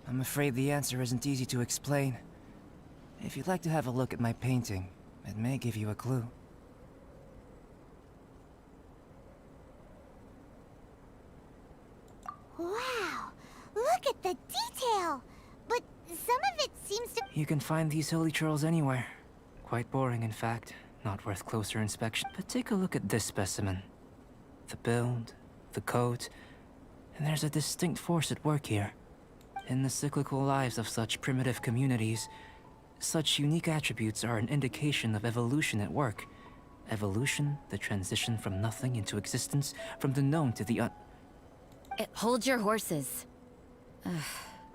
I'm afraid the answer isn't easy to explain. If you'd like to have a look at my painting, it may give you a clue. Wow, look at the detail! But some of it seems to... You can find these holy churls anywhere. Quite boring, in fact. Not worth closer inspection. But take a look at this specimen. The build, the coat, and there's a distinct force at work here. In the cyclical lives of such primitive communities, such unique attributes are an indication of evolution at work. Evolution, the transition from nothing into existence, from the known to the Hold your horses. Ugh,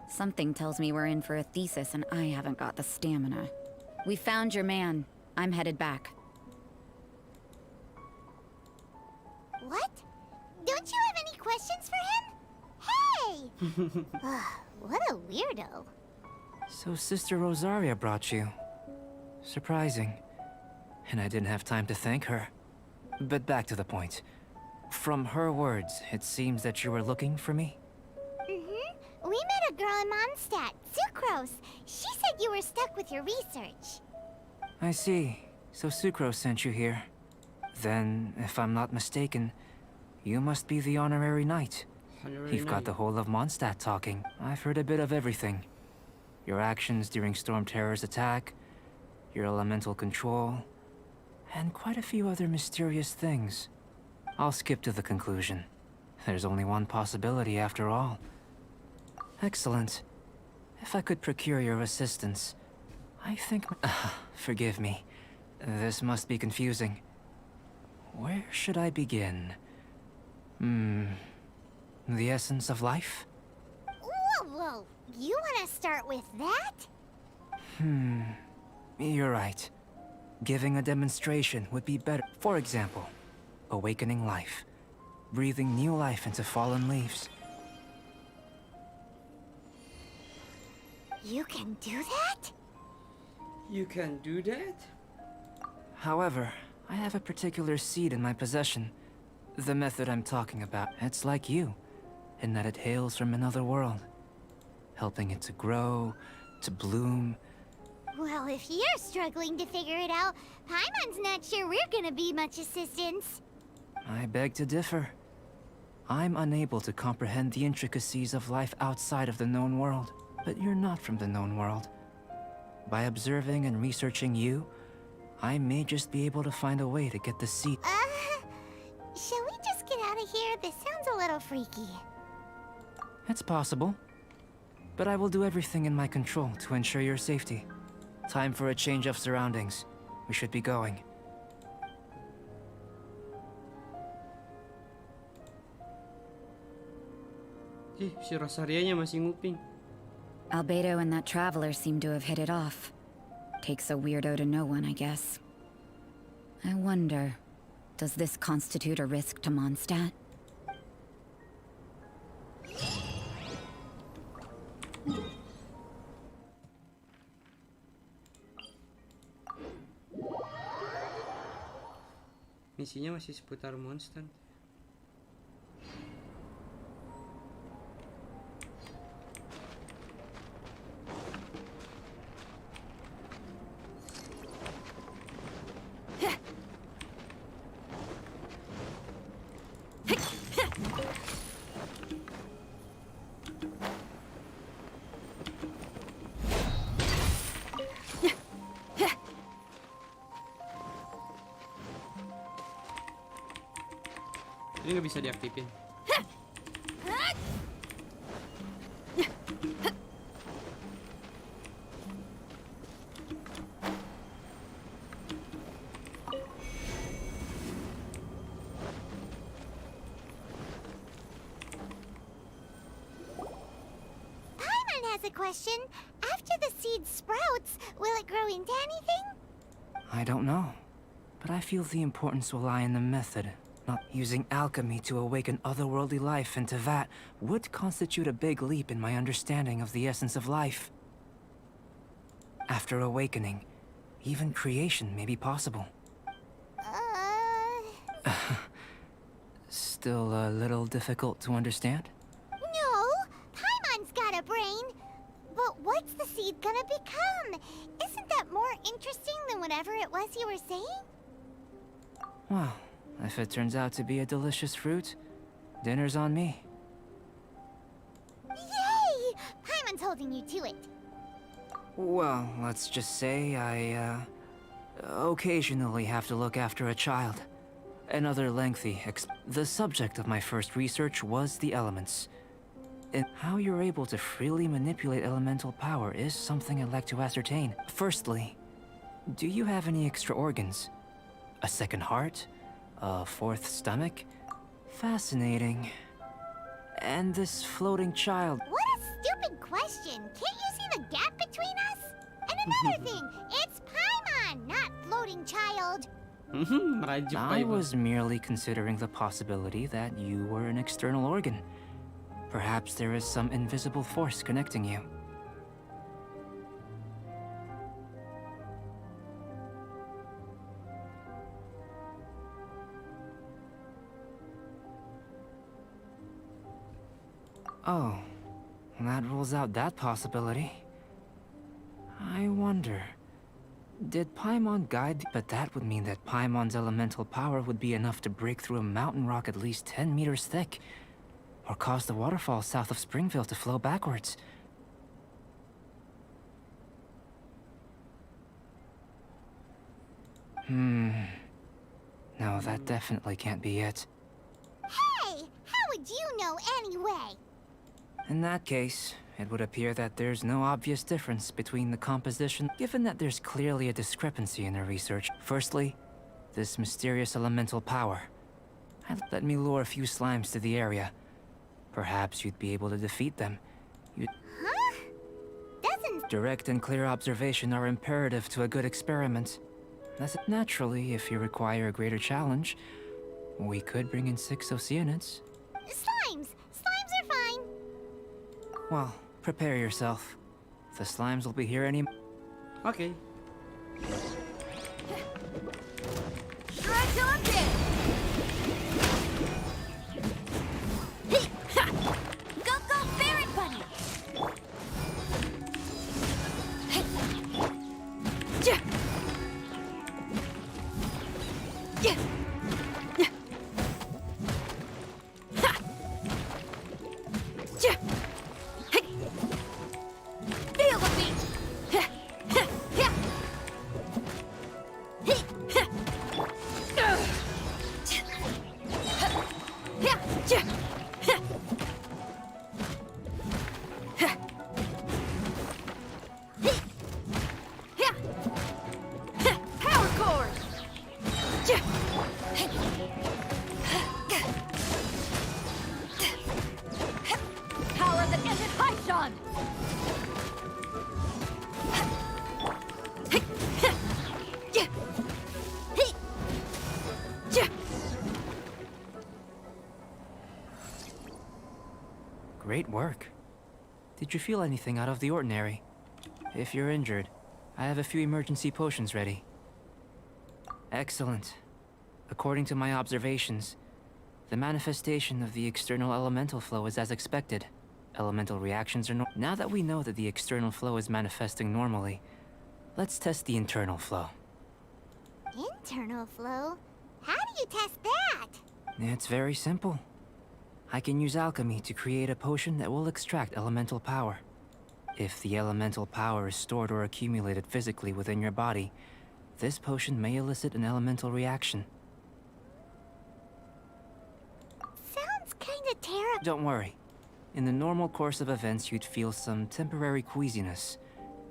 something tells me we're in for a thesis and I haven't got the stamina. We found your man. I'm headed back. What? Don't you have any questions for him? Hey! Ugh, what a weirdo. So Sister Rosaria brought you. Surprising. And I didn't have time to thank her. But back to the point. From her words, it seems that you were looking for me? Mm-hmm. We met a girl in Mondstadt, Sucrose. She said you were stuck with your research. I see. So Sucrose sent you here. Then, if I'm not mistaken, you must be the honorary knight. You've got the whole of Mondstadt talking. I've heard a bit of everything. Your actions during Storm Terror's attack, your elemental control, and quite a few other mysterious things. I'll skip to the conclusion. There's only one possibility after all. Excellent. If I could procure your assistance, I think... forgive me. This must be confusing. Where should I begin? The essence of life? Whoa, whoa. You want to start with that? You're right. Giving a demonstration would be better. For example, awakening life. Breathing new life into fallen leaves. You can do that? You can do that? However, I have a particular seed in my possession. The method I'm talking about, it's like you, in that it hails from another world. Helping it to grow, to bloom. Well, if you're struggling to figure it out, Paimon's not sure we're gonna be much assistance. I beg to differ. I'm unable to comprehend the intricacies of life outside of the known world. But you're not from the known world. By observing and researching you, I may just be able to find a way to get the seed. Shall we just get out of here? This sounds a little freaky. It's possible. But I will do everything in my control to ensure your safety. Time for a change of surroundings. We should be going. Si Rosarianya masih nguping. Albedo and that traveler seem to have hit it off. Takes a weirdo to know one, I guess. I wonder, does this constitute a risk to Mondstadt? Misinya masih seputar Mondstadt. Ini nggak bisa diaktifin. Paimon has a question. After the seed sprouts, will it grow into anything? I don't know. But I feel the importance will lie in the method. Not using alchemy to awaken otherworldly life into that would constitute a big leap in my understanding of the essence of life. After awakening, even creation may be possible. Still a little difficult to understand? No, Paimon's got a brain. Isn't that more interesting than whatever it was you were saying? Well, if it turns out to be a delicious fruit, dinner's on me. Yay! Paimon's holding you to it. Well, let's just say I, occasionally have to look after a child. Another lengthy The subject of my first research was the elements. And how you're able to freely manipulate elemental power is something I'd like to ascertain. Firstly, do you have any extra organs? A second heart? A fourth stomach? Fascinating. And this floating child... What a stupid question! Can't you see the gap between us? And another thing, it's Paimon, not floating child. I was merely considering the possibility that you were an external organ. Perhaps there is some invisible force connecting you. Oh, that rules out that possibility. I wonder... Did Paimon guide... But that would mean that Paimon's elemental power would be enough to break through a mountain rock at least 10 meters thick, or cause the waterfall south of Springville to flow backwards. No, that definitely can't be it. Hey! How would you know anyway? In that case, it would appear that there's no obvious difference between the composition, given that there's clearly a discrepancy in the research. Firstly, this mysterious elemental power. Let me lure a few slimes to the area. Perhaps you'd be able to defeat them. Huh? Doesn't... Direct and clear observation are imperative to a good experiment. Naturally, if you require a greater challenge, we could bring in 6 Oceanids. Slimes! Slimes are fine! Well, prepare yourself. The slimes will be here any... Okay. Stretch on it! Go, go, Baron Bunny! Feel the beat! Power cord! Power that ended Haishan! Great work. Did you feel anything out of the ordinary? If you're injured, I have a few emergency potions ready. Excellent. According to my observations, the manifestation of the external elemental flow is as expected. Elemental reactions are now that we know that the external flow is manifesting normally, let's test the internal flow. Internal flow? How do you test that? It's very simple. I can use alchemy to create a potion that will extract elemental power. If the elemental power is stored or accumulated physically within your body, this potion may elicit an elemental reaction. Sounds kinda terrible. Don't worry. In the normal course of events, you'd feel some temporary queasiness.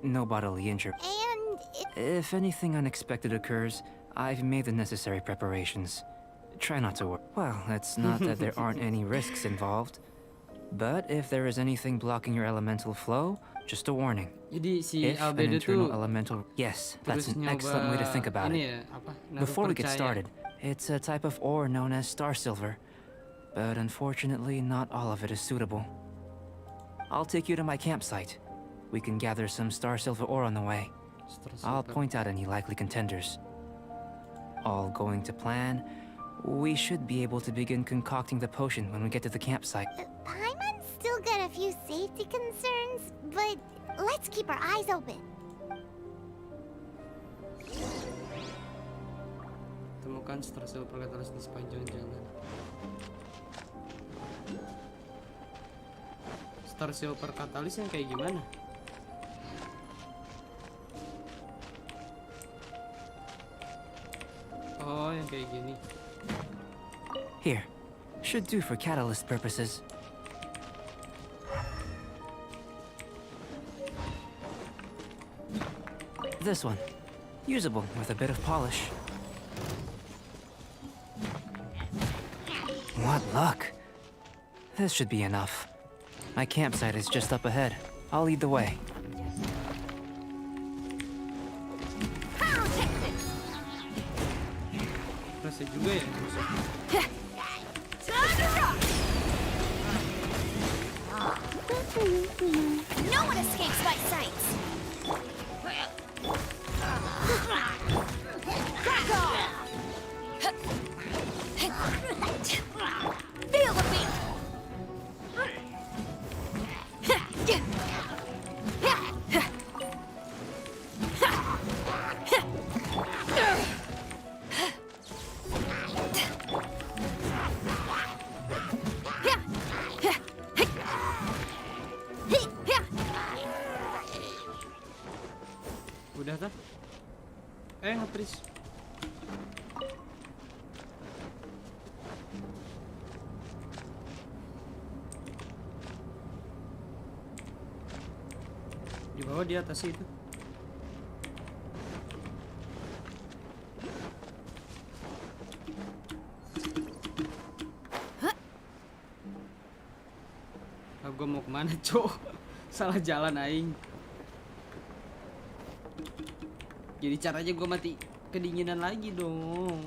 No bodily injury. And If anything unexpected occurs, I've made the necessary preparations. Try not to worry. Well, it's not that there aren't any risks involved. But if there is anything blocking your elemental flow, just a warning. Jadi si If an Albedo internal tuh elemental... Yes, that's terus an excellent way to think about ini it. ya, apa, naruh Before we get percaya. started, it's a type of ore known as star silver. But unfortunately, not all of it is suitable. I'll take you to my campsite. We can gather some star silver ore on the way. I'll point out any likely contenders. All going to plan, we should be able to begin concocting the potion when we get to the campsite. Paimon's still got a few safety concerns, but let's keep our eyes open. temukan star silver katalis di sepanjang jalan. Star silver katalis yang kayak gimana? Oh, yang kayak gini. Here. Should do for catalyst purposes. This one. Usable with a bit of polish. What luck. This should be enough. My campsite is just up ahead. I'll lead the way. Rasa juga ya. No one escapes my sights. Feel the beat. Udah tah? Nge-freeze. Di bawah, di atas itu. Gue mau kemana, cok? Salah jalan aing. Jadi caranya gue mati kedinginan lagi dong.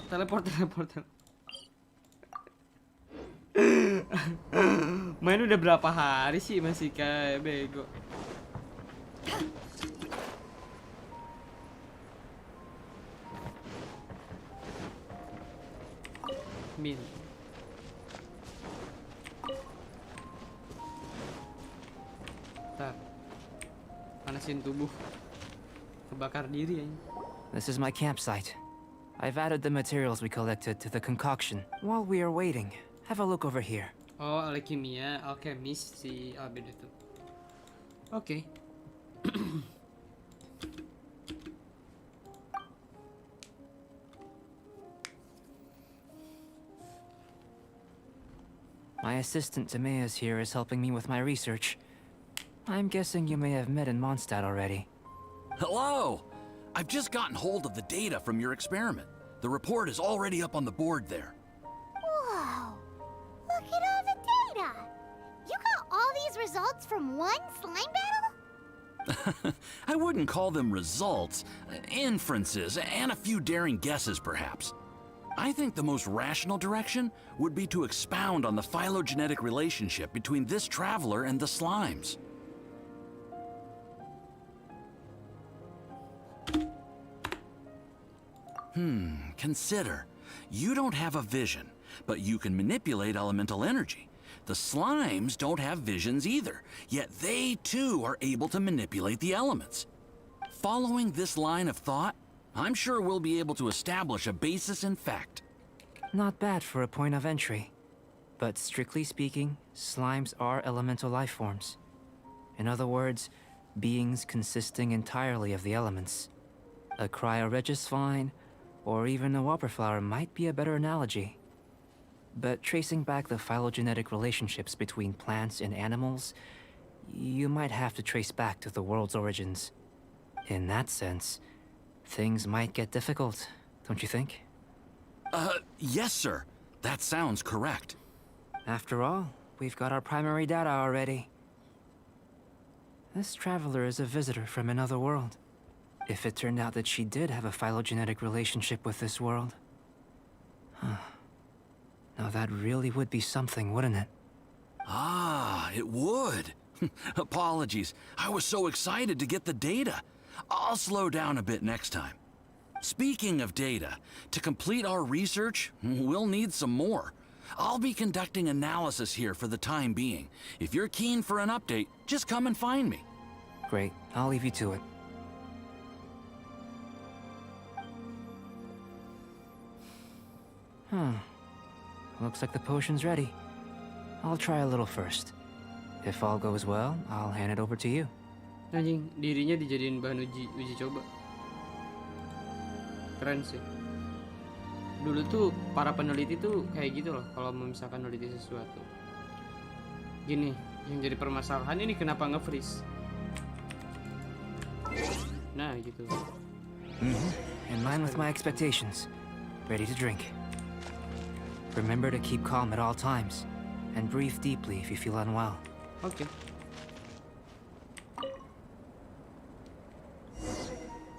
Teleport. Main udah berapa hari sih masih kayak bego. Min. Tar. Panasin tubuh. Kebakar diri ya. This is my campsite. I've added the materials we collected to the concoction. While we are waiting, have a look over here. Oh, alkimia, alchemist si Abed itu. Oke. My assistant Timaeus here is helping me with my research. I'm guessing you may have met in Mondstadt already. Hello! I've just gotten hold of the data from your experiment. The report is already up on the board there. Whoa! Look at all the data! You got all these results from one slime battle? I wouldn't call them results, inferences, and a few daring guesses perhaps. I think the most rational direction would be to expound on the phylogenetic relationship between this traveler and the slimes. Consider. You don't have a vision, but you can manipulate elemental energy. The slimes don't have visions either, yet they too are able to manipulate the elements. Following this line of thought, I'm sure we'll be able to establish a basis in fact. Not bad for a point of entry. But strictly speaking, slimes are elemental life forms. In other words, beings consisting entirely of the elements. A cryoregis vine, or even a whopperflower might be a better analogy. But tracing back the phylogenetic relationships between plants and animals, you might have to trace back to the world's origins. In that sense, things might get difficult, don't you think? Yes, sir. That sounds correct. After all, we've got our primary data already. This traveler is a visitor from another world. If it turned out that she did have a phylogenetic relationship with this world. Now that really would be something, wouldn't it? Ah, it would. Apologies. I was so excited to get the data. I'll slow down a bit next time. Speaking of data, to complete our research, we'll need some more. I'll be conducting analysis here for the time being. If you're keen for an update, just come and find me. Great. I'll leave you to it. Looks like the potion's ready. I'll try a little first. If all goes well, I'll hand it over to you. Anjing, dirinya dijadiin bahan uji coba. Keren sih. Dulu tuh para peneliti tuh kayak gitu loh kalau misalkan meneliti sesuatu. Gini, yang jadi permasalahan ini kenapa nge-freeze? Nah, gitu. In line with my expectations. Ready to drink. Remember to keep calm at all times, and breathe deeply if you feel unwell. Okay.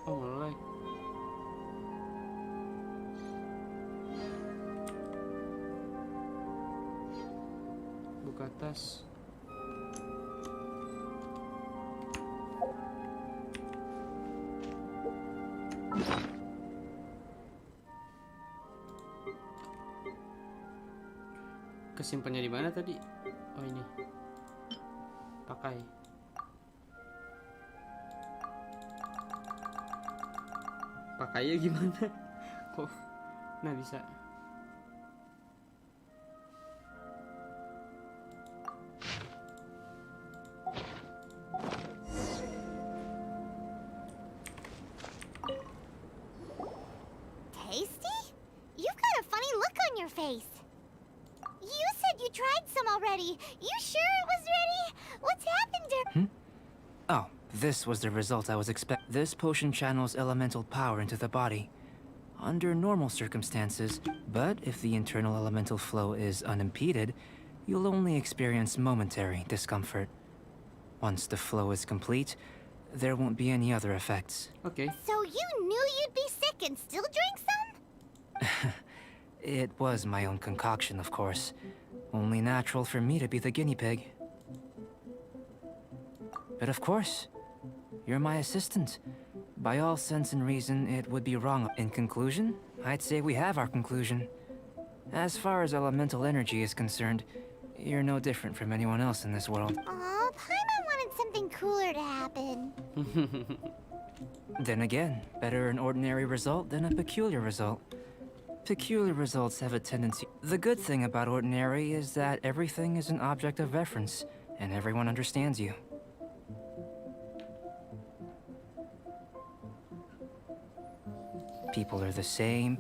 Oh, mulai. Buka tas. Kesimpannya di mana tadi? Oh, ini. Pakai. Pakainya gimana? Kok? Nah, bisa. Tasty? You've got a funny look on your face. You said you tried some already. You sure it was ready? What's happened to... Oh, this was the result I was expecting. This potion channels elemental power into the body. Under normal circumstances, but if the internal elemental flow is unimpeded, you'll only experience momentary discomfort. Once the flow is complete, there won't be any other effects. Okay. So you knew you'd be sick and still drink some? It was my own concoction, of course. Only natural for me to be the guinea pig. But of course, you're my assistant. By all sense and reason, it would be wrong. In conclusion, I'd say we have our conclusion. As far as elemental energy is concerned, you're no different from anyone else in this world. Aw, Paimon wanted something cooler to happen. Then again, better an ordinary result than a peculiar result. Peculiar results have a tendency... The good thing about ordinary is that everything is an object of reference, and everyone understands you. People are the same.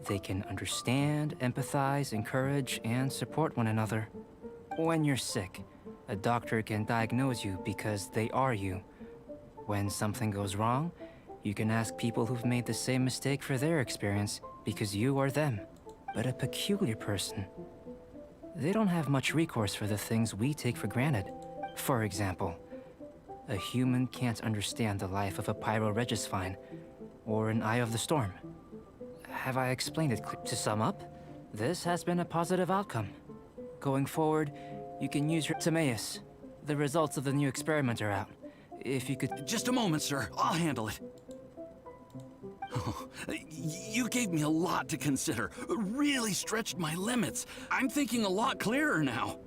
They can understand, empathize, encourage, and support one another. When you're sick, a doctor can diagnose you because they are you. When something goes wrong, you can ask people who've made the same mistake for their experience because you are them. But a peculiar person, they don't have much recourse for the things we take for granted. For example, a human can't understand the life of a pyroregisvine or an eye of the storm. Have I explained it to sum up? This has been a positive outcome. Going forward, you can use your Timaeus. The results of the new experiment are out. If you could... Just a moment, sir. I'll handle it. Oh, you gave me a lot to consider. Really stretched my limits. I'm thinking a lot clearer now.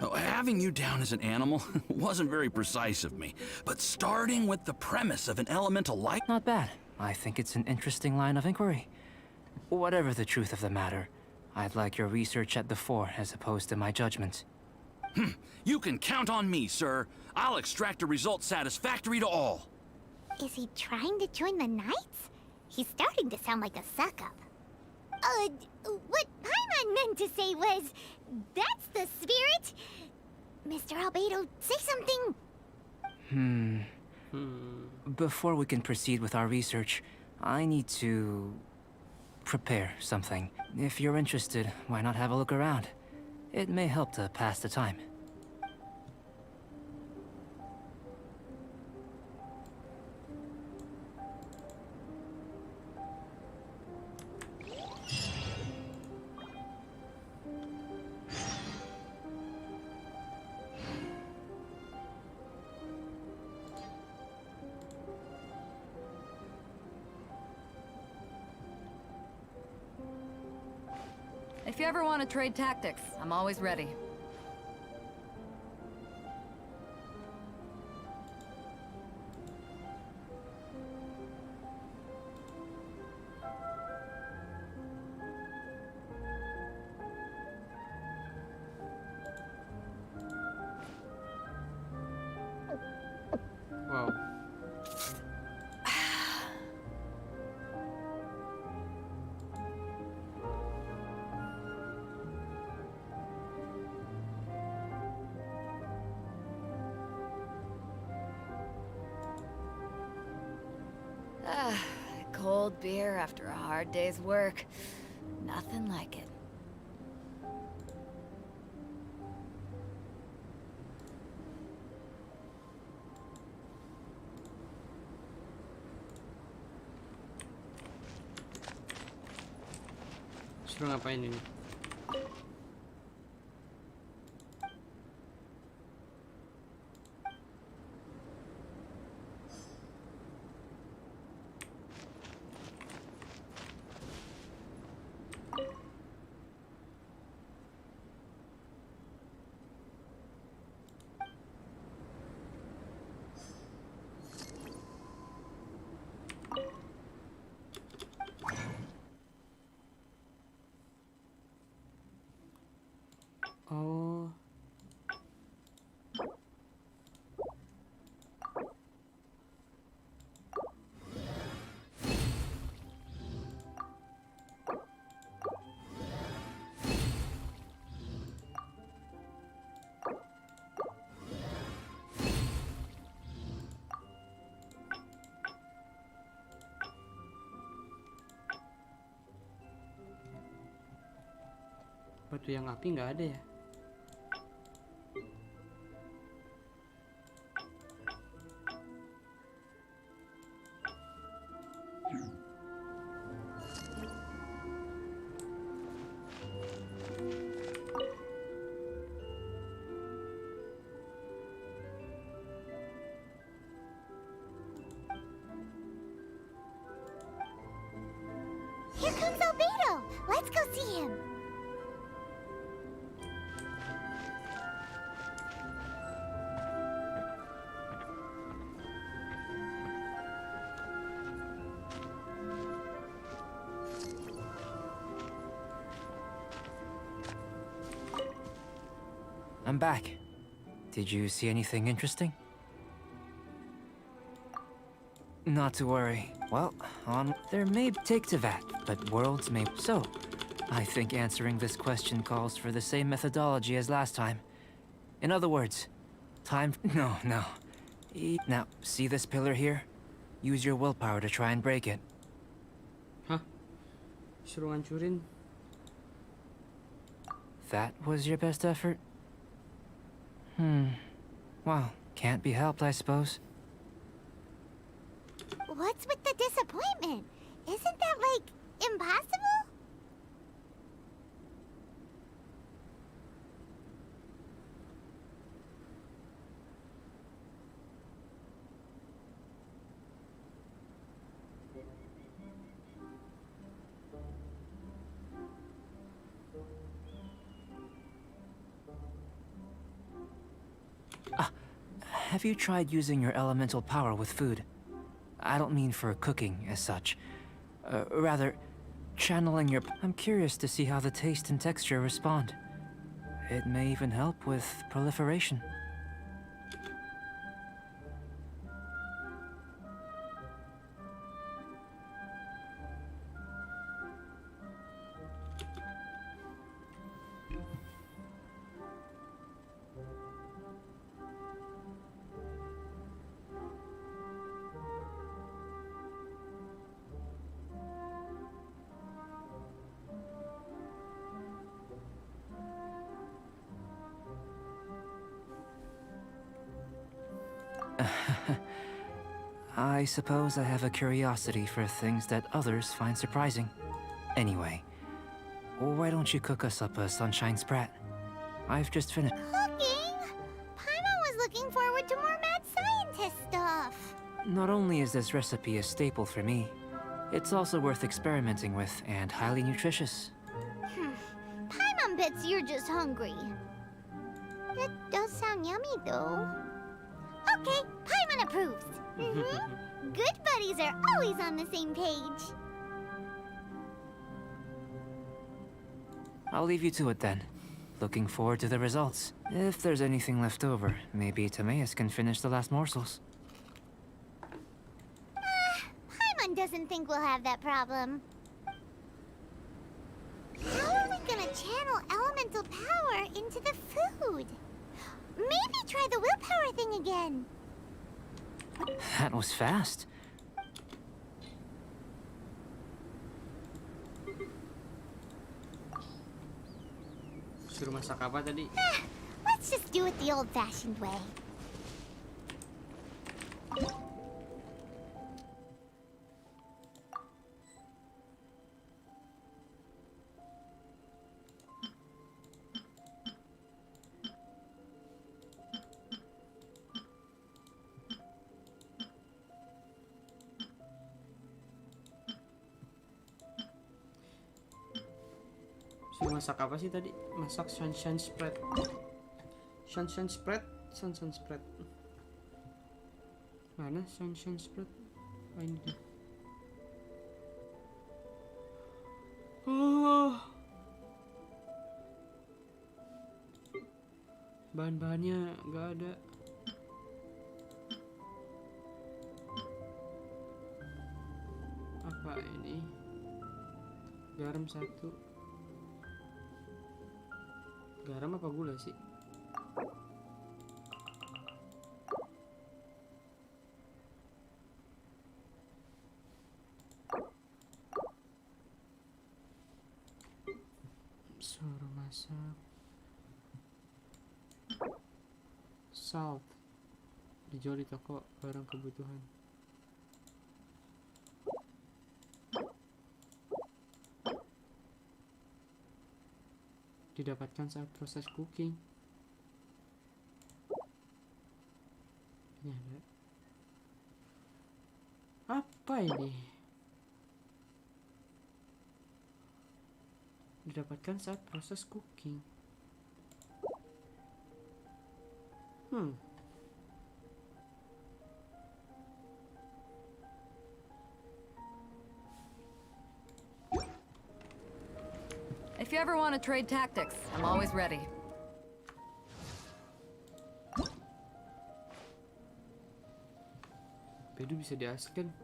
Oh, having you down as an animal wasn't very precise of me, but starting with the premise of an elemental light... Not bad. I think it's an interesting line of inquiry. Whatever the truth of the matter, I'd like your research at the fore as opposed to my judgment. You can count on me, sir. I'll extract a result satisfactory to all. Is he trying to join the Knights? He's starting to sound like a suck-up. What Paimon meant to say was, that's the spirit. Mr. Albedo, say something. Before we can proceed with our research, I need to... prepare something. If you're interested, why not have a look around? It may help to pass the time. If you ever want to trade tactics, I'm always ready. Cold beer after a hard day's work. Nothing like it. Suruh ngapain ini? Oh. Batu yang api nggak ada ya? Here comes Albedo! Let's go see him! I'm back. Did you see anything interesting? Not to worry. Well, there may take to that, but worlds may. So, I think answering this question calls for the same methodology as last time. In other words, time. No. Now, see this pillar here? Use your willpower to try and break it. Hah? Suruh hancurin? That was your best effort? Well, can't be helped, I suppose. What's with the disappointment? Isn't that, like, impossible? Have you tried using your elemental power with food? I don't mean for cooking as such. Rather, channeling your... I'm curious to see how the taste and texture respond. It may even help with proliferation. I suppose I have a curiosity for things that others find surprising. Anyway, why don't you cook us up a sunshine sprat? I've just finished. Cooking? Paimon was looking forward to more mad scientist stuff. Not only is this recipe a staple for me, it's also worth experimenting with and highly nutritious. Paimon bets you're just hungry. That does sound yummy, though. Okay, Paimon approves. Good buddies are always on the same page. I'll leave you to it then. Looking forward to the results. If there's anything left over, maybe Timaeus can finish the last morsels. Paimon doesn't think we'll have that problem. How are we gonna channel elemental power into the food? Maybe try the willpower thing again. That was fast. Suruh masak apa tadi? Let's just do it the old-fashioned way. Suruh masak apa sih tadi? Masak sunshine spread. Sunshine spread. Mana sunshine spread? Oh, ini dia. Oh. Bahan-bahannya nggak ada. Apa ini? Garam 1. Garam apa gula sih? Suruh masak. Salt dijual di toko barang kebutuhan. Didapatkan saat proses cooking. Ini ada. Apa ini? Didapatkan saat proses cooking. If you ever want to trade tactics, I'm always ready. Bedu bisa diasken.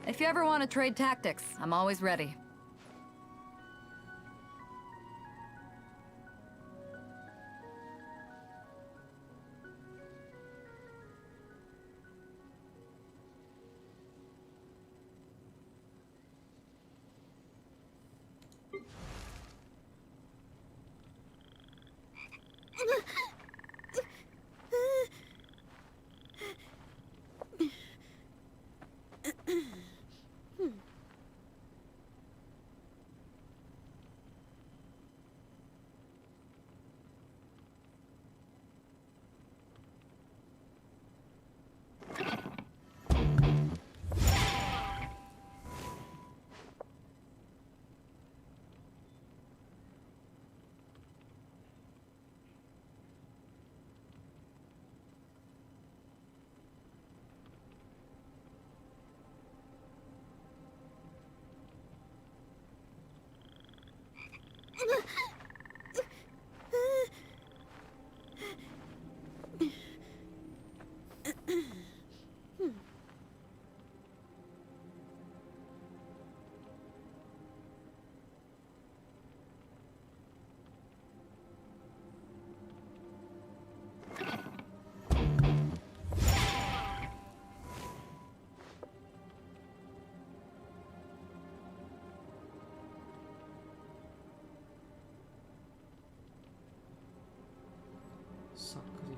If you ever want to trade tactics, I'm always ready.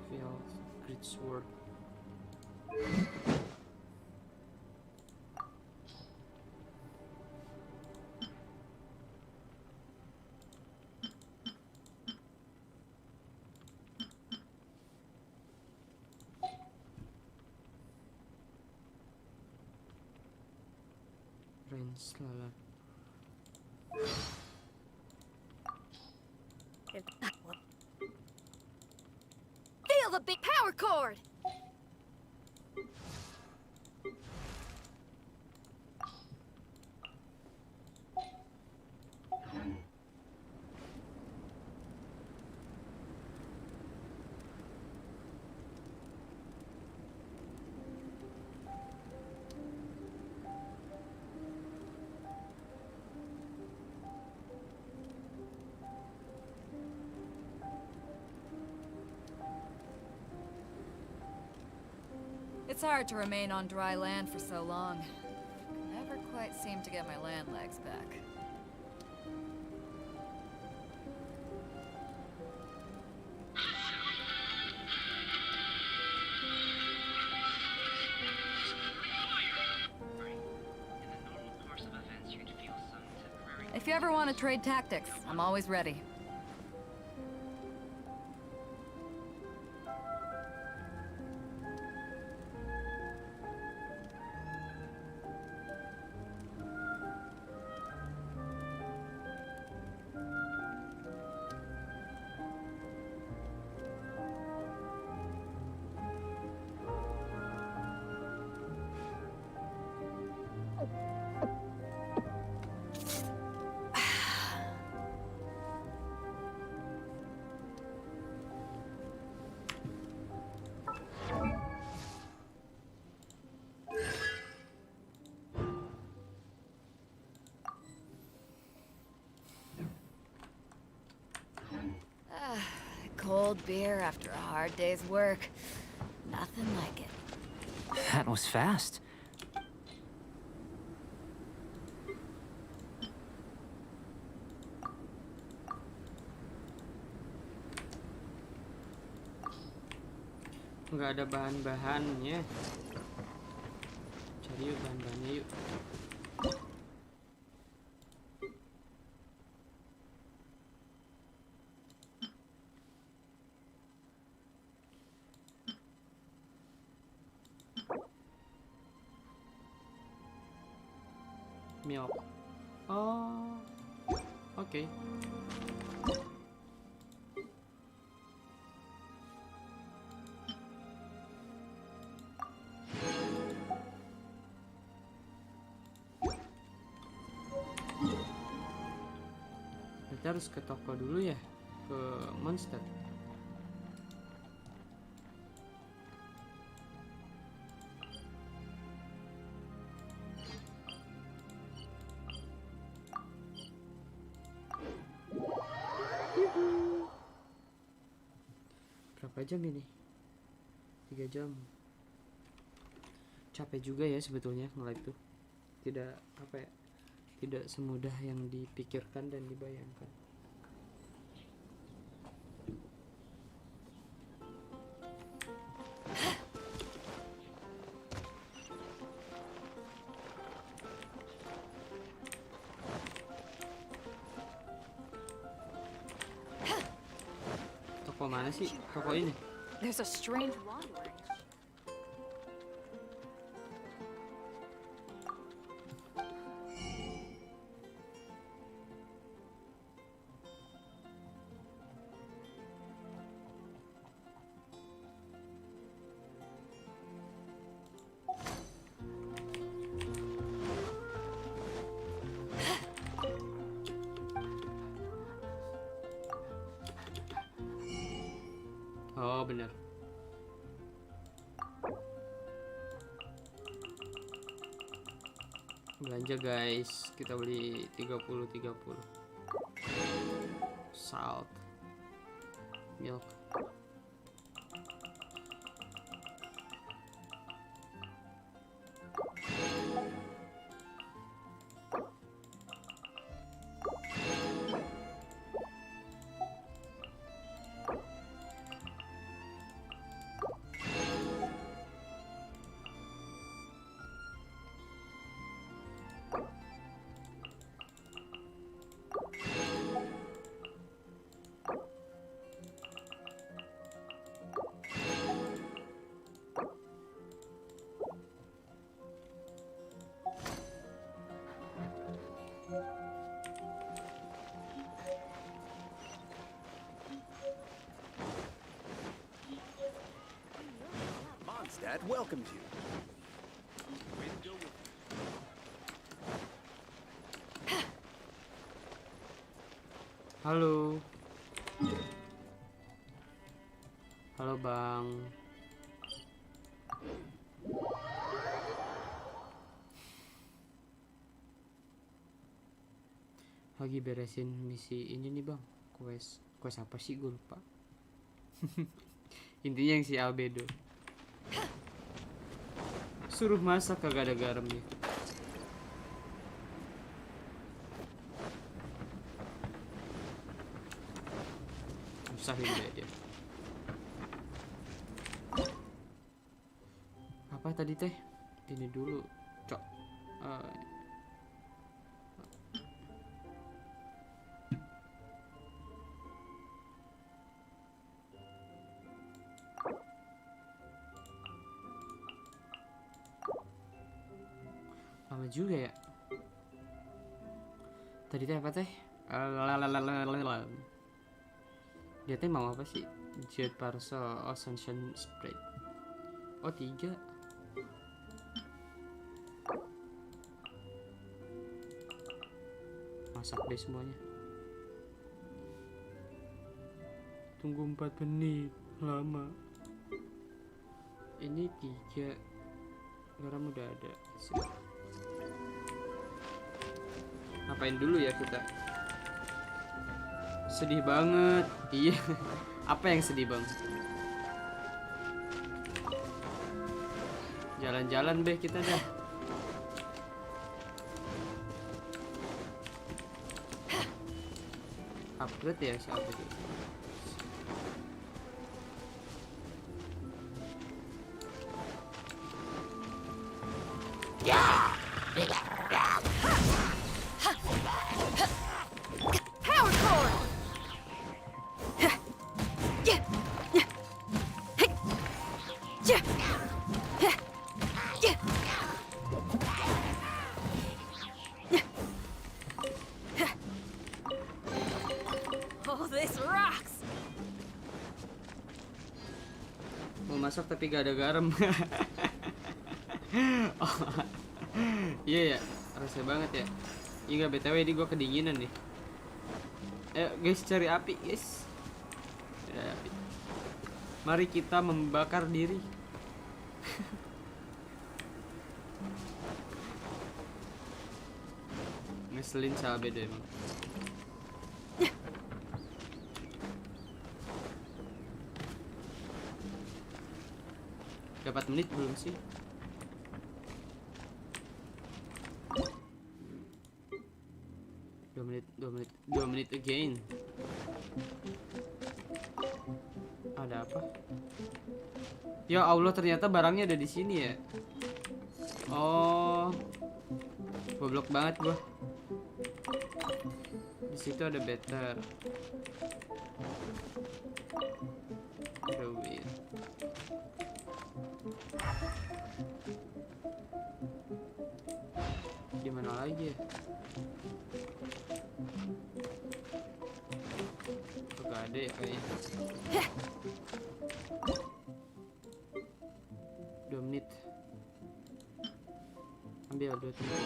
Reveals great sword. Range lalat. Feel the big power cord! It's hard to remain on dry land for so long. Never quite seem to get my land legs back. If you ever want to trade tactics, I'm always ready. Cold beer after a hard day's work. Nothing like it. That was fast. Nggak ada bahan-bahannya. Cari yuk bahan-bahannya yuk. Milk. Oh, oke. Kita harus ke toko dulu ya, ke monster. Berapa jam ini? 3 jam. Capek juga ya sebetulnya nge-live tuh. Tidak apa ya? Tidak semudah yang dipikirkan dan dibayangkan. Toko mana sih? Toko ini. There's a strange wandering. Oh benar. Belanja guys, kita beli 30 salt, milk. Mondstadt welcomes you. Halo. Halo Bang. Lagi beresin misi ini nih Bang. Quest apa sih, gue lupa. Intinya yang si albedo. suruh masak kagak ada garamnya. Usahin deh dia. Apa tadi teh? Ini dulu, cok. Lama juga ya. Tadi teh apa teh? Dia teh mau apa sih? Jet parcel ascension spread. Oh 3. Masak deh semuanya. Tunggu 4 menit. Lama. Ini 3. Garam udah ada. Ngapain dulu ya kita? Sedih banget. Iya. Apa yang sedih bang? Jalan-jalan deh kita dah. Upgrade ya siapa itu? Power core! Oh, this rocks! Mau masak tapi gak ada garam. Oh, iya ya, rasa banget ya. Iya BTW ini gue kedinginan nih. Ayo guys cari api guys. Ada api. Mari kita membakar diri. Ngeselin salah beda emang. Dapat menit belum sih? Dua menit again. Ada apa? Ya Allah, ternyata barangnya ada di sini ya. Oh, goblok banget gua. Di situ ada better. Duit. Gimana lagi ya? Gak ada ya kayaknya. 2 menit. Ambil 2 tempat.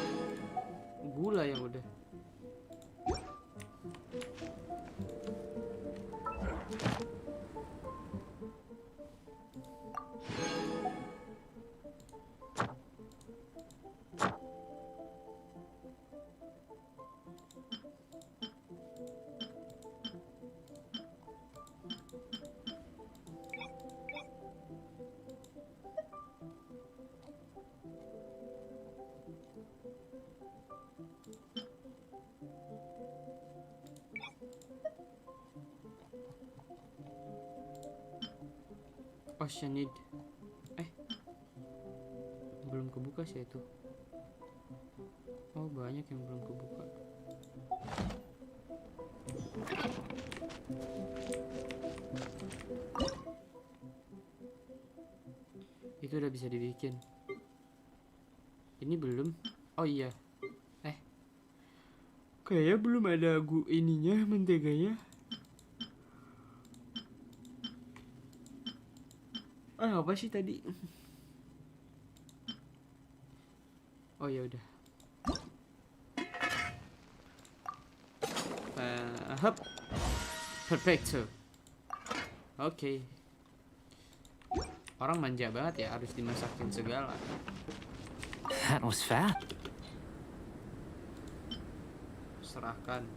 Gula yang udah. Oceanid. Belum kebuka sih itu. Oh banyak yang belum kebuka. Itu udah bisa dibikin. Ini belum. Oh iya. Kayaknya belum ada ininya, menteganya. Apa sih tadi? Oh ya udah. Hop. Perfecto. Oke. Orang manja banget ya, harus dimasakin segala. That was fat. Serahkan.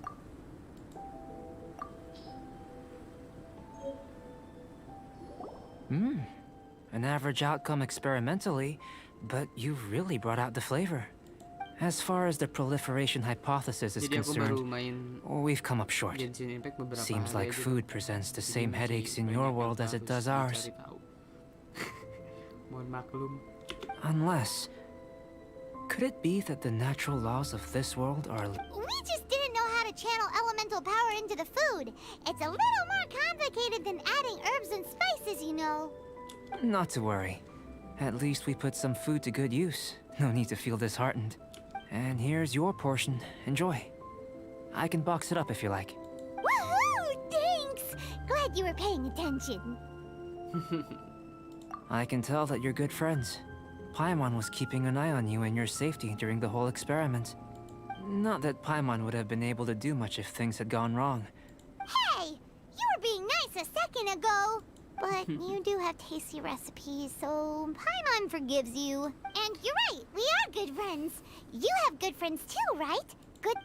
An average outcome experimentally, but you've really brought out the flavor. As far as the proliferation hypothesis is Jadi aku baru concerned, main we've come up short. Genshin Impact beberapa Seems hari like aja. food presents the Jadi same masih headaches in banyak your yang world as it harus does ours. dicari tahu. Mohon maklum. Unless... Could it be that the natural laws of this world are... We just didn't know how to channel elemental power into the food. It's a little more complicated than adding herbs and spices, you know. Not to worry. At least we put some food to good use. No need to feel disheartened. And here's your portion. Enjoy. I can box it up if you like. Woohoo! Thanks! Glad you were paying attention. I can tell that you're good friends. Paimon was keeping an eye on you and your safety during the whole experiment. Not that Paimon would have been able to do much if things had gone wrong. Hey! You were being nice a second ago. But you do have tasty recipes, so Paimon forgives you. And you're right, we are good friends. You have good friends too, right? Good...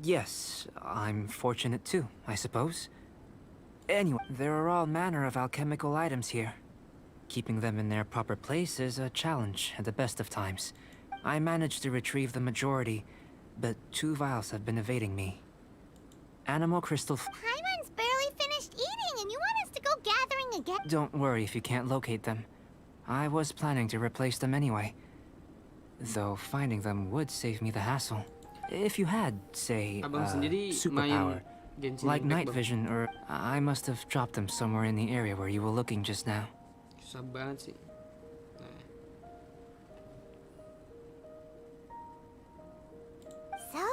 Yes. I'm fortunate too, I suppose. Anyway, there are all manner of alchemical items here. Keeping them in their proper place is a challenge at the best of times. I managed to retrieve the majority, but 2 vials have been evading me. Animal crystal... Paimon's barely finished eating, and you want us to go gathering again? Don't worry if you can't locate them. I was planning to replace them anyway. Though finding them would save me the hassle. If you had, say, superpower, like night vision, or I must have dropped them somewhere in the area where you were looking just now. Susah banget sih. So,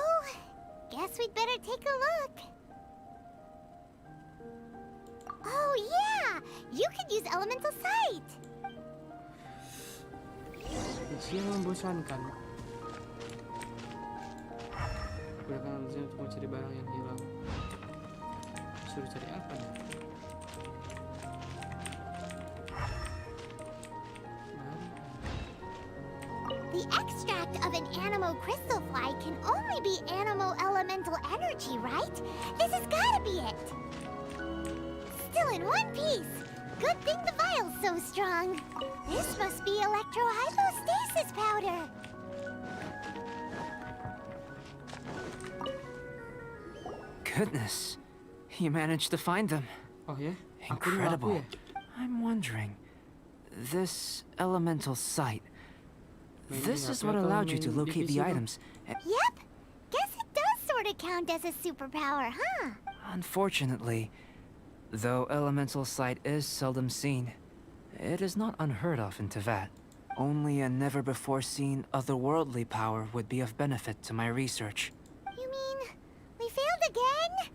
guess we'd better take a look. Oh yeah! You could use elemental sight! Yang membosankan. Gunakan alatnya untuk mencari barang yang hilang. Suruh cari apa nih? The extract of an animo crystal fly can only be animo elemental energy, right? This has gotta be it! Still in one piece! Good thing the vial's so strong. This must be electrohypostasis powder. Goodness, you managed to find them. Oh yeah? Incredible. I'm wondering, this elemental sight, this is what allowed you to locate the items. Yep. Guess it does sort of count as a superpower, huh? Unfortunately, though elemental sight is seldom seen, it is not unheard of in Teyvat. Only a never-before-seen otherworldly power would be of benefit to my research. You mean, we failed again?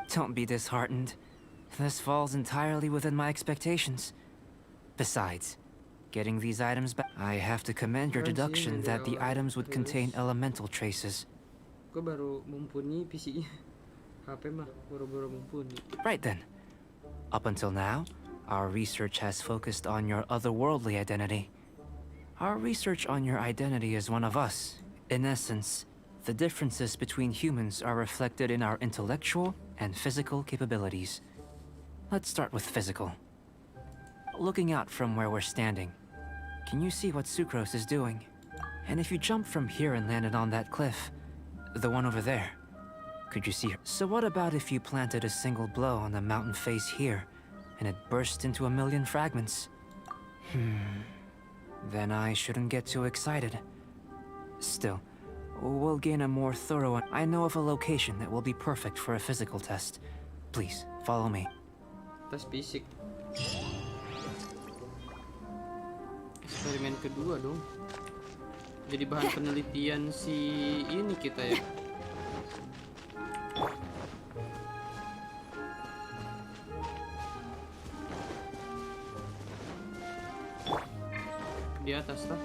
Don't be disheartened. This falls entirely within my expectations. Besides, getting these items back, I have to commend your deduction that the items would contain elemental traces. Gue baru mumpuni PC-nya. HP mah baru mumpuni. Right then. Up until now, our research has focused on your otherworldly identity. Our research on your identity as one of us. In essence, the differences between humans are reflected in our intellectual and physical capabilities. Let's start with physical. Looking out from where we're standing, can you see what Sucrose is doing? And if you jump from here and landed on that cliff, the one over there, could you see her? So what about if you planted a single blow on the mountain face here, and it burst into a million fragments? Then I shouldn't get too excited. Still, we'll gain a more thorough... I know of a location that will be perfect for a physical test. Please, follow me. Tes fisik. Eksperimen kedua dong. Jadi bahan penelitian si ini kita ya. Di atas lah.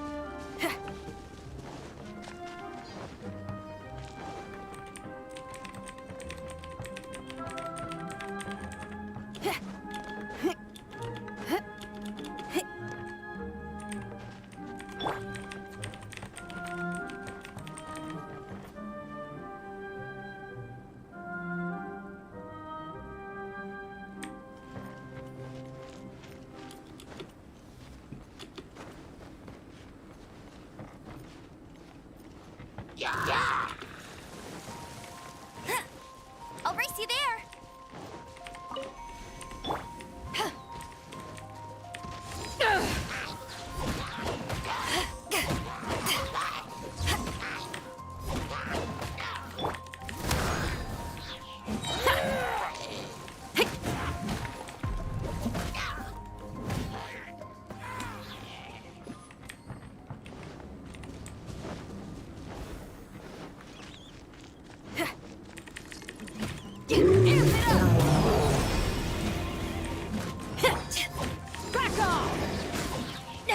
I'll race you there.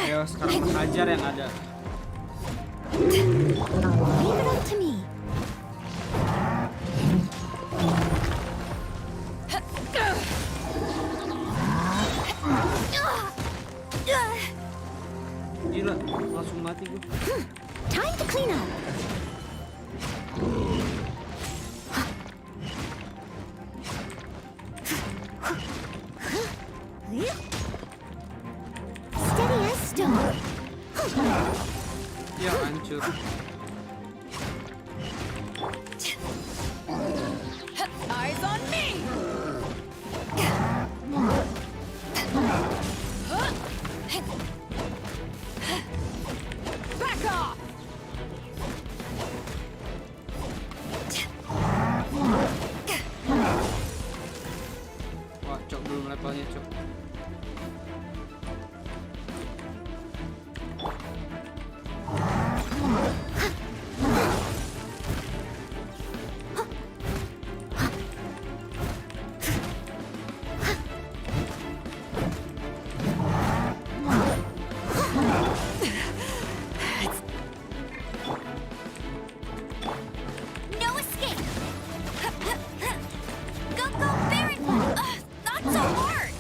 Ayo sekarang hajar yang ada. Leave it up to me. Gila, langsung mati gue. Time to clean up. Steady as stone. Ya hancur. Eyes on me! Back off! Wah, Cok belum levelnya, Cok. No escape. Go, go, Baron. Not so hard.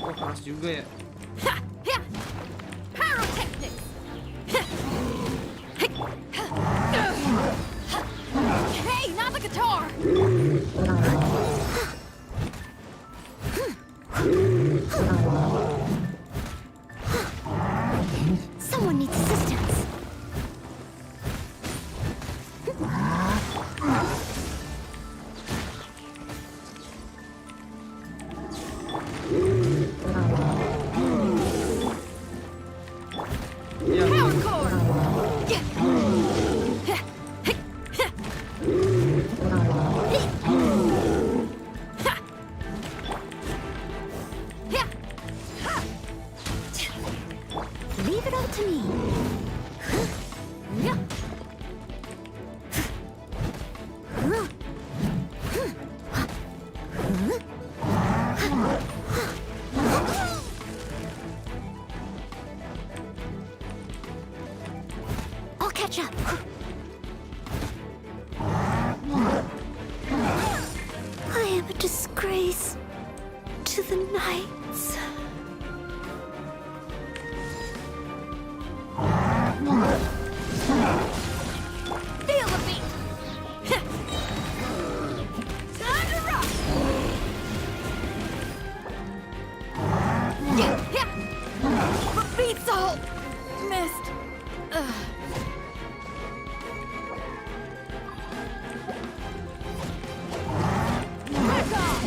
Oh, keras juga ya. Pyrotechnics! Hey, not the guitar! Someone needs assistance. Ya, Power cord! Leave it up to me. I'll catch up. I am a disgrace to the knights. Feel the beat! Time to rock! But beats all! Missed. Back off!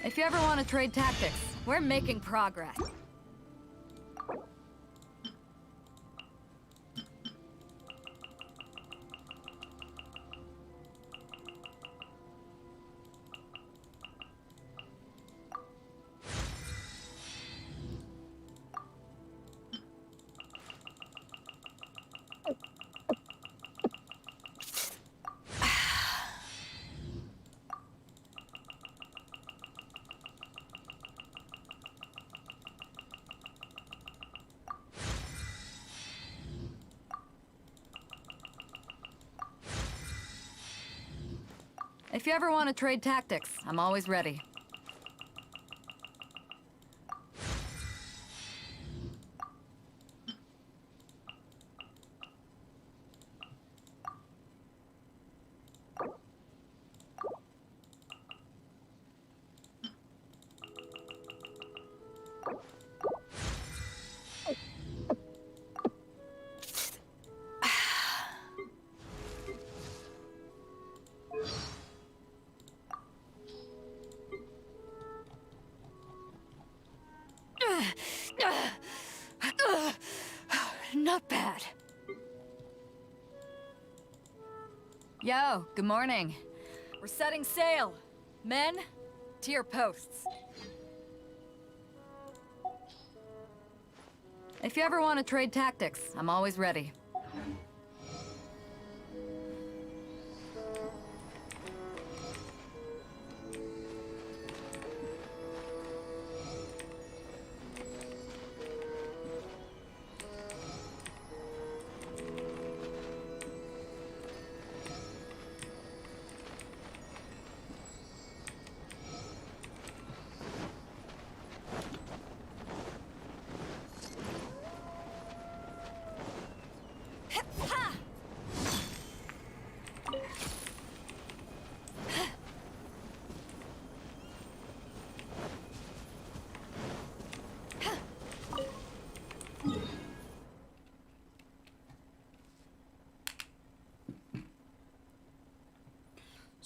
If you ever want to trade tactics, we're making progress. If you ever want to trade tactics, I'm always ready. Not bad. Yo, good morning. We're setting sail. Men, to your posts. If you ever want to trade tactics, I'm always ready.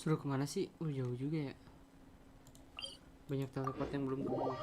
Suruh kemana sih? Jauh juga ya. Banyak teleport yang belum kebuka.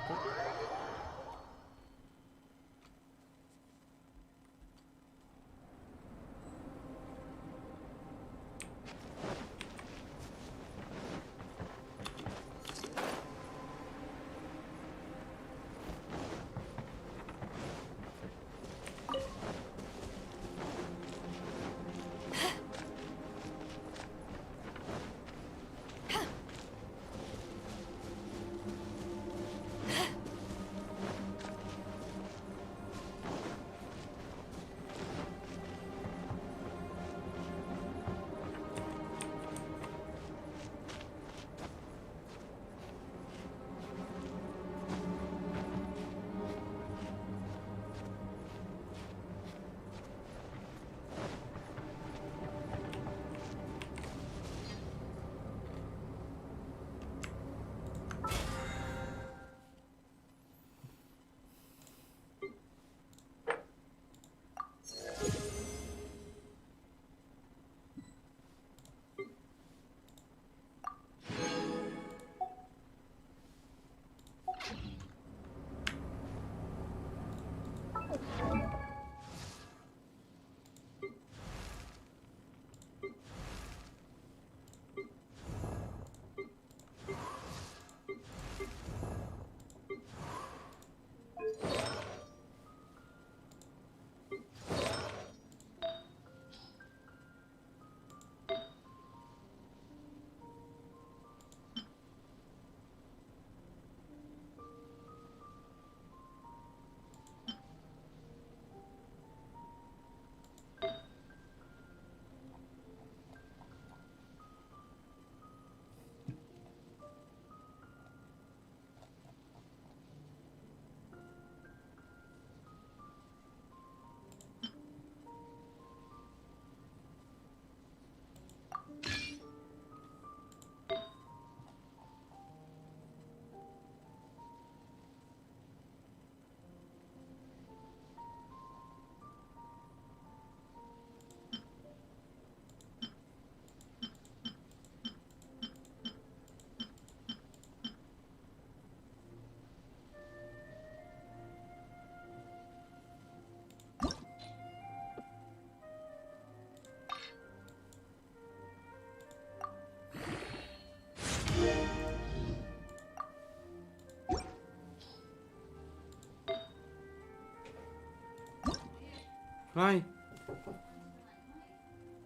Hai.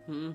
Hmm.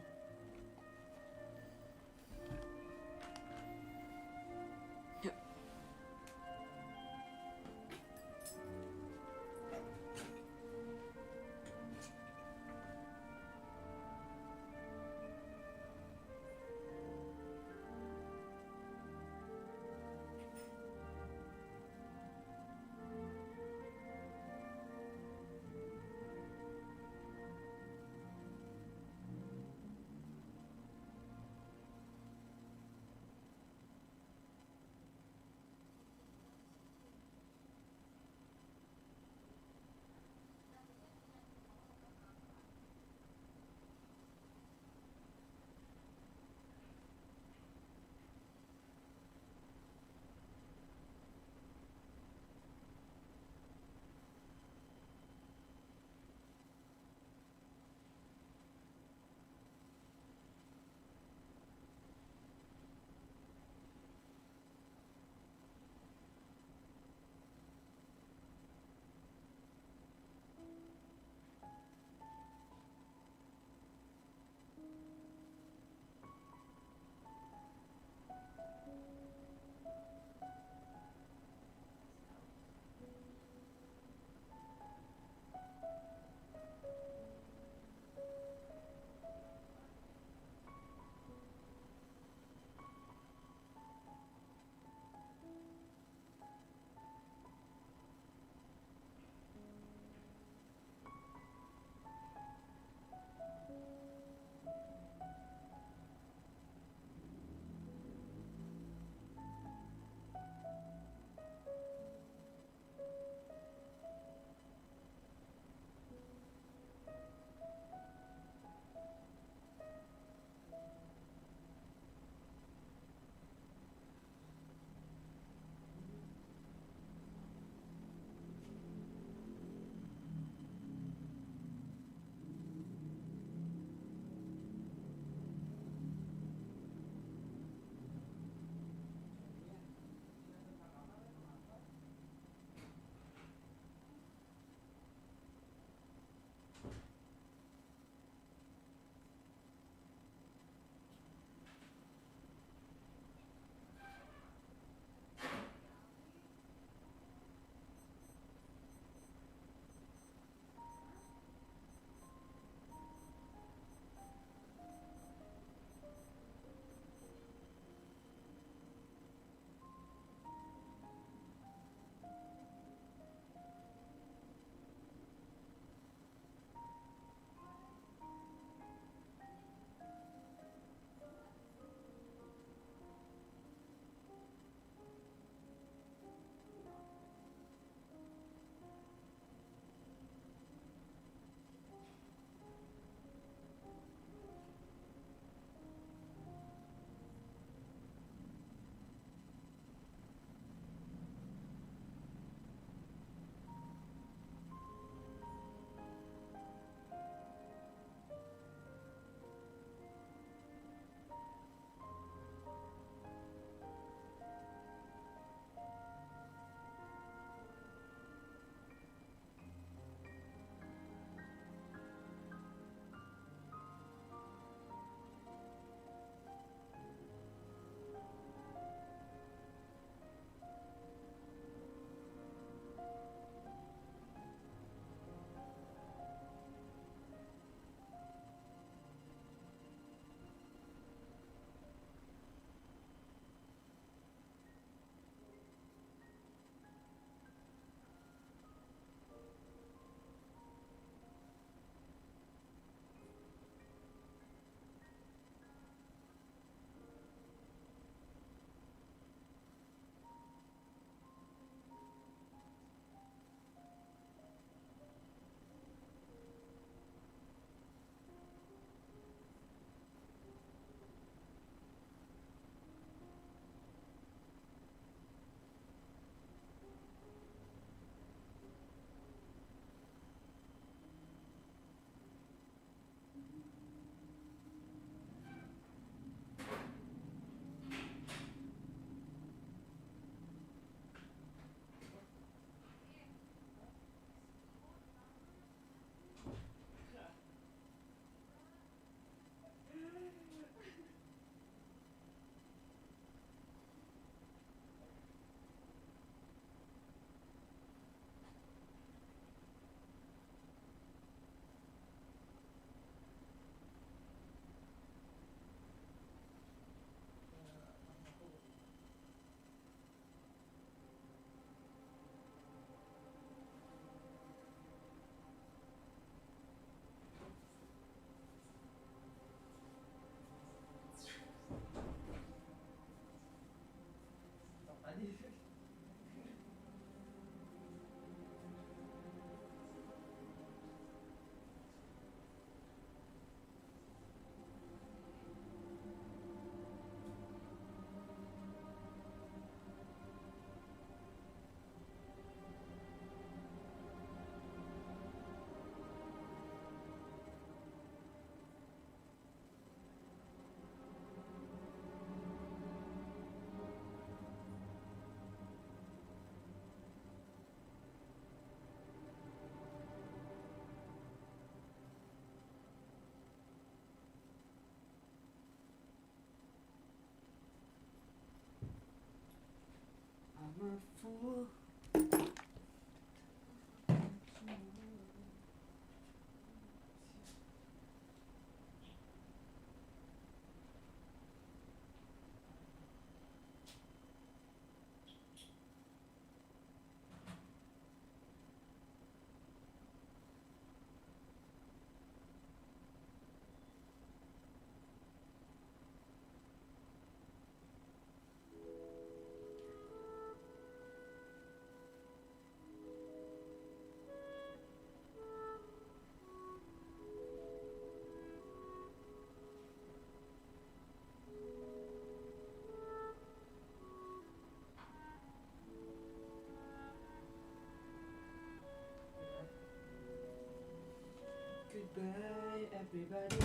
Goodbye everybody,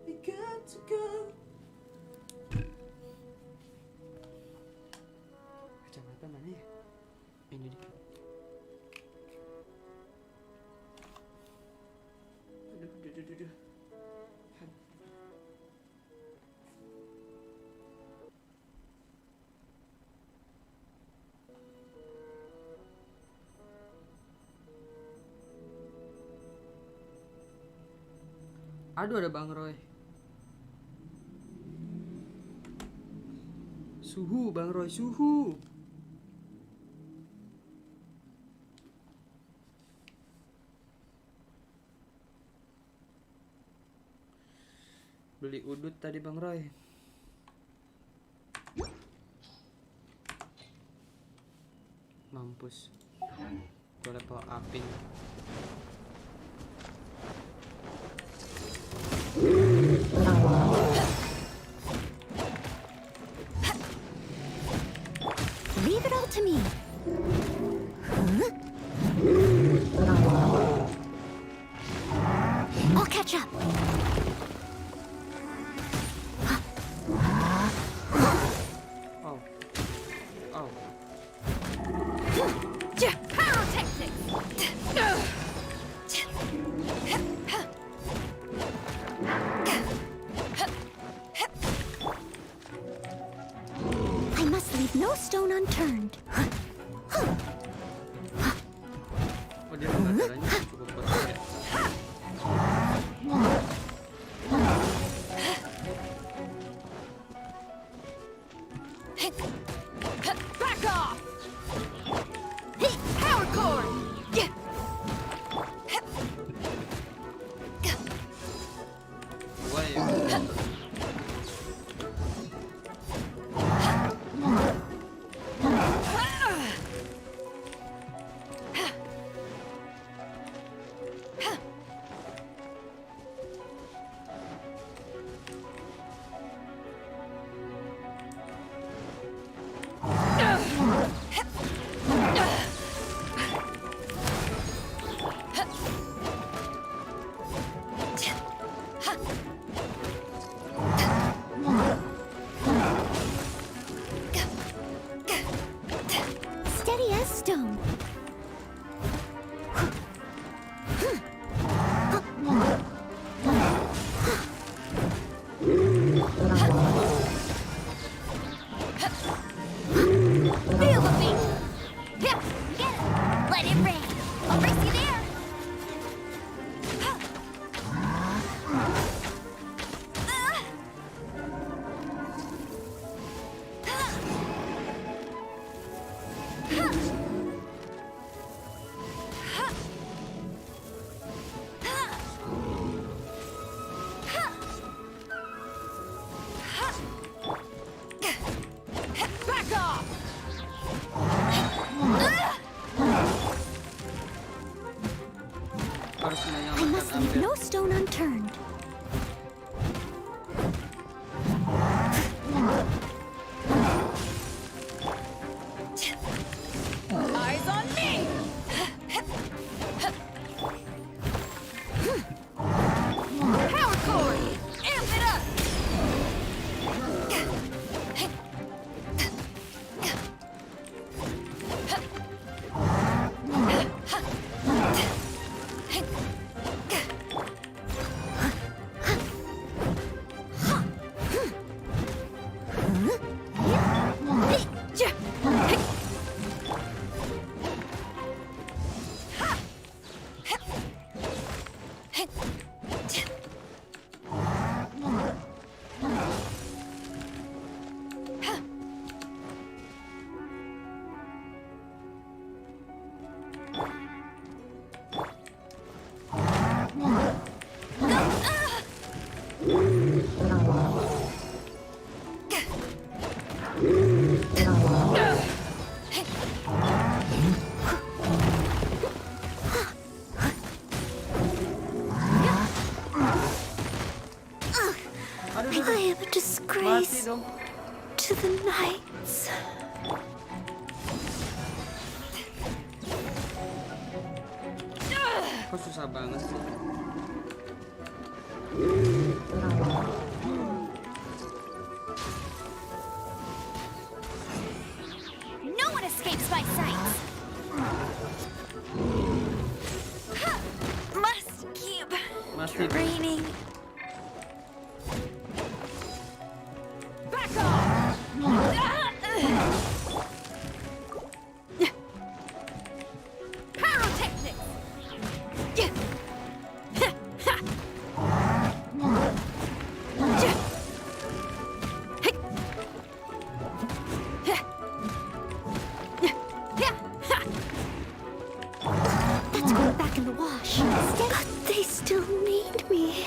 we got to go. Kacamata mana ya? Ini dia. Aduh. Aduh, ada Bang Roy. Suhu, Bang Roy, suhu. Beli udut tadi Bang Roy. Mampus. Gue level upin. Leave it all to me. I'll catch up. I must leave no stone unturned. Oh, dia pelajarannya cukup berat ya. Back off! Hey, power cord! Steady as stone. Feel the beat! Get it! Let it rain. I'll race you there. Back off! I must leave no stone unturned. Eyes on me! Power cord! Amp it up! I am a disgrace dong. to the knights. Kok susah banget sih? No one escapes my sight. Must keep training. Back off! Pyrotechnics! That's going back in the wash. But they still need me.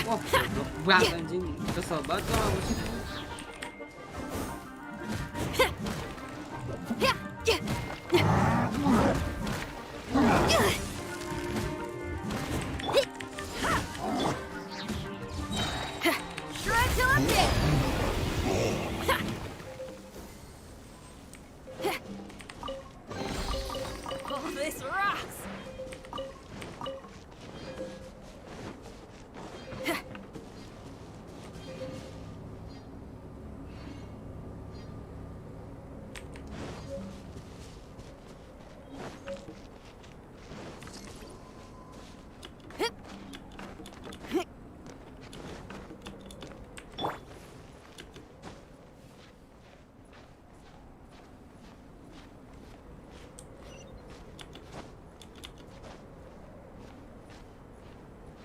Wah, goblok banget anjing. Kesel banget kalau aku sih. Shred till I'm dead. Oh, this rocks.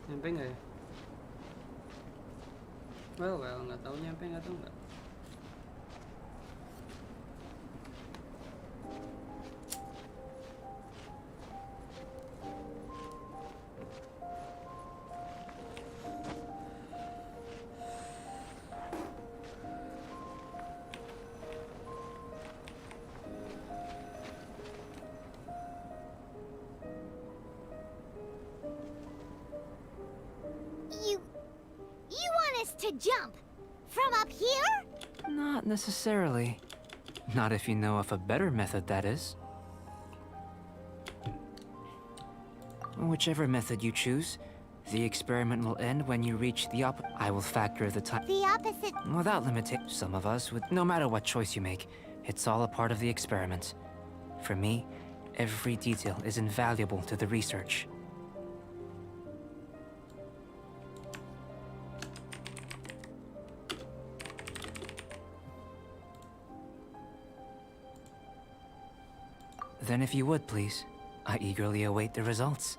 Nyampe nggak ya? Well, nggak tahu nyampe nggak tahu nggak. You want us to jump from up here? Not necessarily. Not if you know of a better method, that is. Whichever method you choose, the experiment will end when you reach the I will factor the time. The opposite. Without limiting, some of us would. No matter what choice you make, it's all a part of the experiment. For me, every detail is invaluable to the research. Then if you would, please, I eagerly await the results.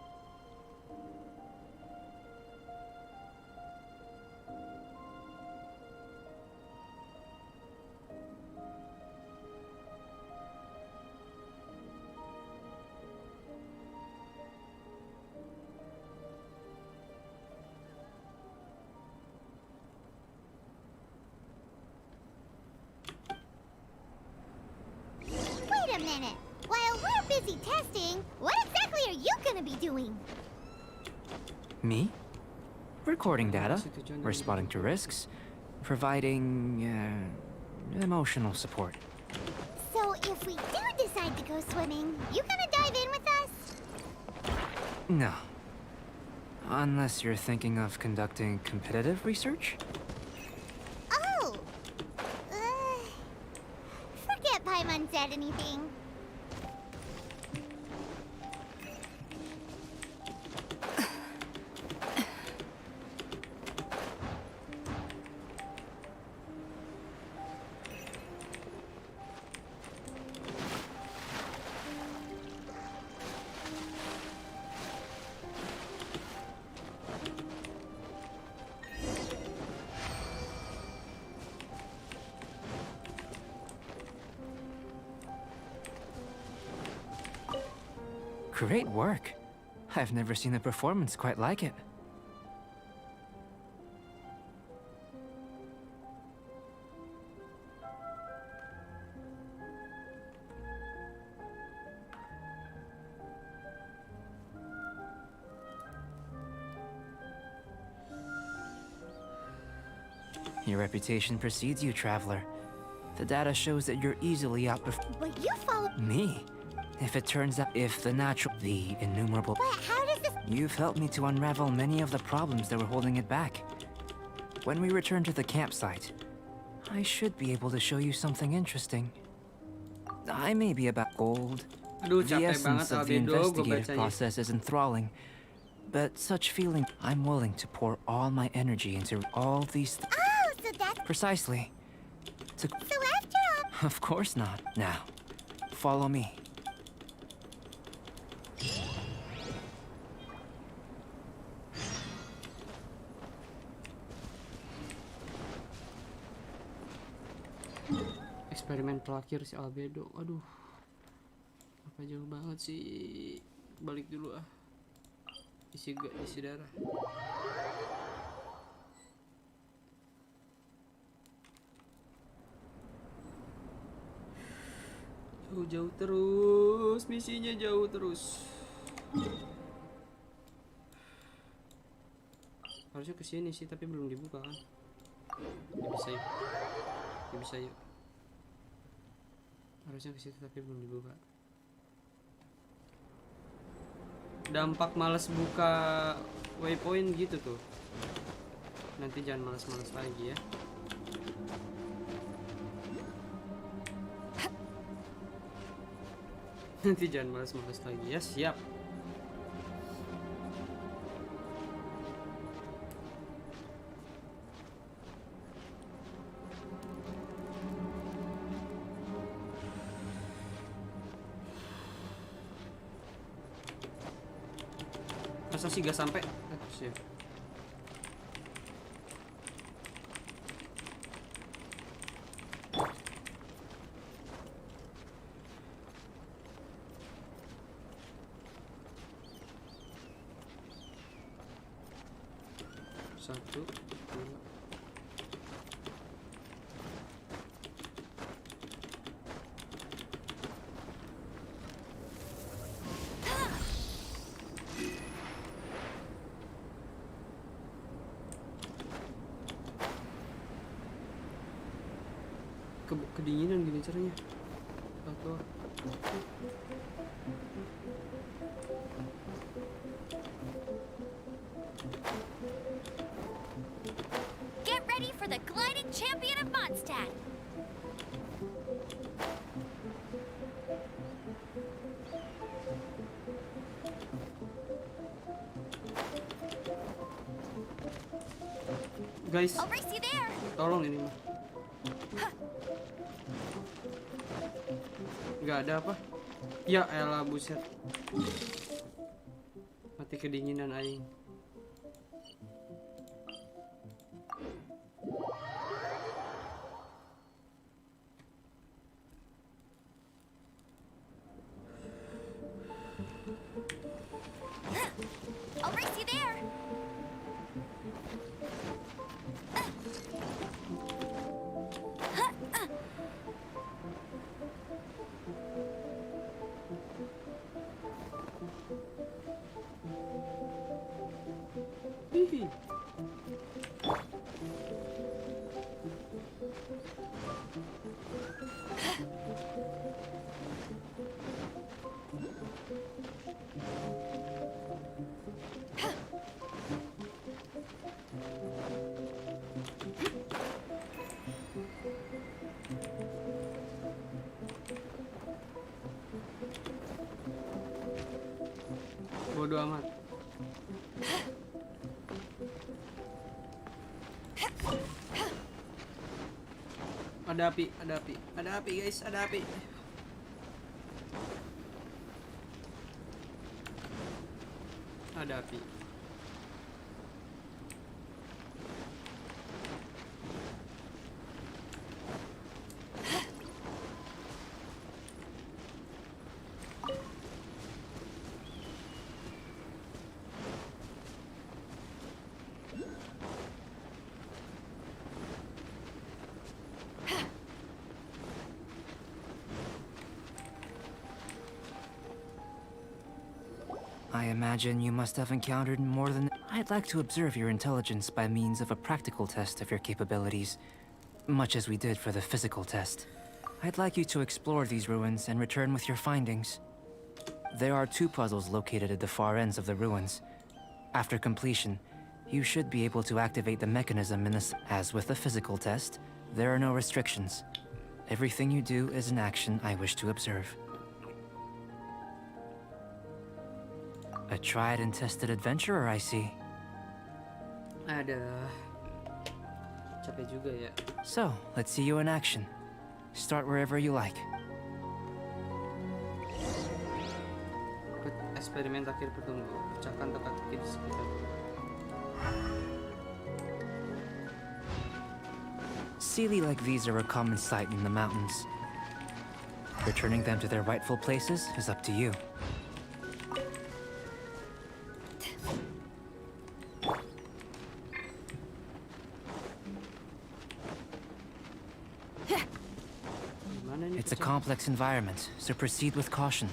Wait a minute. While we're busy testing, what exactly are you gonna be doing? Me? Recording data, responding to risks, providing emotional support. So if we do decide to go swimming, you gonna dive in with us? No. Unless you're thinking of conducting competitive research? Oh! Forget Paimon said anything. Great work. I've never seen a performance quite like it. Your reputation precedes you, traveler. The data shows that you're easily outperformed. But you follow. Me? If it turns out, the innumerable. But how does this? You've helped me to unravel many of the problems that were holding it back. When we return to the campsite, I should be able to show you something interesting. I may be about gold. Aduh, The capek essence banget of the albedo gue investigative bacanya. process is enthralling. But such feeling, I'm willing to pour all my energy into all these Oh, so that's. Precisely. So after all. Of course not. Now, follow me. Eksperimen terakhir si albedo. Aduh, apa jauh banget sih. Balik dulu ah. Isi darah. Jauh terus, misinya jauh terus. Harusnya kesini sih, tapi belum dibuka kan. Ya bisa yuk. Ya bisa yuk. Harusnya ke situ tapi belum dibuka. Dampak malas buka waypoint gitu tuh. Nanti jangan malas-malas lagi ya. Nanti jangan malas-malas lagi ya. Siap. Masa sih gak sampai? Siap. Satu, dua. Kedinginan gini caranya. Atau Get ready for the gliding champion of Mondstadt. guys, I'll race you there. tolong ini mah. Nggak ada apa? Ya elah buset. Mati kedinginan aing. I'll race you there. Hihi. Bodoh amat. Ada api, ada api, ada api guys, ada api. Ada api. I imagine you must have encountered more than... I'd like to observe your intelligence by means of a practical test of your capabilities, much as we did for the physical test. I'd like you to explore these ruins and return with your findings. There are 2 puzzles located at the far ends of the ruins. After completion, you should be able to activate the mechanism in this. As with the physical test, there are no restrictions. Everything you do is an action I wish to observe. A tried and tested adventurer, I see. Ada. Capek juga ya. So, let's see you in action. Start wherever you like. Eksperimen terakhir bertunggu. Pecahkan teka-teki di sekitar. Sealy like these are a common sight in the mountains. Returning them to their rightful places is up to you. It's a complex environment, so proceed with caution.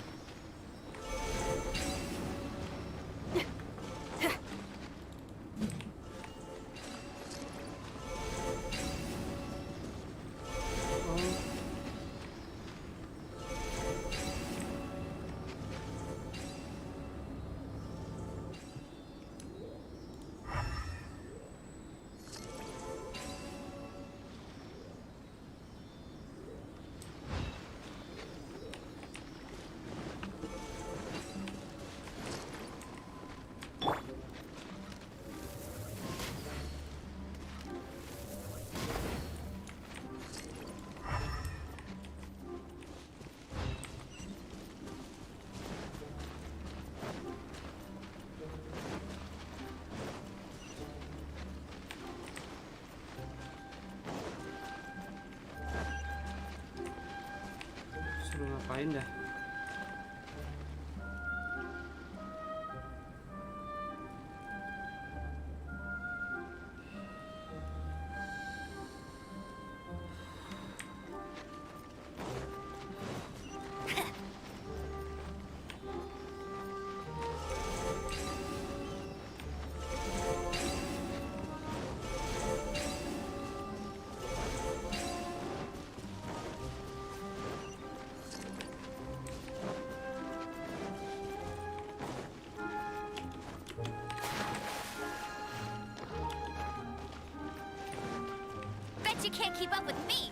Suruh ngapain dah? You can't keep up with me.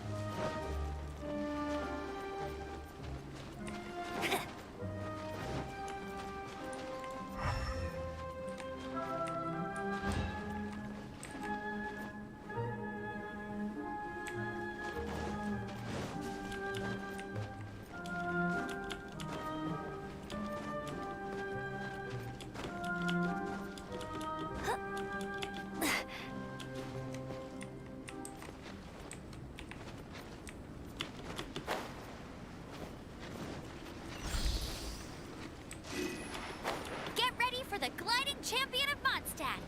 The gliding champion of Mondstadt.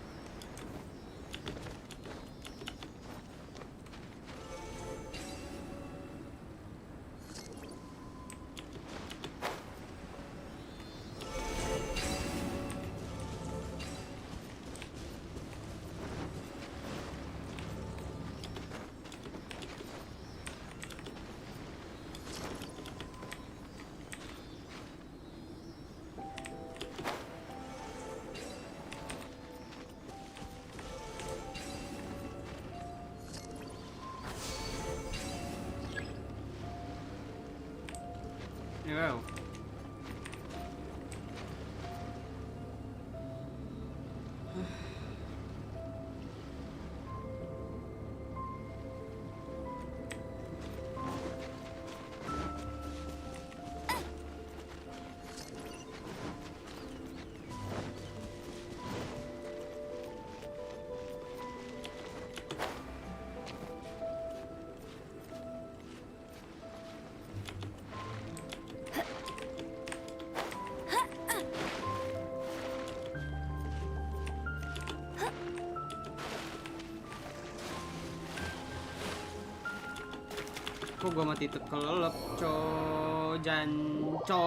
Wow. Kok gua mati kelelep, janco.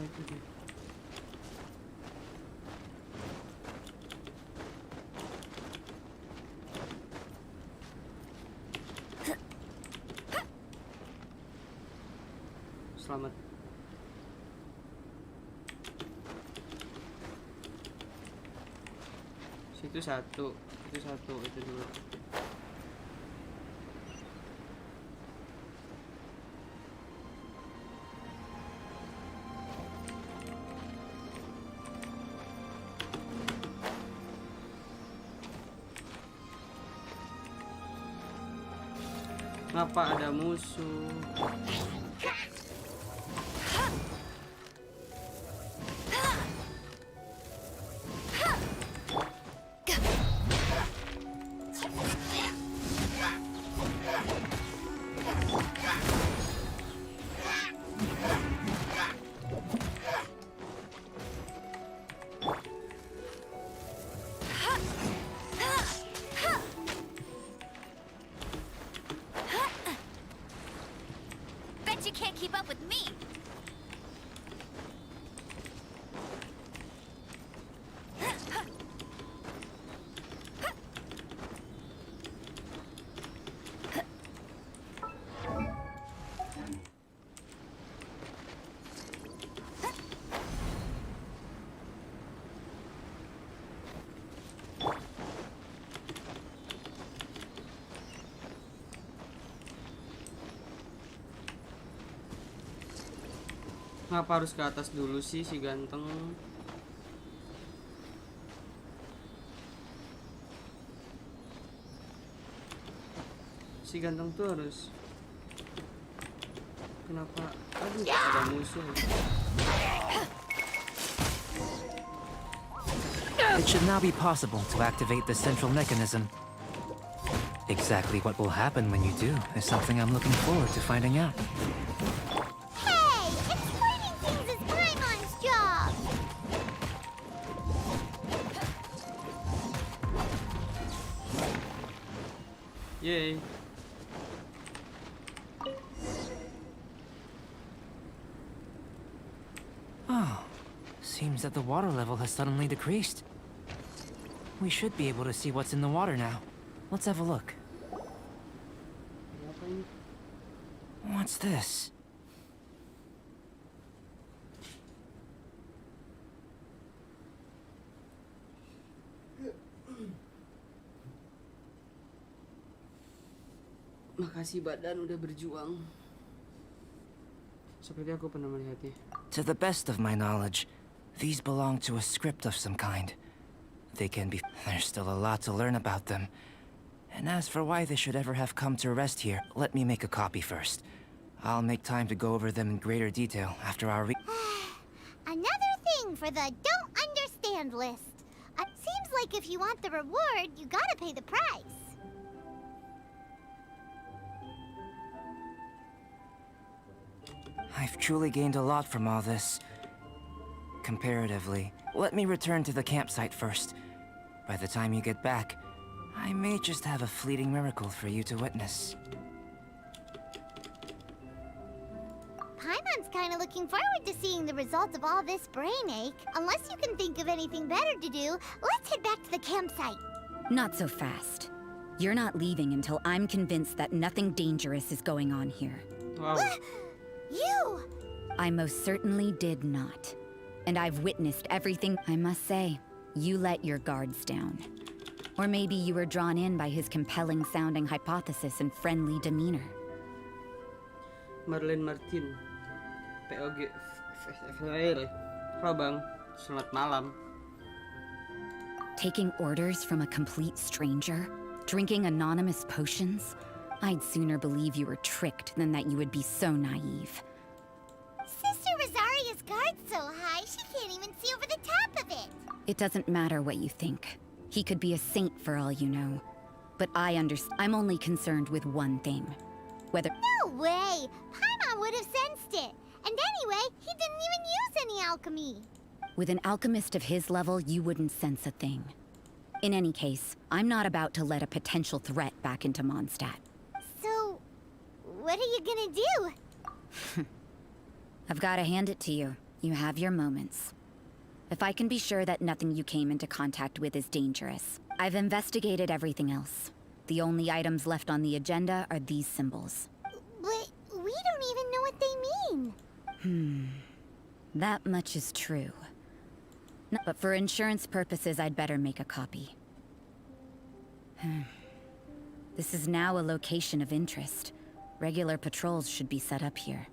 Oh itu dia. Selamat. Situ satu, itu dua. Ngapa ada musuh? Bet you can't keep up with me. Ngapa harus ke atas dulu sih si ganteng? Si ganteng tuh harus kenapa? Aduh, ada musuh. It should now be possible to activate the central mechanism. Exactly what will happen when you do is something I'm looking forward to finding out. Hey, explaining things is Paimon's job. Yay. Oh, seems that the water level has suddenly decreased. We should be able to see what's in the water now. Let's have a look. What's this? Makasih badan udah berjuang. Seperti aku pernah melihatnya. To the best of my knowledge, these belong to a script of some kind. They can be... There's still a lot to learn about them. And as for why they should ever have come to rest here, let me make a copy first. I'll make time to go over them in greater detail after our Another thing for the don't understand list. It seems like if you want the reward, you gotta pay the price. I've truly gained a lot from all this. Comparatively. Let me return to the campsite first. By the time you get back, I may just have a fleeting miracle for you to witness. Paimon's kinda looking forward to seeing the results of all this brain ache. Unless you can think of anything better to do, let's head back to the campsite. Not so fast. You're not leaving until I'm convinced that nothing dangerous is going on here. Wow. You! I most certainly did not. And I've witnessed everything. I must say, you let your guards down. Or maybe you were drawn in by his compelling-sounding hypothesis and friendly demeanor. Marlene Martin. POG. Halo bang, selamat malam. Taking orders from a complete stranger? Drinking anonymous potions? I'd sooner believe you were tricked than that you would be so naive. Sister Rosaria's guard's so high, she can't even see over the top of it. It doesn't matter what you think. He could be a saint for all you know. But I'm only concerned with one thing. Whether— No way! Paimon would have sensed it. And anyway, he didn't even use any alchemy. with an alchemist of his level, you wouldn't sense a thing. In any case, I'm not about to let a potential threat back into Mondstadt. So, what are you gonna do? I've got to hand it to you. You have your moments. If I can be sure that nothing you came into contact with is dangerous. I've investigated everything else. The only items left on the agenda are these symbols. But we don't even know what they mean. That much is true. But for insurance purposes, I'd better make a copy. This is now a location of interest. Regular patrols should be set up here.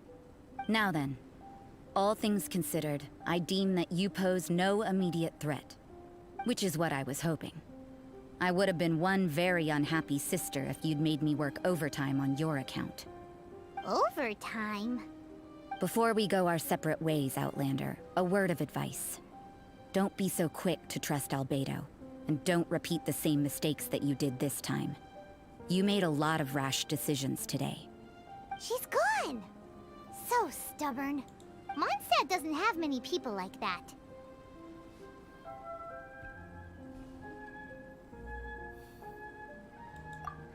Now then, all things considered, I deem that you pose no immediate threat. Which is what I was hoping. I would have been one very unhappy sister if you'd made me work overtime on your account. Overtime? Before we go our separate ways, Outlander, a word of advice. Don't be so quick to trust Albedo, and don't repeat the same mistakes that you did this time. You made a lot of rash decisions today. She's gone! So stubborn. Mondstadt doesn't have many people like that.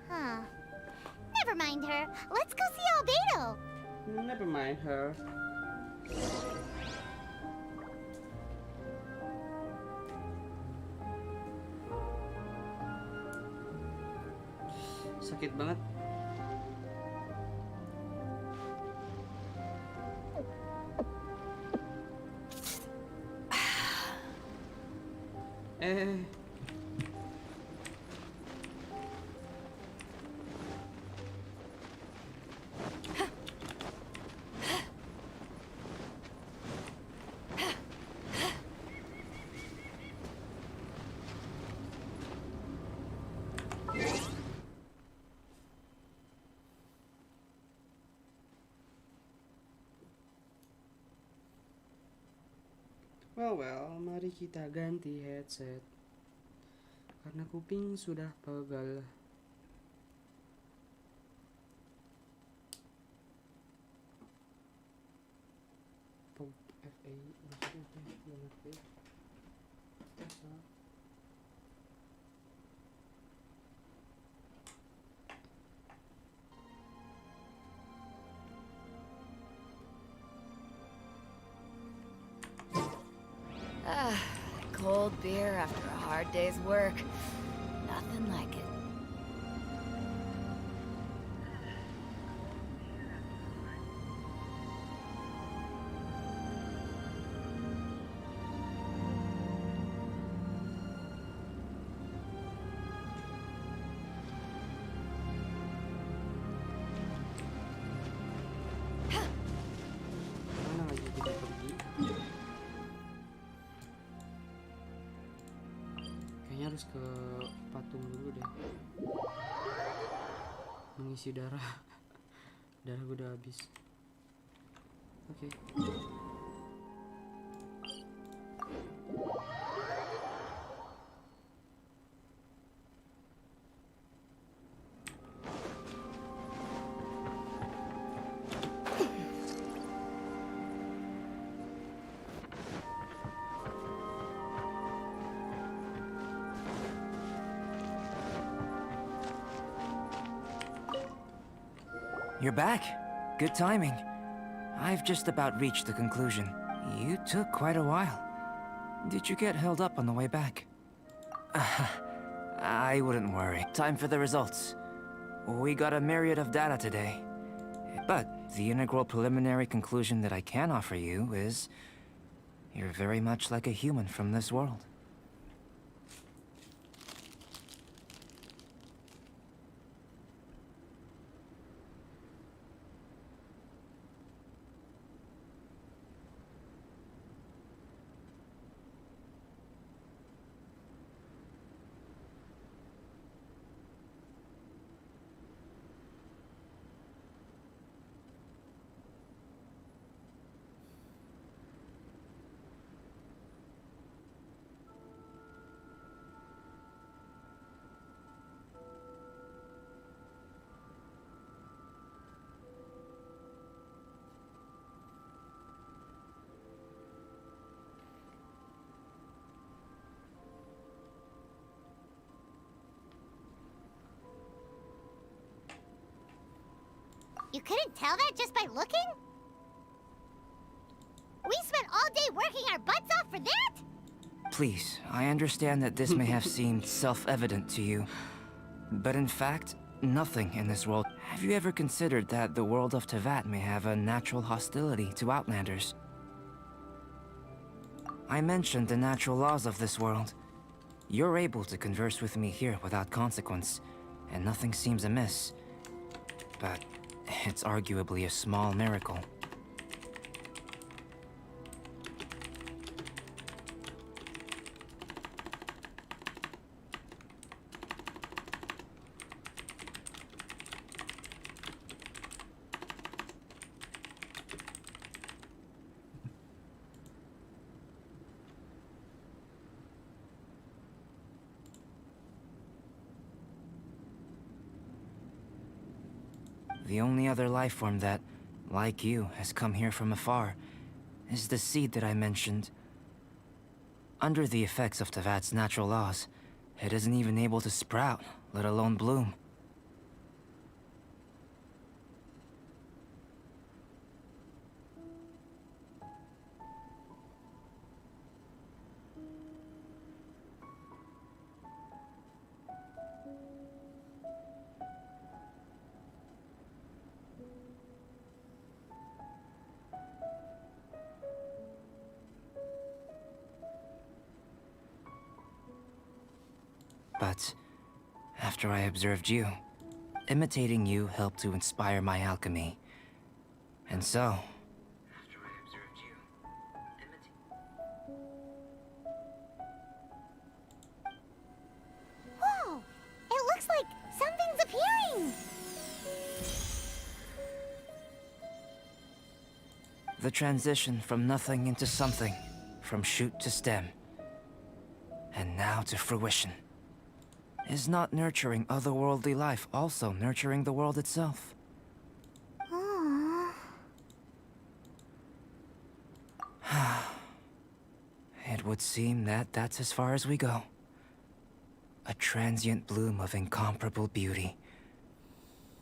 Huh. Never mind her. Let's go see Albedo. Never mind her. Sakit banget. Well, mari kita ganti headset. Karena kuping sudah pegal. FA maksudnya apa ya? Gak ngerti. Cold beer after a hard day's work. Nothing like it. Mana lagi kita pergi? Kayaknya harus ke patung dulu deh. Mengisi darah. Darah gue udah habis. Oke. You're back. Good timing. I've just about reached the conclusion. You took quite a while. Did you get held up on the way back? I wouldn't worry. Time for the results. We got a myriad of data today. But the integral preliminary conclusion that I can offer you is... you're very much like a human from this world. You couldn't tell that just by looking? We spent all our butts off for that? Please, I understand that this may have seemed self-evident to you, but in fact, nothing in this world. Have you ever considered that the world of Tevat may have a natural hostility to outlanders? I mentioned the natural laws of this world. You're able to converse with me here without consequence, and nothing seems amiss. But it's arguably a small miracle. The only other life form that, like you, has come here from afar is the seed that I mentioned. Under the effects of Tevat's natural laws, it isn't even able to sprout, let alone bloom. But after I observed you, imitating you helped to inspire my alchemy. And so, Whoa! It looks like something's appearing! the transition from nothing into something, from shoot to stem, and now to fruition. Is not nurturing otherworldly life also nurturing the world itself? Aww. It would seem that that's as far as we go. A transient bloom of incomparable beauty.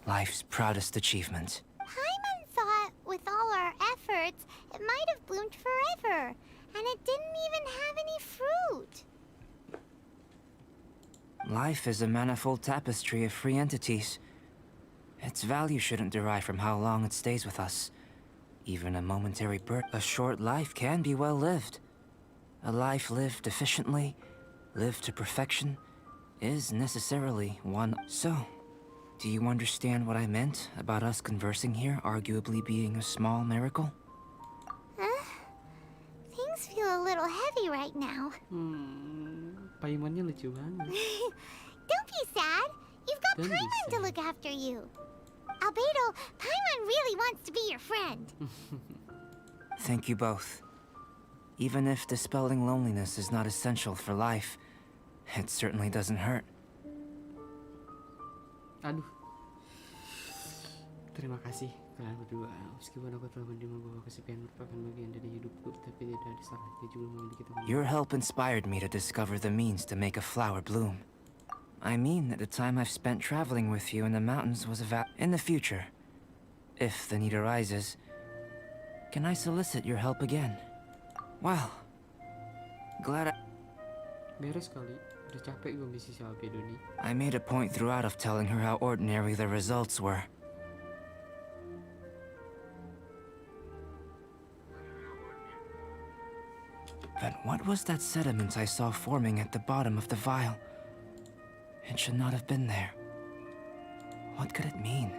Life's proudest achievement. Paimon thought, with all our efforts, it might have bloomed forever, and it didn't even have any fruit. Life is a manifold tapestry of free entities. Its value shouldn't derive from how long it stays with us. Even a momentary birth. A short life can be well lived. A life lived efficiently, lived to perfection, is necessarily one. So, do you understand what I meant about us conversing here arguably being a small miracle? Huh? Things feel a little heavy right now. Paimonnya lucu banget. Don't be sad. You've got Don't be Paimon to sad. look after you. Albedo, Paimon really wants to be your friend. Thank you both. Even if dispelling loneliness is not essential for life, it certainly doesn't hurt. Aduh. Terima kasih kalian berdua. Meskipun aku telah menerima bahwa kesepian merupakan bagian dari hidupku, tapi tidak ada salahnya juga memiliki teman. Your help inspired me to discover the means to make a flower bloom. I mean that the time I've spent traveling with you in the mountains was in the future, if the need arises, can I solicit your help again? Well, glad Beres kali. Udah capek gue misi si Albedo nih. I made a point throughout of telling her how ordinary the results were. But what was that sediment I saw forming at the bottom of the vial? It should not have been there. What could it mean?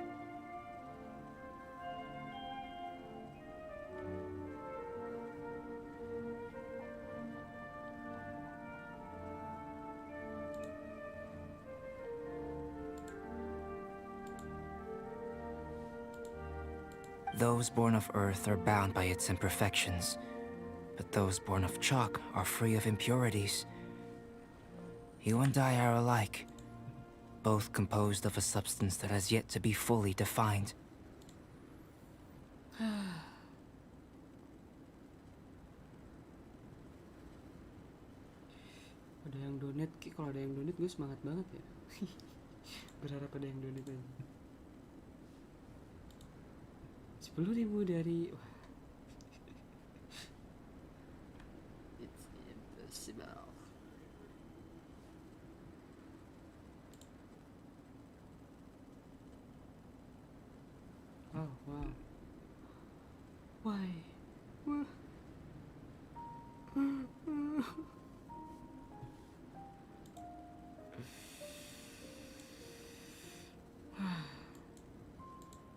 Those born of earth are bound by its imperfections, but those born of chalk are free of impurities. You and I are alike, both composed of a substance that has yet to be fully defined. Ada yang donate, kalau ada yang donate gue semangat banget ya. Berharap ada yang donate aja. 10.000 dari Why? Wah.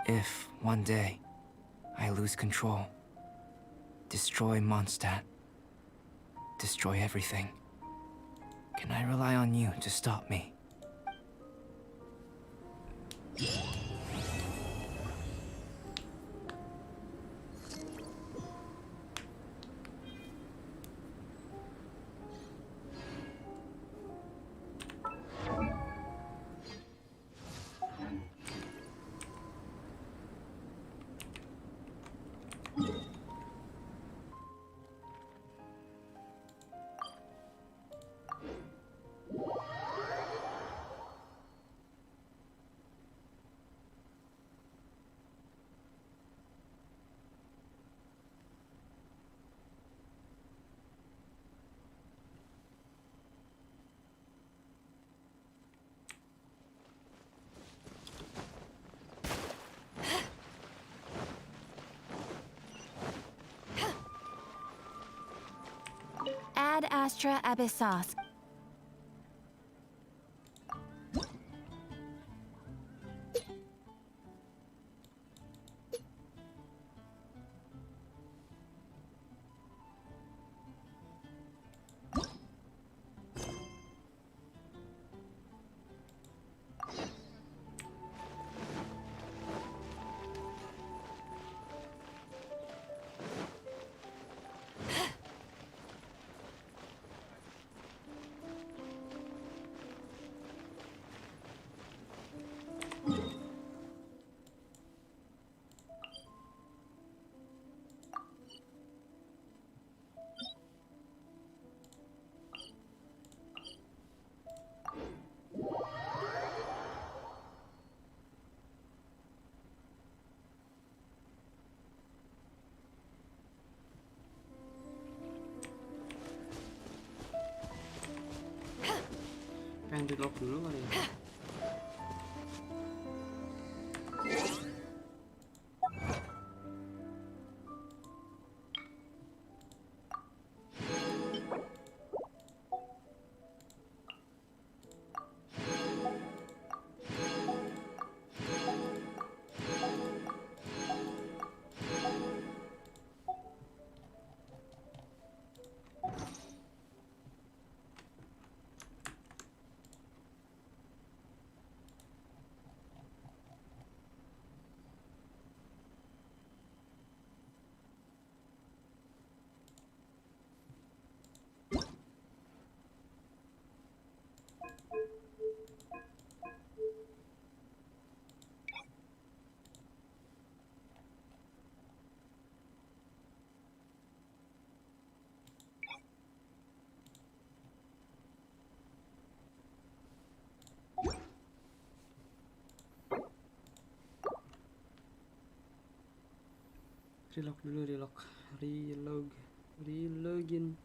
If one day I lose control, destroy Mondstadt, destroy everything, can I rely on you to stop me? Ad astra abyssos. Pengen di lock dulu kali ya. Relog dulu, relogin.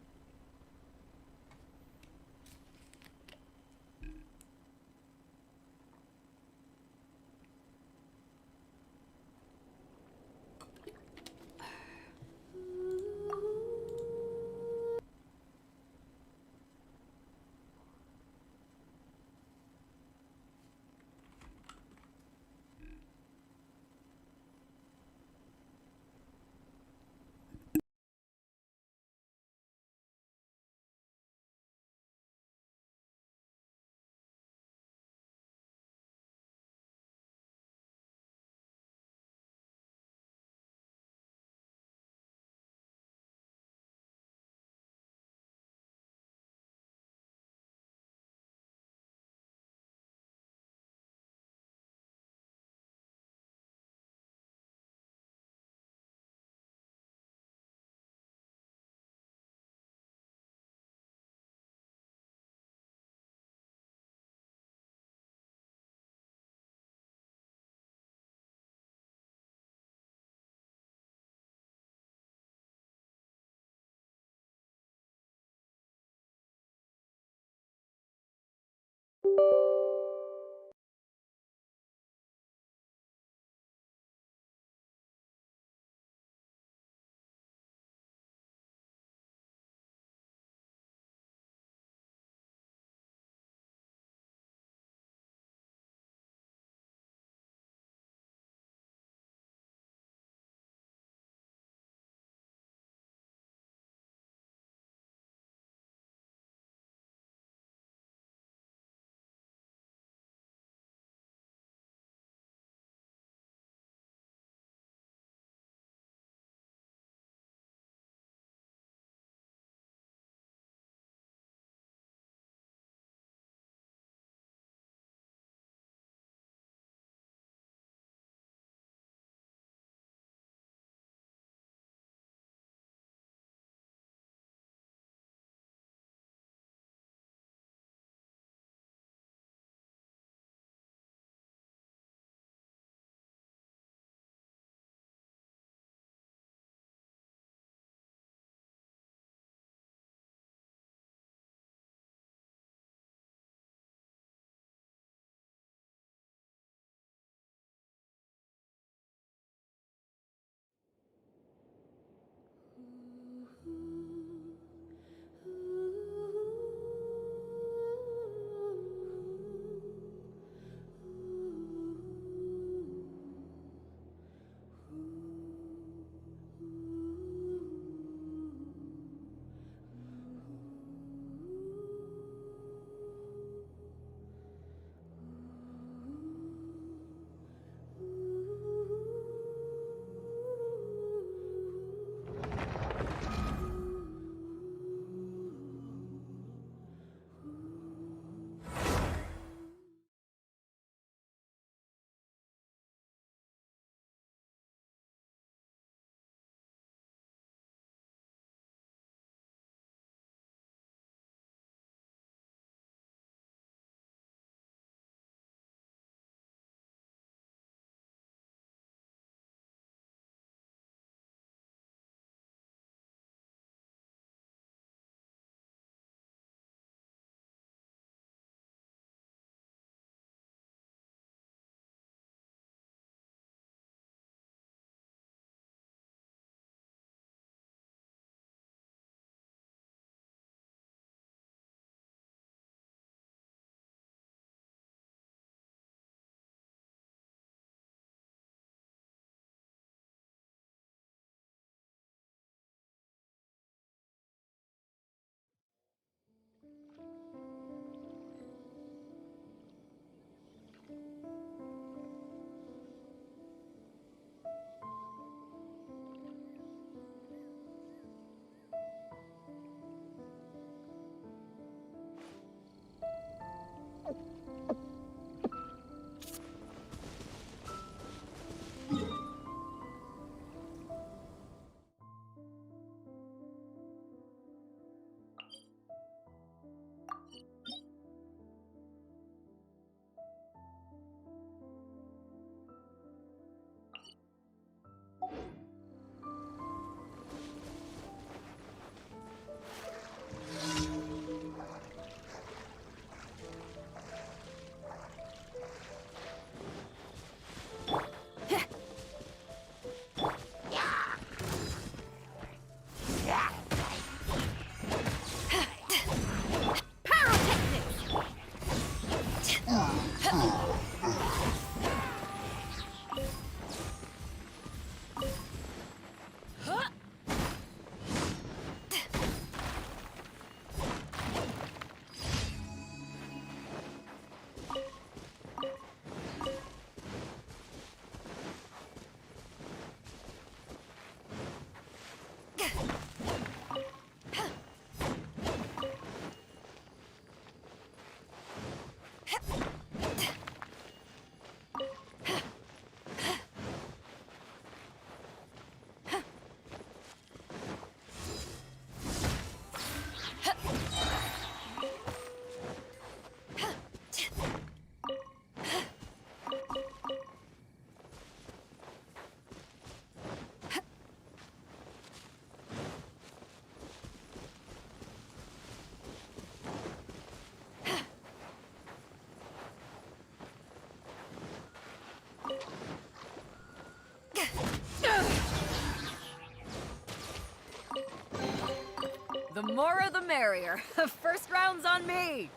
The more the merrier. First round's on me.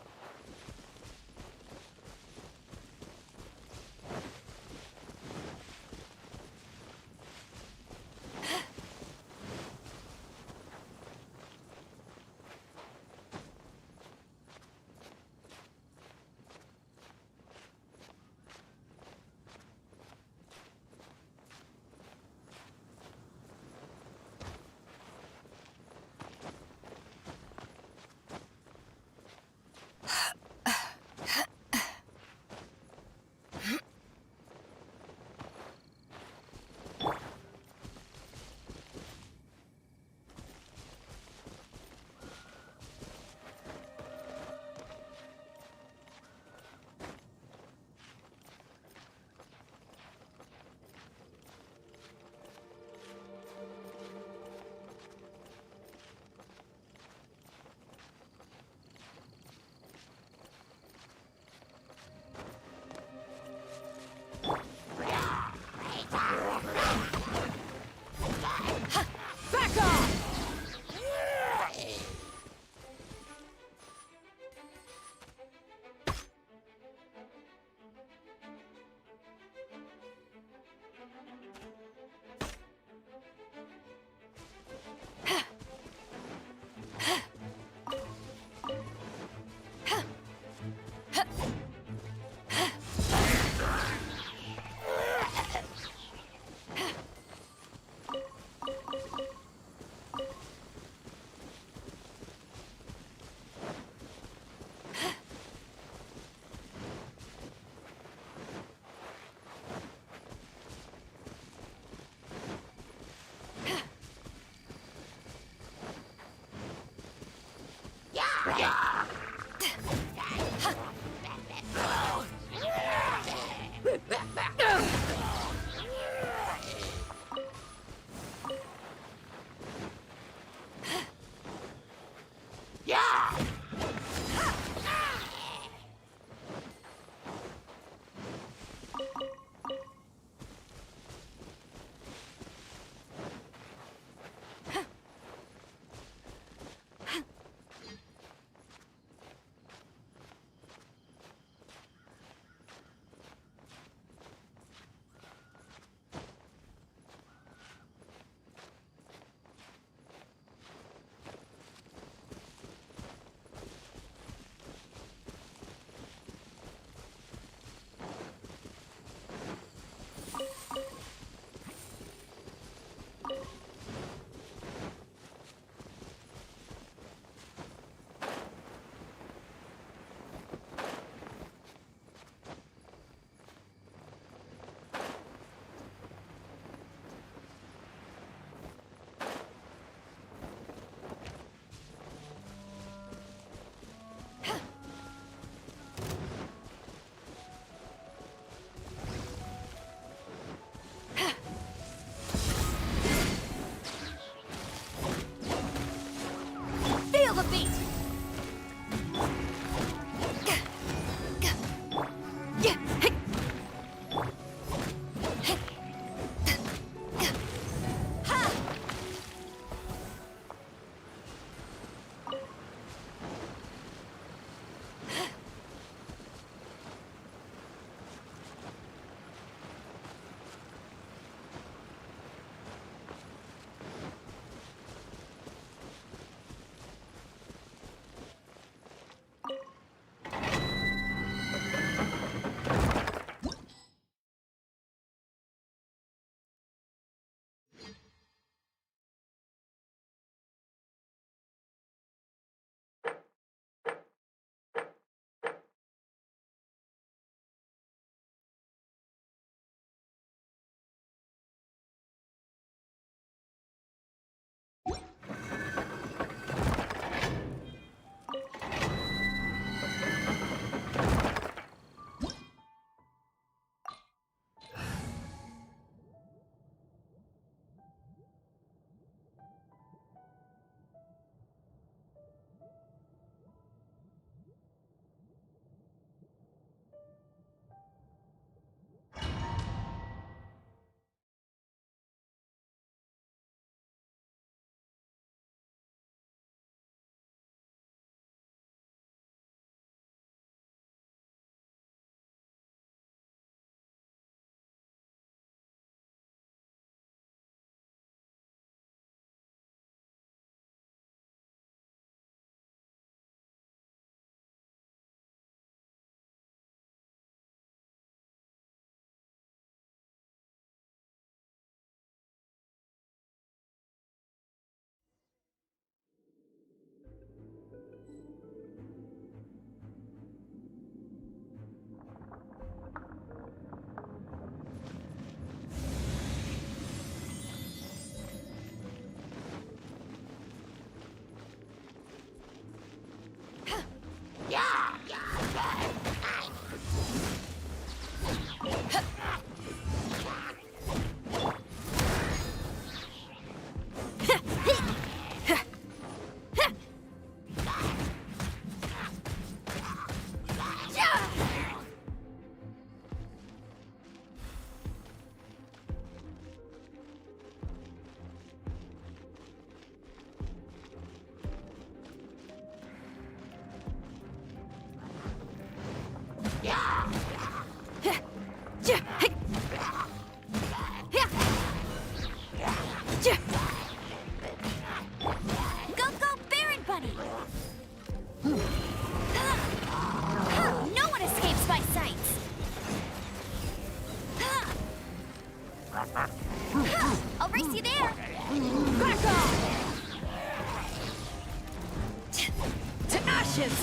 ashes!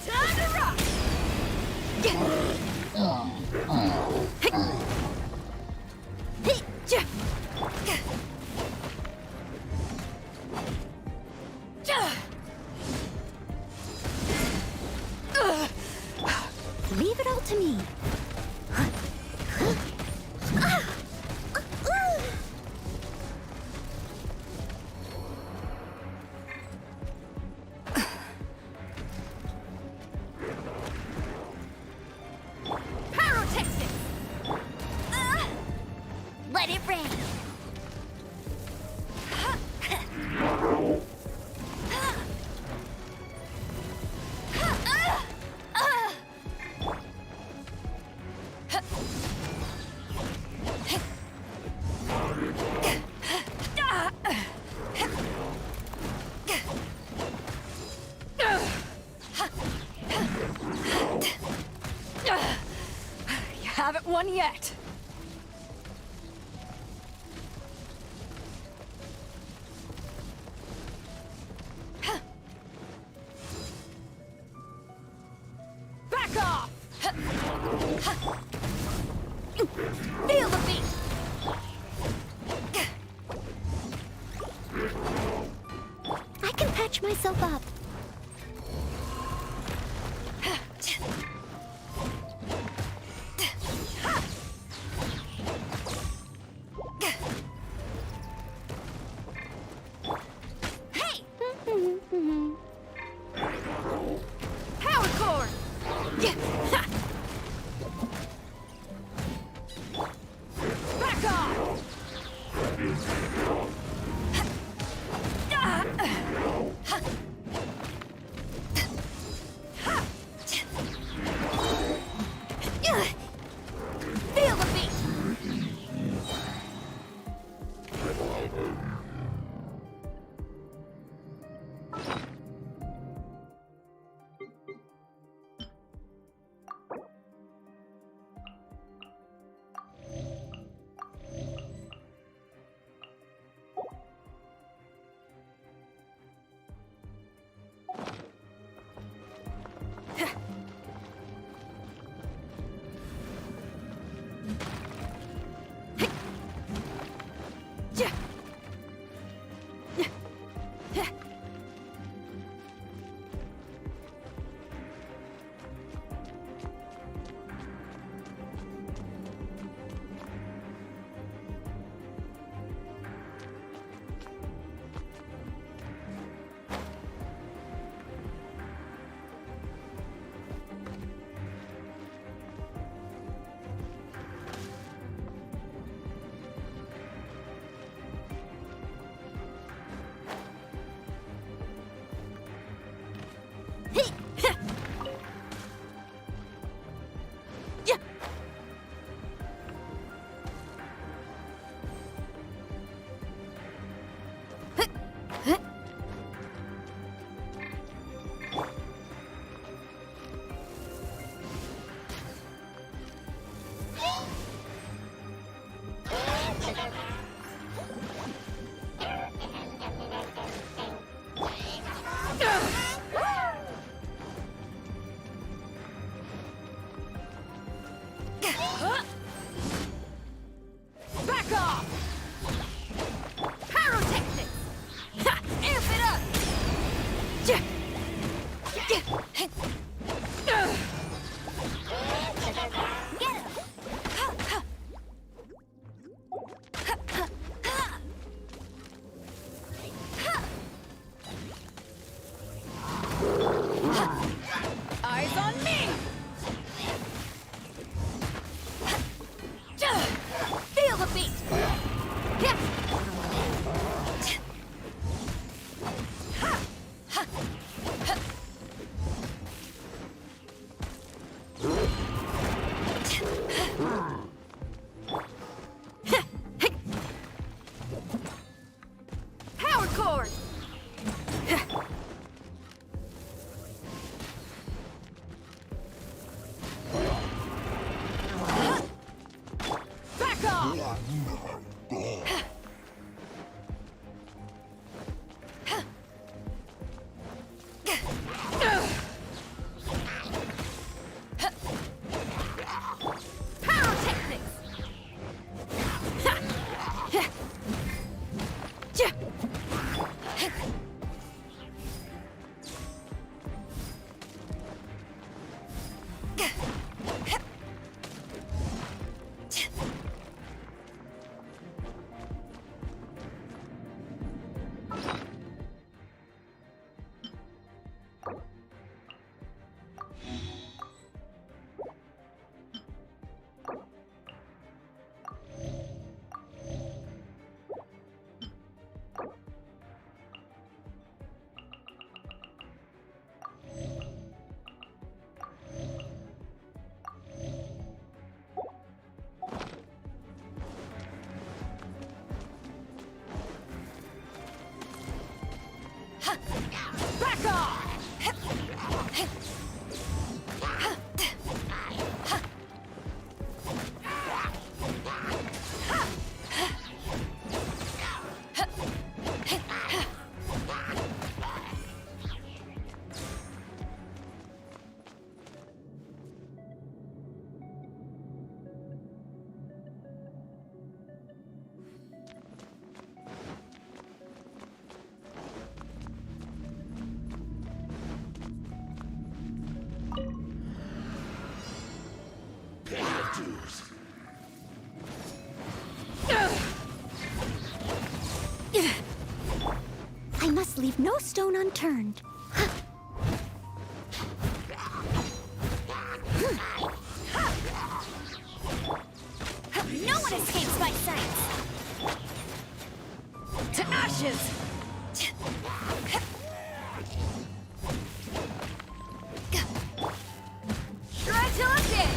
Time to rock! Leave it all to me. Let it rain. You haven't won yet. Back off! Feel the beat! I can patch myself up. Hey! Power core! Back off! Feel the beat! Back off! Pyrotechnics! Ha! Amp it up! Get him! Eyes on me! Feel the beat! Power cord! Back off! must leave no stone unturned. No one escapes my sight! To ashes! Try till I'm dead!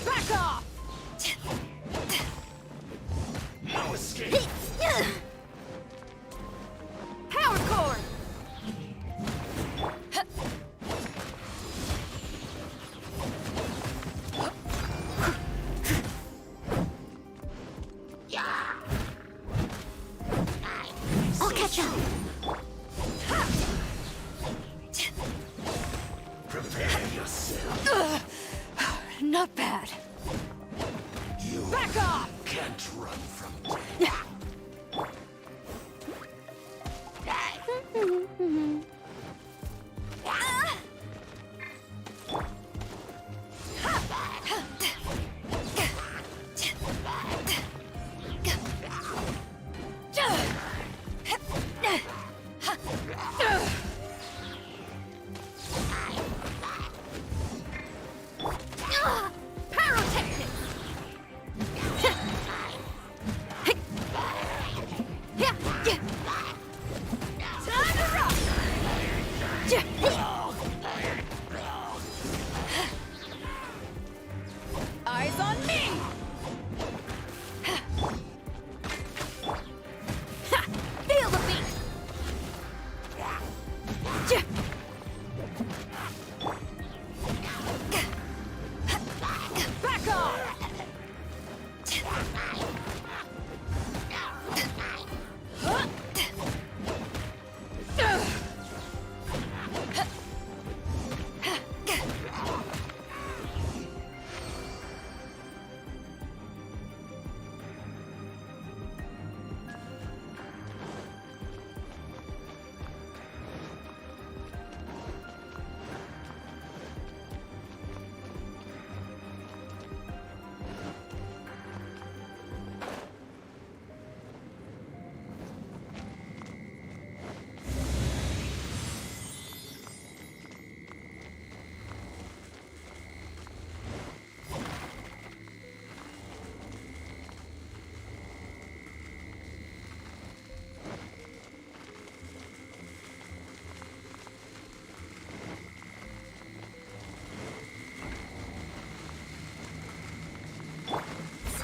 Back off! No escape. Power core! I'll catch up. Prepare yourself. Not bad. You Back off! can't run from death. Pyrotechnics! Time to rock! Eyes on me! Feel the beat! Back off!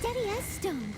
Steady as stone.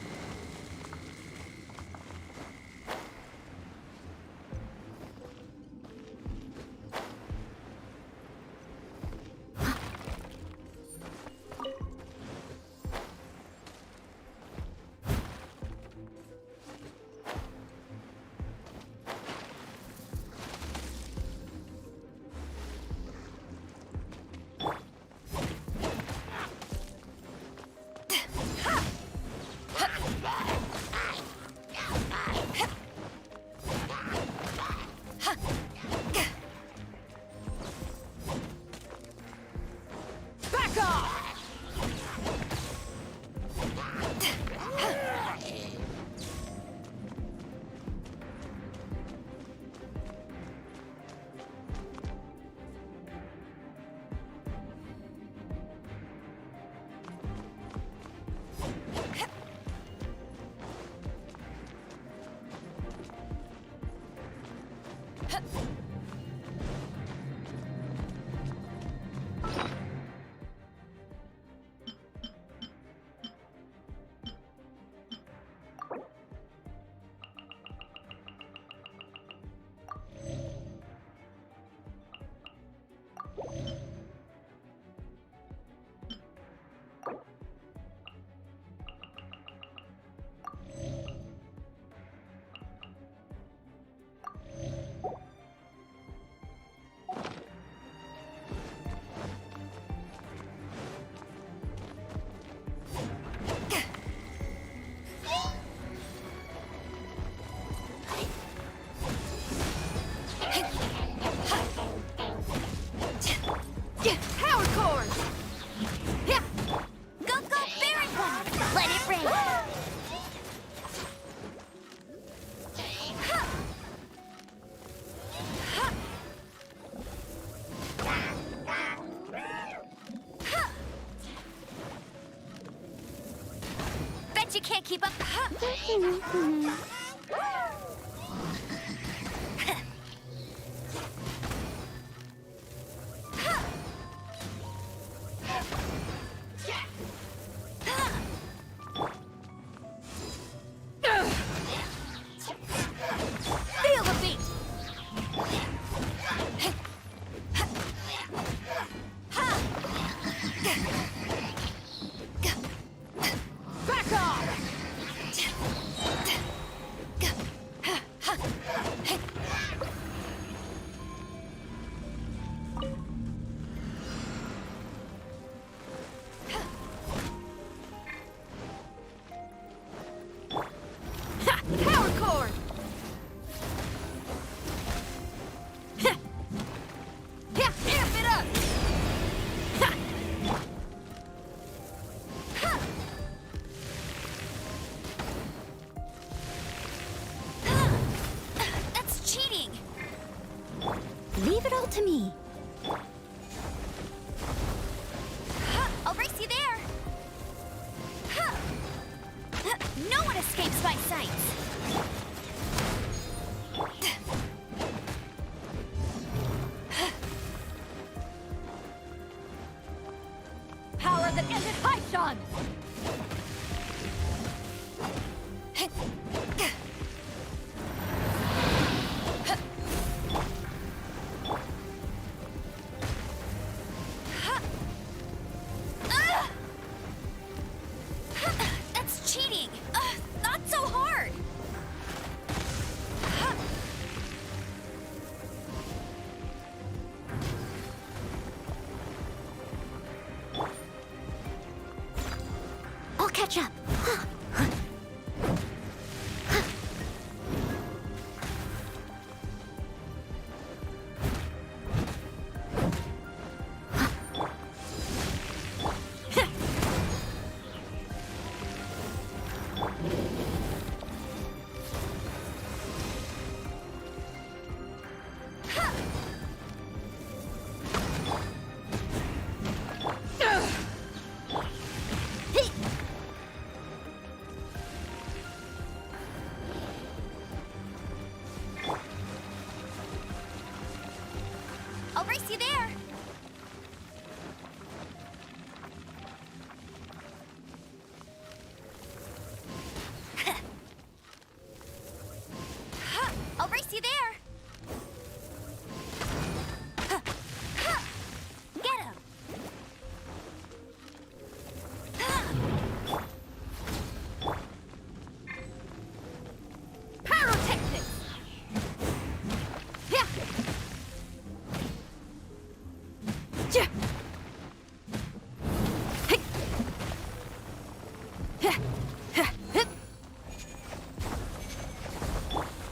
can't keep up. Feel the beat. Back off. Power cord. Amp it up. That's cheating. Leave it all to me. I'll race you there. No one escapes my sight. Power that ended Haishan! That's cheating! Not so hard! I'll catch up. I'll race you there. I'll race you there. Get him. Pyrotechnics.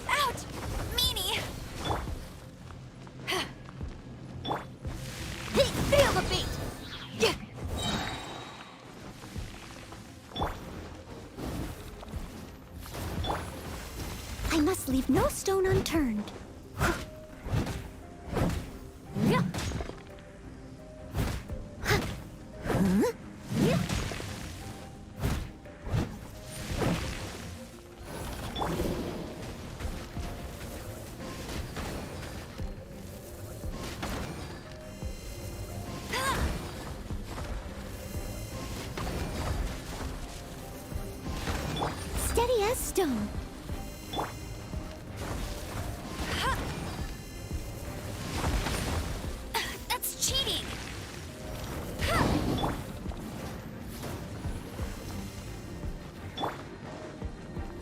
Ouch! Meanie! Feel the beat! I must leave no stone unturned. Steady as stone. That's cheating!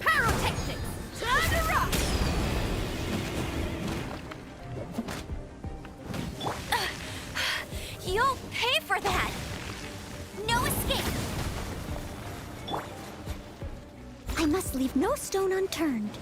Pyrotechnics! Time to rock! You'll pay for that! No escape! I must leave no stone unturned.